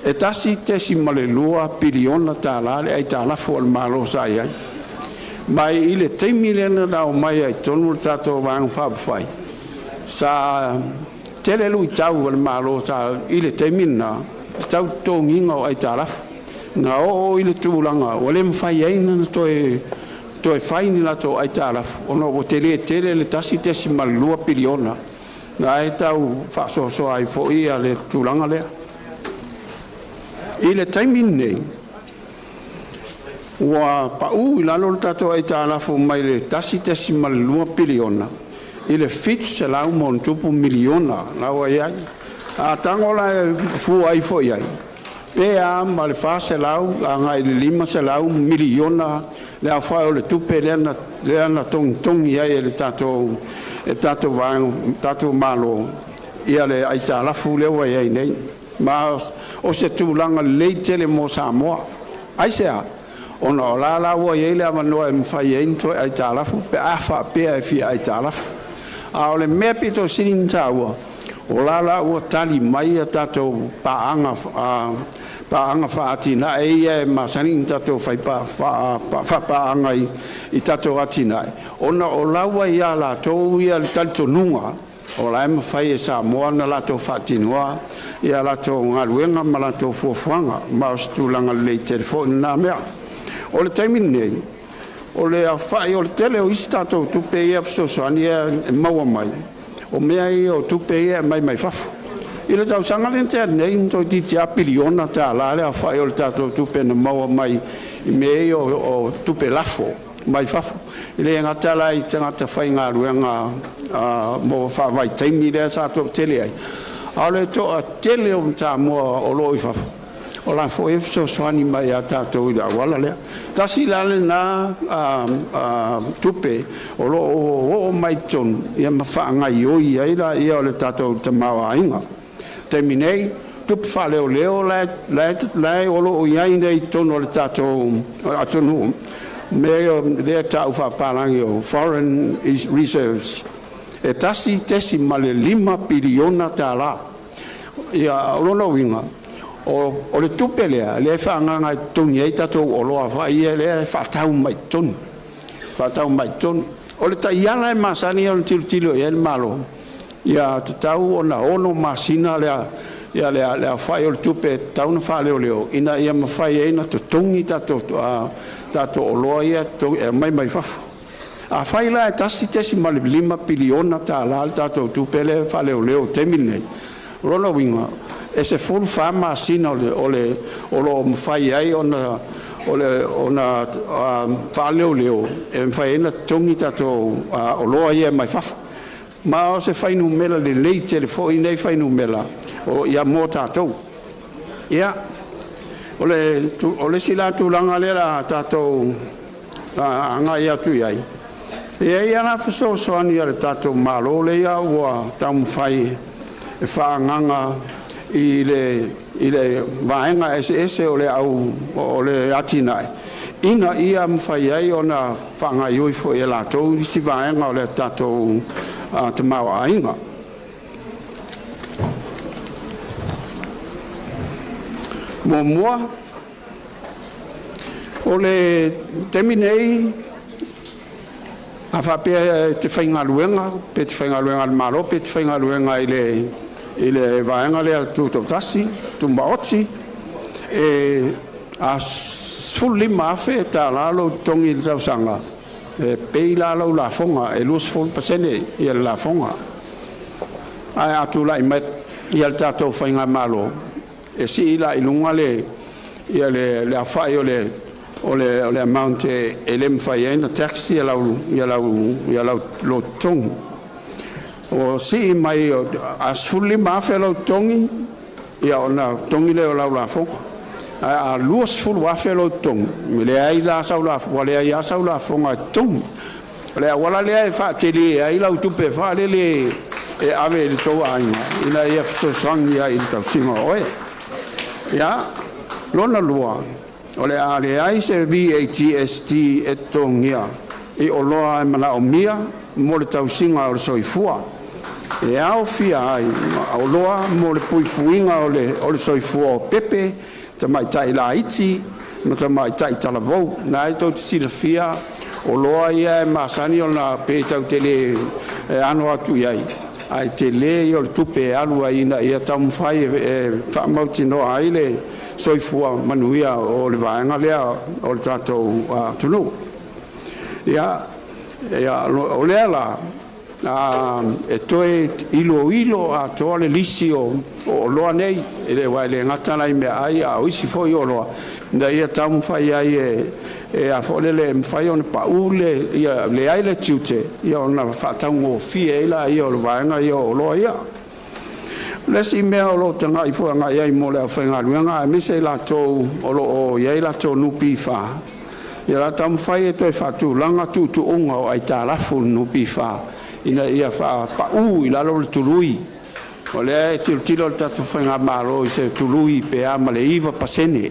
e tasi tesi ma le 2 piliona tala le ai talafu o le malo sai ai mai i le taimi lena la o mai ai tonu le tatou vaega faapufai sa tele lui tau le malo sa i le taimi na tau tonginga o ai talafu na o i le tulaga o le mafai ai na toe faini latou ai talafu ona ua tele le tasi tesi ma le 2 piliona na e tau faasoasoa ai foʻi a le tulaga lea i le taimi nei ua paʻū i lalo le tatou ai talafu mai le tasi tesi ma le 2 piliona i le fitu se lau mo tupu miliona laua iai atago la fu ai foʻi ai pea ma le fa se lau aga i le 5 se lau miliona le afai o le tupe lea na togitogi ai e le tatou tatou malo ia le ai talafu le ua iai nei ma o se tulaga lelei tele mo Samoa ai sea ona o la ua iai le avanoa e mafai ai toe ai talafu pe a faapea e fia ai talafu a o le mea pitosini taua o la ua tali mai a tatou paaga faatina e ia e masani tatou faapaaga i tatou atinae ona o laua ia latou ia le talitonuga o la e mafai e Samoa na latou faatinoa ia latou galuega ma latou fuafuaga ma o se tulaga lelei telefoni na mea o le taimi nei o le afai o le tele o isi tatou tupe ia fesoasoani ia e maua mai o mea ia o tupe ia e mai fafu i le tausaga lena te alenei toe titia piliona tala le afai o le tatou tupe na maua mai i mea ia o tupe lafo mai fafu i le agata la i tagata faigaluega mo faavaitaimi lea sa toʻatele ai a o le toʻatele o matamoa o loo i fafu o la foʻi e fesoasoani mai a tatou i le auala lea tasi la lena tupe o loo mai tonu ia ma faagaioi ai la ia o le tatou tamauaiga taimi nei tupe faaleoleo lae o loo iai nei tonu o le tatou atonuu me lea taʻu faapalagi o foreign reserves e tasi ma le 5 piliona tala ia o lona uiga o le tupe lea le faagaga e toni ai tatou olo afai ia lea faatau mai tonu o le taiala e masani o le tilotilo ia le malo ia tatau ona ono masina lea ia le afai o le tupe tauna faaleoleo ina ia mafai ai na totogi tatou oloa ia mai fafu afai la e tasi ma le 5 piliona tala le tatou tupe le faaleoleo taimi nei lona uiga e se fulu famasina o loo mafai ai ona faaleoleo e mafai ai na togi tatou oloa ia mai fafu ma o se fainumela lelei tele foʻi nei fainumela o ia mo tatou ia o le silatulaga lea la tatou agai atu i ai ia ia na fesoasoani a le tatou malo leia ua taumafai e faagaga i le vaega ese o le au o le atinae ina ia mafai ai ona faagaioi foʻi e latou isi vaega o le tatou tamauaiga muamua o le temi nei a faapea te faigaluega pe te faigaluega le malo pe te faigaluega i ile vaenga le tu tasi tu maoti a fulli mafe ta la lo tongi le sanga peila lo la fonga e lus fol pasene ia la fonga ai atu la met ia tato fainga malo e si la ilunga le ia le afai ole amount e le mfaiena taxi ia la lo tong o si mai as fulli mafe lo tongi ia ona tongi le la fonga a luas ful wa felo tong le ai la sa la wale ai sa la fonga tong le wala le fa tele ai la tupe fa le e ave le to ai ina ia so sang ia il ta sima oi ya lona lua ole a le ai se VATST e tongia e o loa mana o mia mo le tau singa o soifua e au fia ai o loa mo le puipuinga o le soifua pepe ta mai tai la iti ma ta mai tai tala vou na to silafia o loa ia masani ona pe tau tele ano atu ai ai tele o tupe alu ai na ia tam fai fa mautino ai le soifua manuia o le vaenga lea o le tatou tunu ia o lea la e toe ilo a toa le lisi o loa nei e le wai le ngata lai me ai a oisi foi o loa na ia tamu fai ai e a fole le mwhai o pa ule ia le ai le tiute ia o na whātaungo o fie ila ia o le vaenga ia o loa ia le si mea o lo tanga i fuanga iai mo le a whainga luenga e mise la tau o lo o iai la tau nupi wha ia la tamu fai e toi whātu langa tu unga o ai tā lafu nupi wha ina ia fa pa i lalo le tului o le tilo tatu whainga maro i se tului pe a ma le iwa pasene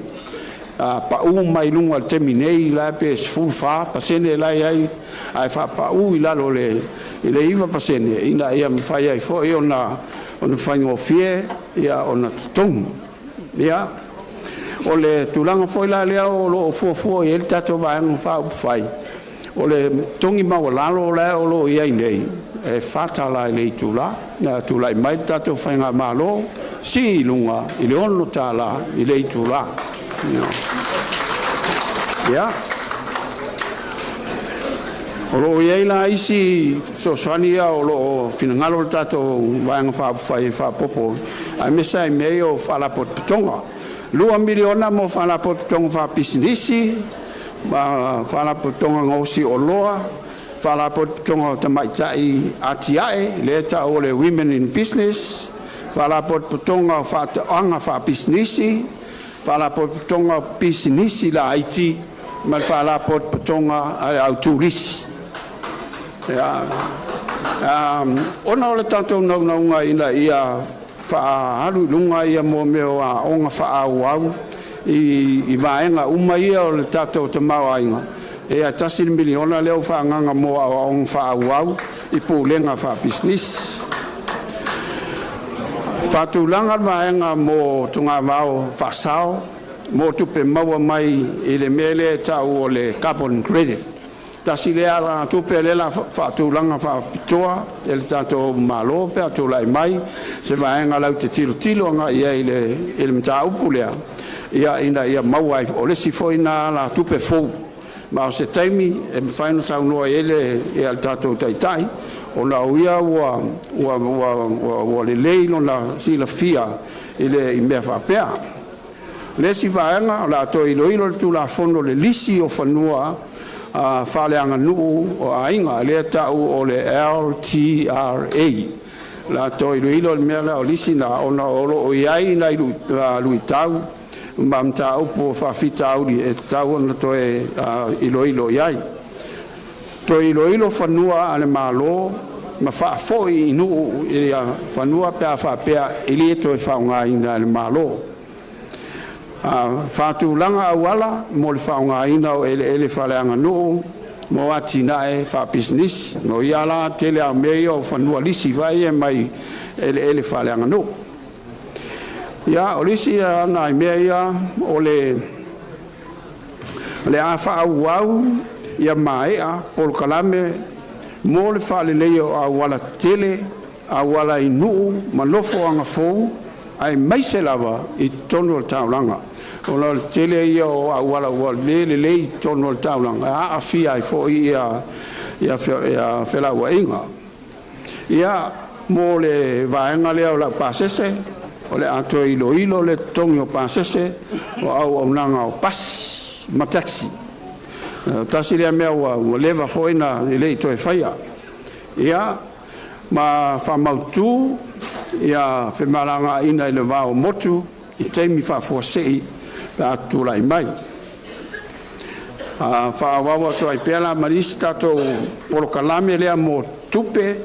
pa mai lunga le teminei la pe se full fa pasene lai ai fa pa i lalo le iwa pasene ina ia mwhai ai fo i ona whainga o fie ia ona tong ia o le tulanga foi la lea o lo fuafua i el tatu vaenga wha upwhai o le tongi maua lalo le o lo iai nei e fata la le tula na tula mai tato whainga malo si lunga i le ono tala i le tula ia o lo iai la isi so swania o lo finangalo le tato vaenga wha popo a mesa i meo whala potpitonga 2 miliona mo whala potpitonga wha pisinisi whala potpitonga ngosi o loa whala potpitonga tamaitai atiae le ta o le women in business whala potpitonga whataanga wha pisinisi whala potpitonga pisinisi la IT ma whala potpitonga au turisi ona o le tatou naunaunga ina ia whaaharu lunga ia mo meo a onga whaauau i vaenga uma ia o le tatou te mauainga e a tasi miliona leo whaanganga mo a onga whaauau i pūlenga wha business whatulanga vaenga mo tunga vau whasao mo tupe maua mai i le mele tau o le carbon credit tasi lea la tupe lela whatulanga whapitoa e le tato malo pe atulai mai se vaenga lau te tilo anga ia i le mta upu lea ia ina ia mauai o le sifoina la tupe fou ma o se taimi e mwhaino saunoa ele e al tato taitai o na uia ua le leilo na sila fia i mea whapea le si vaenga o la to iloilo le tu la fono le lisi o whanua whaleanga nuu o ainga le tau o le LTRA la to iloilo le mea o lisi na o na olo o iai na lui tau mam tau po whawhita auri e tau na to e iloilo iai to iloilo whanua ale malo ma whaafoi inu i whanua pia whapea ili e to e whaunga ina ale malo whatulanga awala mo le whaunga ina o ele whaleanga nuu mo atina e wha business mo iala tele a mei o whanua lisi vai e mai ele whaleanga nuu ia o lisi ana i mea ia o le a whaauau ia mai a pol kalame mo le whalelei o awala tele awala I nuu malofo anga fou ai mai se lava I tonu o taulanga o la tele ia o awala o le I tonu o taulanga a fia ai fo ia fela wa inga ia mo le vaenga le o la pasese o le ato ilo le tongi o pasese o au nanga o pas ma taxi tasi le mea o leva fo ina le to e faia ia ma fa mautu ia fe malanga ina le va o motu I temi fa fo sei la tu lai mai fa wawa to ai pela marista to por kalame le mo tupe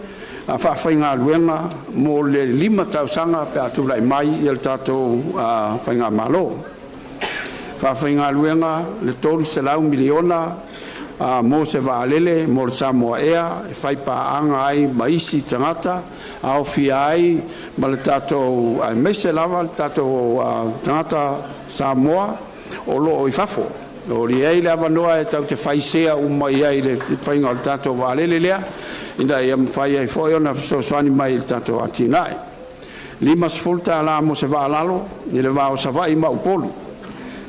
fa fainga luenga mo le 5 sanga pe tu lai mai il tato fainga malo fa fainga luenga le tolu selau miliona mo se va lele mo Samoa ea fai pa anga ai maisi tangata au fiai mal tato ai mese lava tato tangata Samoa o lo I fafo o li ai lava noa e tau te faisea mai ai le fainga tato va lele lea ina ia fai ai foi ona so swani mai tato atinai limas fulta la mo se va lalo ni le va o savai ma upolu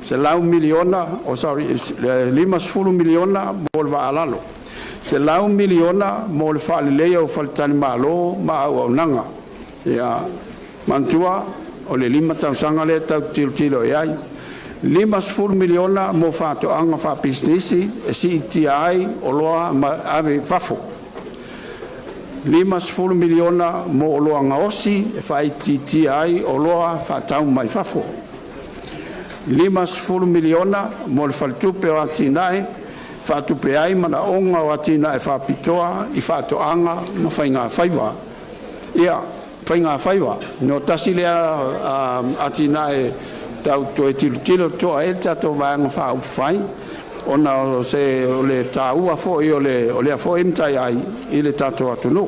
se lau miliona o sorry 5 miliona mo va alalo se lau miliona mo le fa le o fa tani malo ma o nanga ia mantua o le 5 sanga le tau tilo ai 5 miliona mo fa to anga fa business e si ti ai o loa ma ave fafo 5 miliona mo o loa ngaosi e fa ti ai o loa fa tau mai fafo 5 miliona mo le faltupe o atinai fa tupe ai mana onga o atinai fa pitoa I fa to anga ma fainga faiva ia fainga faiva no tasile atinai tau to e tilo to e tato vanga fa fai ona se le taua fo o le fo imtai ai I le tato atuno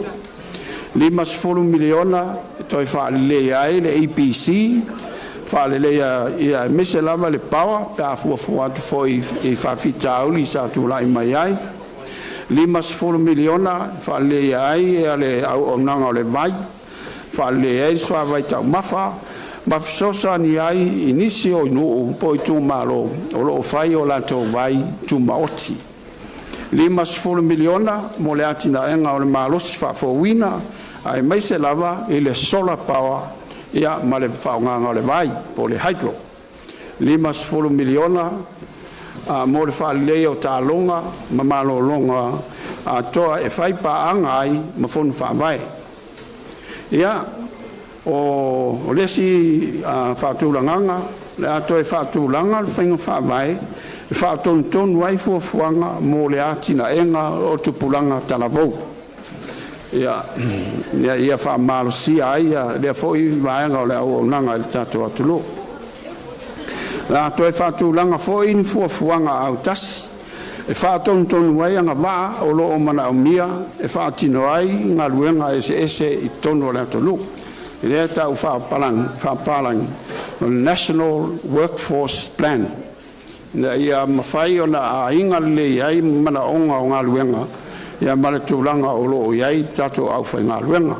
5 miliona to fa le ai le APC fa le ia mese lava le pawa pa fu fo I fa fitauli sa tu lai mai ai 5 miliona fa le ai ale au nanga le vai fa le ai so vai ta mafa ma sosa ni ai inisio no poi tu malo o lo fai o la to vai tu maoti 5 miliona mo le atina enga o le malo si fa fo wina ai mai se lava I le solar power ia ma le faunga le vai po le hydro 5 miliona mo le fa le o talonga ma malo longa toa e fai pa anga ai ma fon fa vai ia o lesi fa tulanga le ato e fa tulanga le fainga fa vai fa ton wai fu fuanga mo le atina enga o tupulanga talavou ia fa malo si ai le foi vai nga o nanga il tato atulo la to e fa tulanga foi in fu fuanga au tas e fa ton wai nga va o lo mana o mia e fa tino ai nga luenga ese I tono le atulo le ta fa palang National Workforce Plan ia mafai ona inga le ai mana onga o nga luenga ia male tulanga o lo iai tato au fainga luenga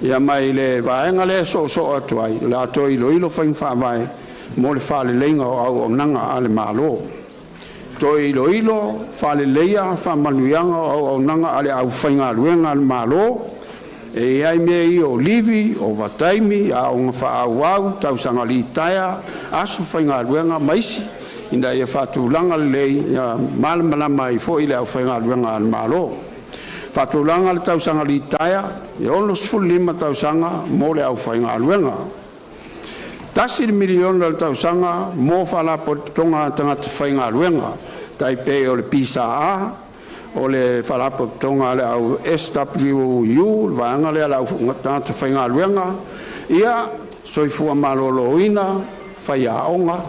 ia mai le vaenga le so atu ai la to ilo fainga vai mo le fa le lenga o nanga ale malo to ilo fa le leia fa manuianga o nanga ale au fainga luenga ale malo e ai me o livi o vataimi a o fa au tau sanga li taia asu fainga luenga maisi inda ia fatulanga le ia malmala mai fo ile au fainga luenga al malo fatulanga le tau sanga li taia e ono sfulima tau sanga mo le au fainga luenga tasi miliona le tau sanga mo fala tonga tanga fainga luenga tai pe o le pisa a o le fala tonga le au SWU vanga le au tanga fainga luenga ia soifua maloloina faia onga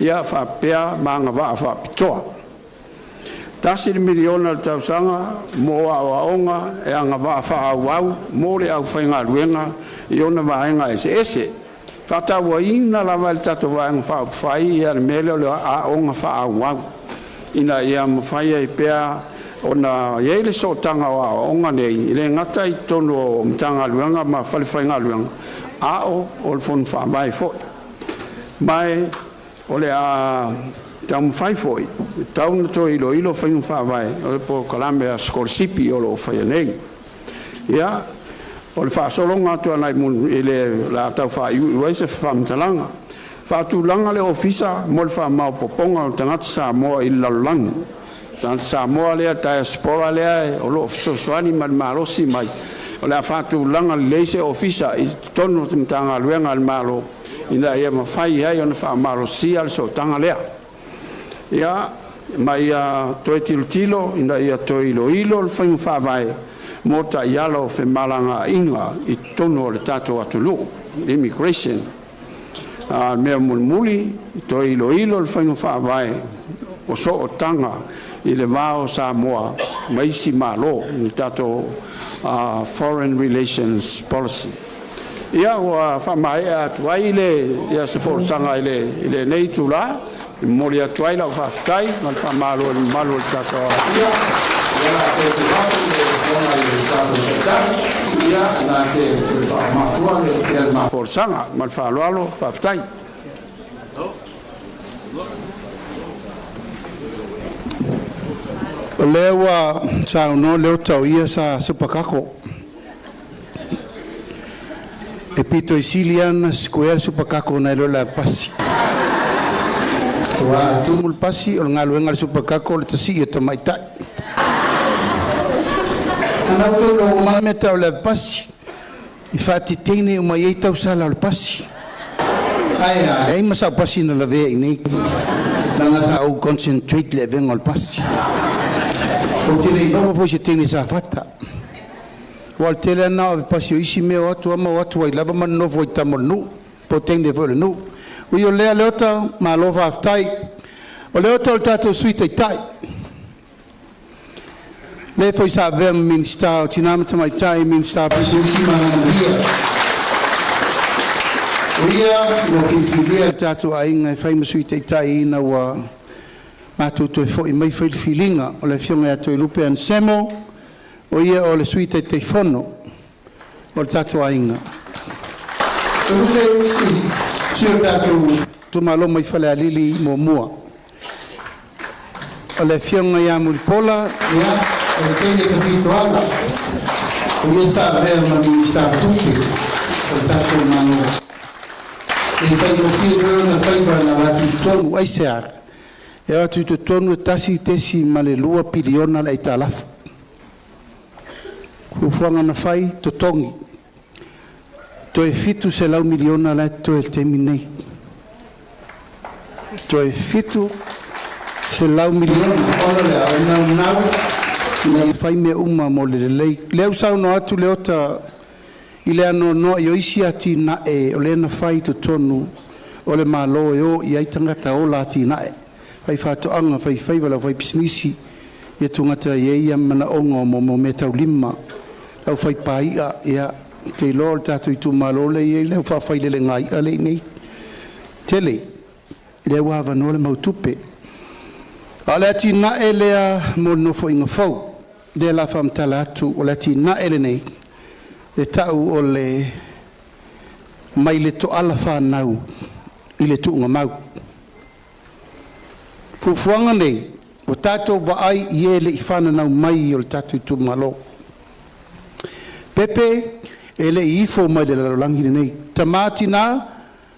ia fa pea manga va fa pitoa tasi miliona le tausanga mo aonga e anga va fa au mo le au fainga luenga I ona vaenga ese fa tawaina la val tato vaenga fa fai ia mele le aonga fa au ina ia mo fai e pea ona yele so tanga wa onga nei le ngata I tono mtanga luanga ma falifanga luanga a o fon fa mai fo mai ole a tam fai foi taun to ilo fa vai o po Columbia Scorsipi o lo fa nei ya o fa solo ngato na mun ele la tau fa u se fa mtalanga fa tu langa le ofisa mo fa ma poponga tanga sa mo illa lang tan sa mo le ta spora le o lo so swani mal malo si mai o la fa tu langa le se ofisa I tono tanga luenga al malo ina ia ma fai ai ona fa malo si al so tanga le ya mai to tilo ina ia to ilo fa vai mota yalo fe malanga inga I tono le tato atulu immigration mea muli to ilo le fa vai o so o tanga I le vao Samoa mai si malo I tato foreign relations policy ia wa fa mai atuai le ia se forsanga ile nei tula mori atuai la fa tai mal fa malo tato ia ia na te fa ma tua le ma forsanga mal fa lo fa tai lewa sa no leo tau ia sa supakako e pito Sicilian square supakako na lo pasi wa tumul pasi o ngalo ngal supakako le tasi e tamaita ana to lo mameta o le pasi infatti tene uma yeita usala le pasi ai masa pasi na la ve ni na sa o concentrate le vengo le pasi o tene no foi se tene Safata wal tele na pasio isi me o atu ama watu ai lava man no foi tamonu po tene vole no o yo le leota ma lova aftai o leota o tato suite tai le foi sa vem minister tinam mai tai minister presidency mangia ria no filia tato ainga famous suite tai na wa ma tutto foi mai foi filinga o le fiona ato lupe an semo o ia o le suite te fono o le tato ainga sio tato tu malo mai fale alili mo mua o le fiona ia mulpola ia o tene ka fito ala o ia sa ver ma mi sta tutti o tato mano e fai mo fio na fai na la tutto ai se e atu to tonu tasi tesi malelua piliona la italafu kufuanga na fai to tongi to e fitu se lau miliona la to el terminei to e fitu se lau miliona ona le na fai me uma mo le le usau no atu le ota ile ano no yo isi ati na e ole na fai to tonu ole malo yo ia tangata ola ati na e fai fato anga fai wala fai businessi e tungata ia mana ongo mo metau lima au fai paia ia te lor tatu Itumalo le ia le fai le ngai ale nei tele le wa va no le mautupe ala ti na ele mo no fo inga fo de la fam talatu o la ti na ele nei e tau o le mai le to ala fa nau ile tu nga mau fufuanga nei o tato va ai ie le ifana nau mai o le tatu Itumalo pepe ele ifo mai le langi nei tamati na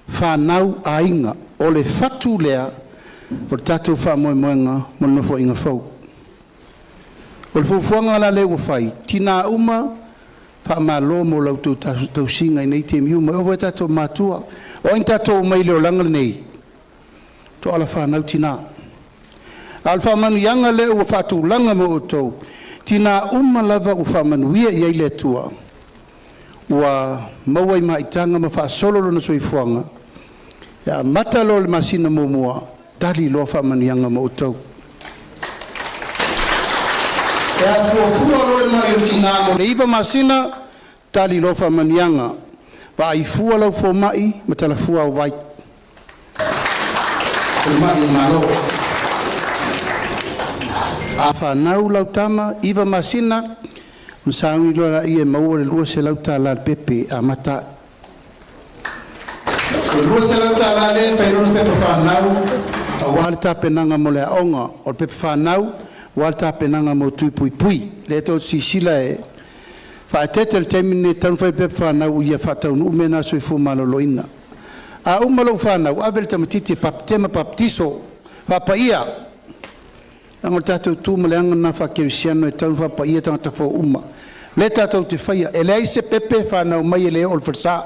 fa nau ainga o le fatu lea o tatu fa mo moenga mo no fo inga fo o le fufuanga la le wo fai tina uma fa malo mo lau tu singa nei te miu mo o tatu matua o intato mai le langa nei to ala fa nau tina alfa manu yanga le o fatu langa mo to tina lava o fa manu ia ia le tua wa mawai mai tanga ma fa solo no soi fuanga ya matalo le masina mo mua dali lo fa manu yanga mo to ya ko lo le mai tina mo le iba masina dali lo fa manu yanga ba i fua lo fo mai matala fua o vai mai malo A whanau lau tama, iwa masina, msaungi loa ia maua le lua se lau tala pepe a mata. Lua se lau tala le, peirona pepe whanau, a wale ta penanga mo le aonga, o pepe whanau, wale ta penanga mo tui pui pui. Le to si sila e, whaetete le temine tanu whai pepe whanau, ia whatau nu mena soi fu maloloina. A umalo whanau, avel tamatiti tema baptiso, whapa ia, ang tatou tu maleanga na whakerisiano e tau whapaia tangata whao uma. Le tatou te whaia, e lei se pepe whanau mai e leo olfersa.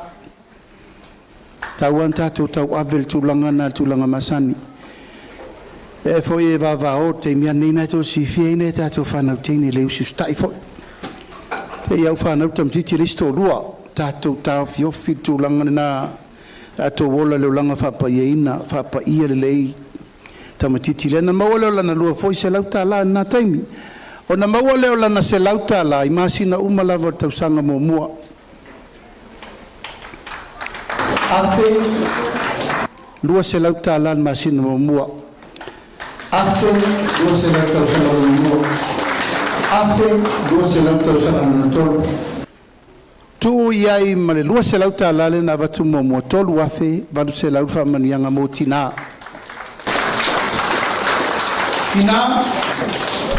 Tau an tatou tau avel tūlanga na tūlanga masani. E fwoi e wawao te mea nina tō si whieine e tatou whanau teine leo si ustai fwoi. Te iau whanau tamtiti risto rua, tatou tau fiofi tūlanga na tatou wola leo langa whapaia ina, whapaia le lei. Tamatiti lena mawale lana lua foi se lauta la na taimi. O na mawale lana se lauta la i masina uma lava tausanga mo mua. Afe lua se lauta la masina mo mua. Afe lua se lauta tausanga mo mua. Afe lua se lauta tausanga mo tolu. Tu iai male lua se lauta la le na vatu mo mua tolu afe vadu se lauta manianga mo tina. Tina,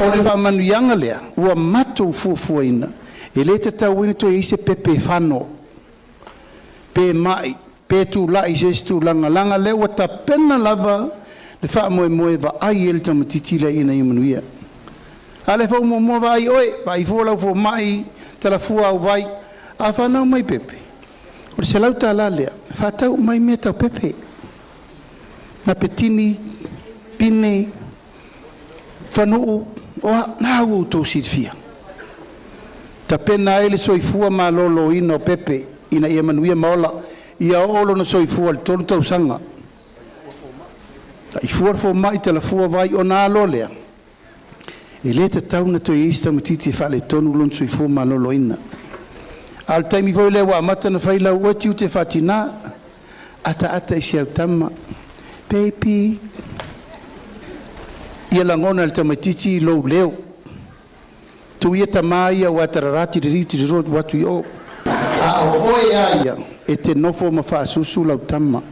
o le whamanu yanga lea, ua matou fuafuaina. E le te tau ina toi ise pepe whano. Pe mai, pe tu lai se tu langa langa le ua ta pena lava le wha moe moe wa ai ele tamatiti le ina imanuia. A le whau moe wa ai oe, wa i fualau fo mai, tala fua au vai, a whanau mai pepe. O le se lau ta la lea, whatau mai mea tau pepe. Na petini, pine, whanuu, oa nāu tō sirfia. Ta pena ele soifua ma lolo ina o pepe, ina ia manuia maola, ia olo na soifua le tolu tau sanga. Ta i fuarfo mai te la fua vai o nā lolea. E le te tau na to iista matiti e whale tonu lon soifua ma lolo ina. Al taimi voi le wa amata na whaila ua tiu te whatina, ata isi au tama, baby, ia langona le tamatiti lou leo. Tu ia tamai au atararati riti rot watu i o. A o oe aia e te nofo ma whaasusu lau tama.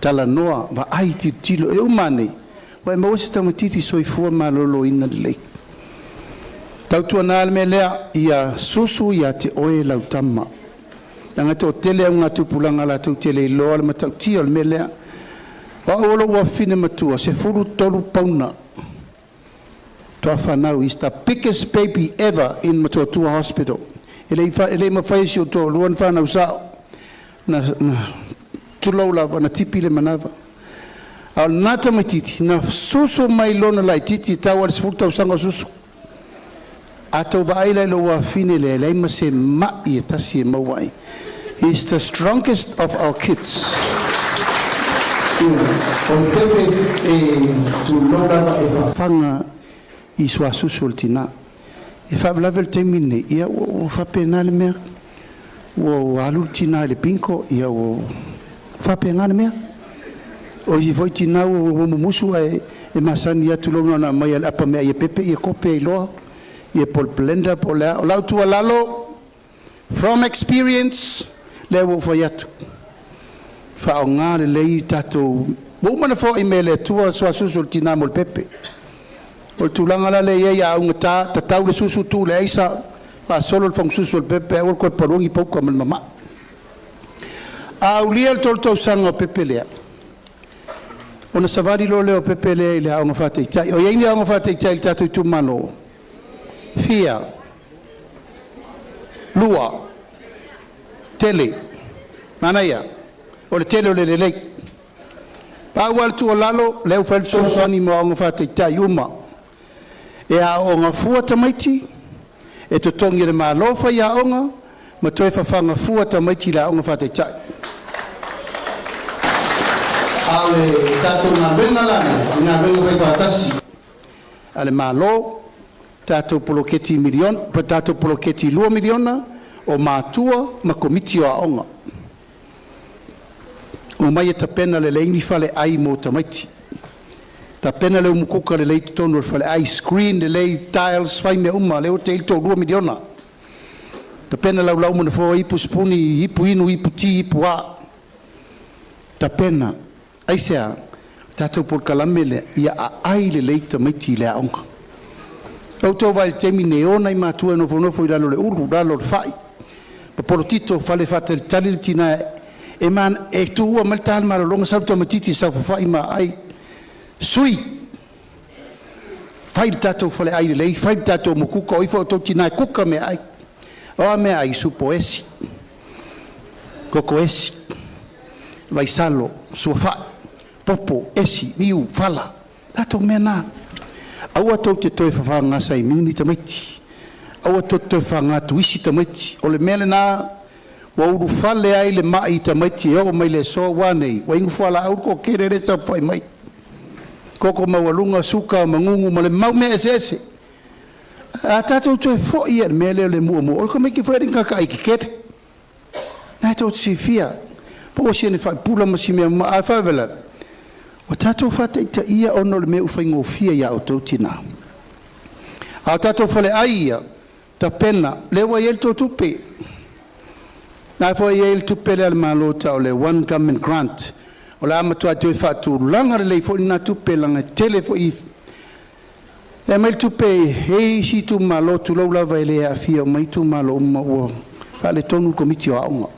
Tala noa wa ai tilo e umane. Wa e mawasi tamatiti soifua ma lolo ina lei. Tautua nāle me lea ia susu ia te oe lau tama. Nanga to tele au ngā tupulanga la tau tele i loa le matau tia le me lea. Wa olo ua fine matua, se furu tolu pauna. Toa whanau is the biggest baby ever in Matotua Hospital. Ele mawhaisi o tō luan whanau sao. Na tulaula na tipi le manava. Al nata mai titi, na susu mai lona lai titi, tau ar se furu tau sanga susu. Ato wa aila ilo ua fine le, leima se mai e tasi e mawai. He's the strongest of our kids. O pepe e tu lora e whanga i sua susul tina. E whawlavel te mine, ia o whapena le mea. O alul tina le pinko, ia o whapena le mea. O i voi tina o mumusu e masani atu longa na mai apa mea i pepe i kope i loa. I pol blender pol o lau tua lalo. From experience, le wo whaiatu. Wha o ngā le lei tatou. Wo mana fo i me le tua soa susul tina mo le pepe. O tūlanga la le ia au ngata, ta tau le susu tū le eisa. Wa solo le fong susul pepe, o koe parungi pauka mal mama. Au lia le tolu tau sanga o pepe lea. O na savari lo leo pepe lea i le au ngawhate i tai. O iei ni au ngawhate i tai i tatou Itumalo. Fia. Lua. Tele. Manaya. O le tele o le lelei. Pau al tu o lalo, leo whael sosani mo au ngawhate i tai uma. E a o ngā fua tamaiti, e to tongi re mā lofa i a onga, ma toi whawhanga fua tamaiti la onga whate tai. Ale tātou ngā renga lana, ngā renga whai wātasi. Ale mā lo, tātou poloketi milion, pa tātou poloketi 2 miliona, o mātua ma komiti o a onga. O mai e tapena le leini whale ai mō tamaiti. ta pena le umukuka le lei tonu fale ai screen le lei tiles fai me uma le o te ito 2 miliona ta pena lau mo fo ipu spuni ipu inu ipu ti ipu a ta pena ai sea tatou por kalamele ia ai le lei ta mai ti le aunga au to vai temi ne ona i matua no fono foi dalo le uru dalo fai pa portito fale fatel talitina e man e tu ua maltal maro longa salto matiti sa fai ma ai sui fai tatou fale ai le fai tatou mukuka o fo to tina kuka me ai o me ai supo esi koko esi vai salo sufa popo esi niu fala tatou mena aua tau te toe whawhanga sai mini tamaiti. Aua tau te whanga tuisi tamaiti. O le mele nā, wa uru whale ai le mai tamaiti, eo mai le so wanei. Wa ingu whala au ko kere re sa whai mai. Koko mawalunga suka mangungu ma le mau me ese. A tātou toe fo ia le mele le mua mua. O ka meki wharing kaka i ki kere. Nā tau te si fia. Po o siane whai pula masi mea ma a whawela. O tātou whata ita ia ono le me uwhaingo fia ia o tau tina. A tātou whale ai ia, ta pena, lewa iel tō tupe. Nā fwa iel tupe le almalota o le One Government Grant. O le amatua te whatu langa le fo ina tupe langa tele fo if. E mai tupe hei si tu malo tu lau lava ele a fia o mai tu malo uma ua. Ka le tonu komiti o aunga.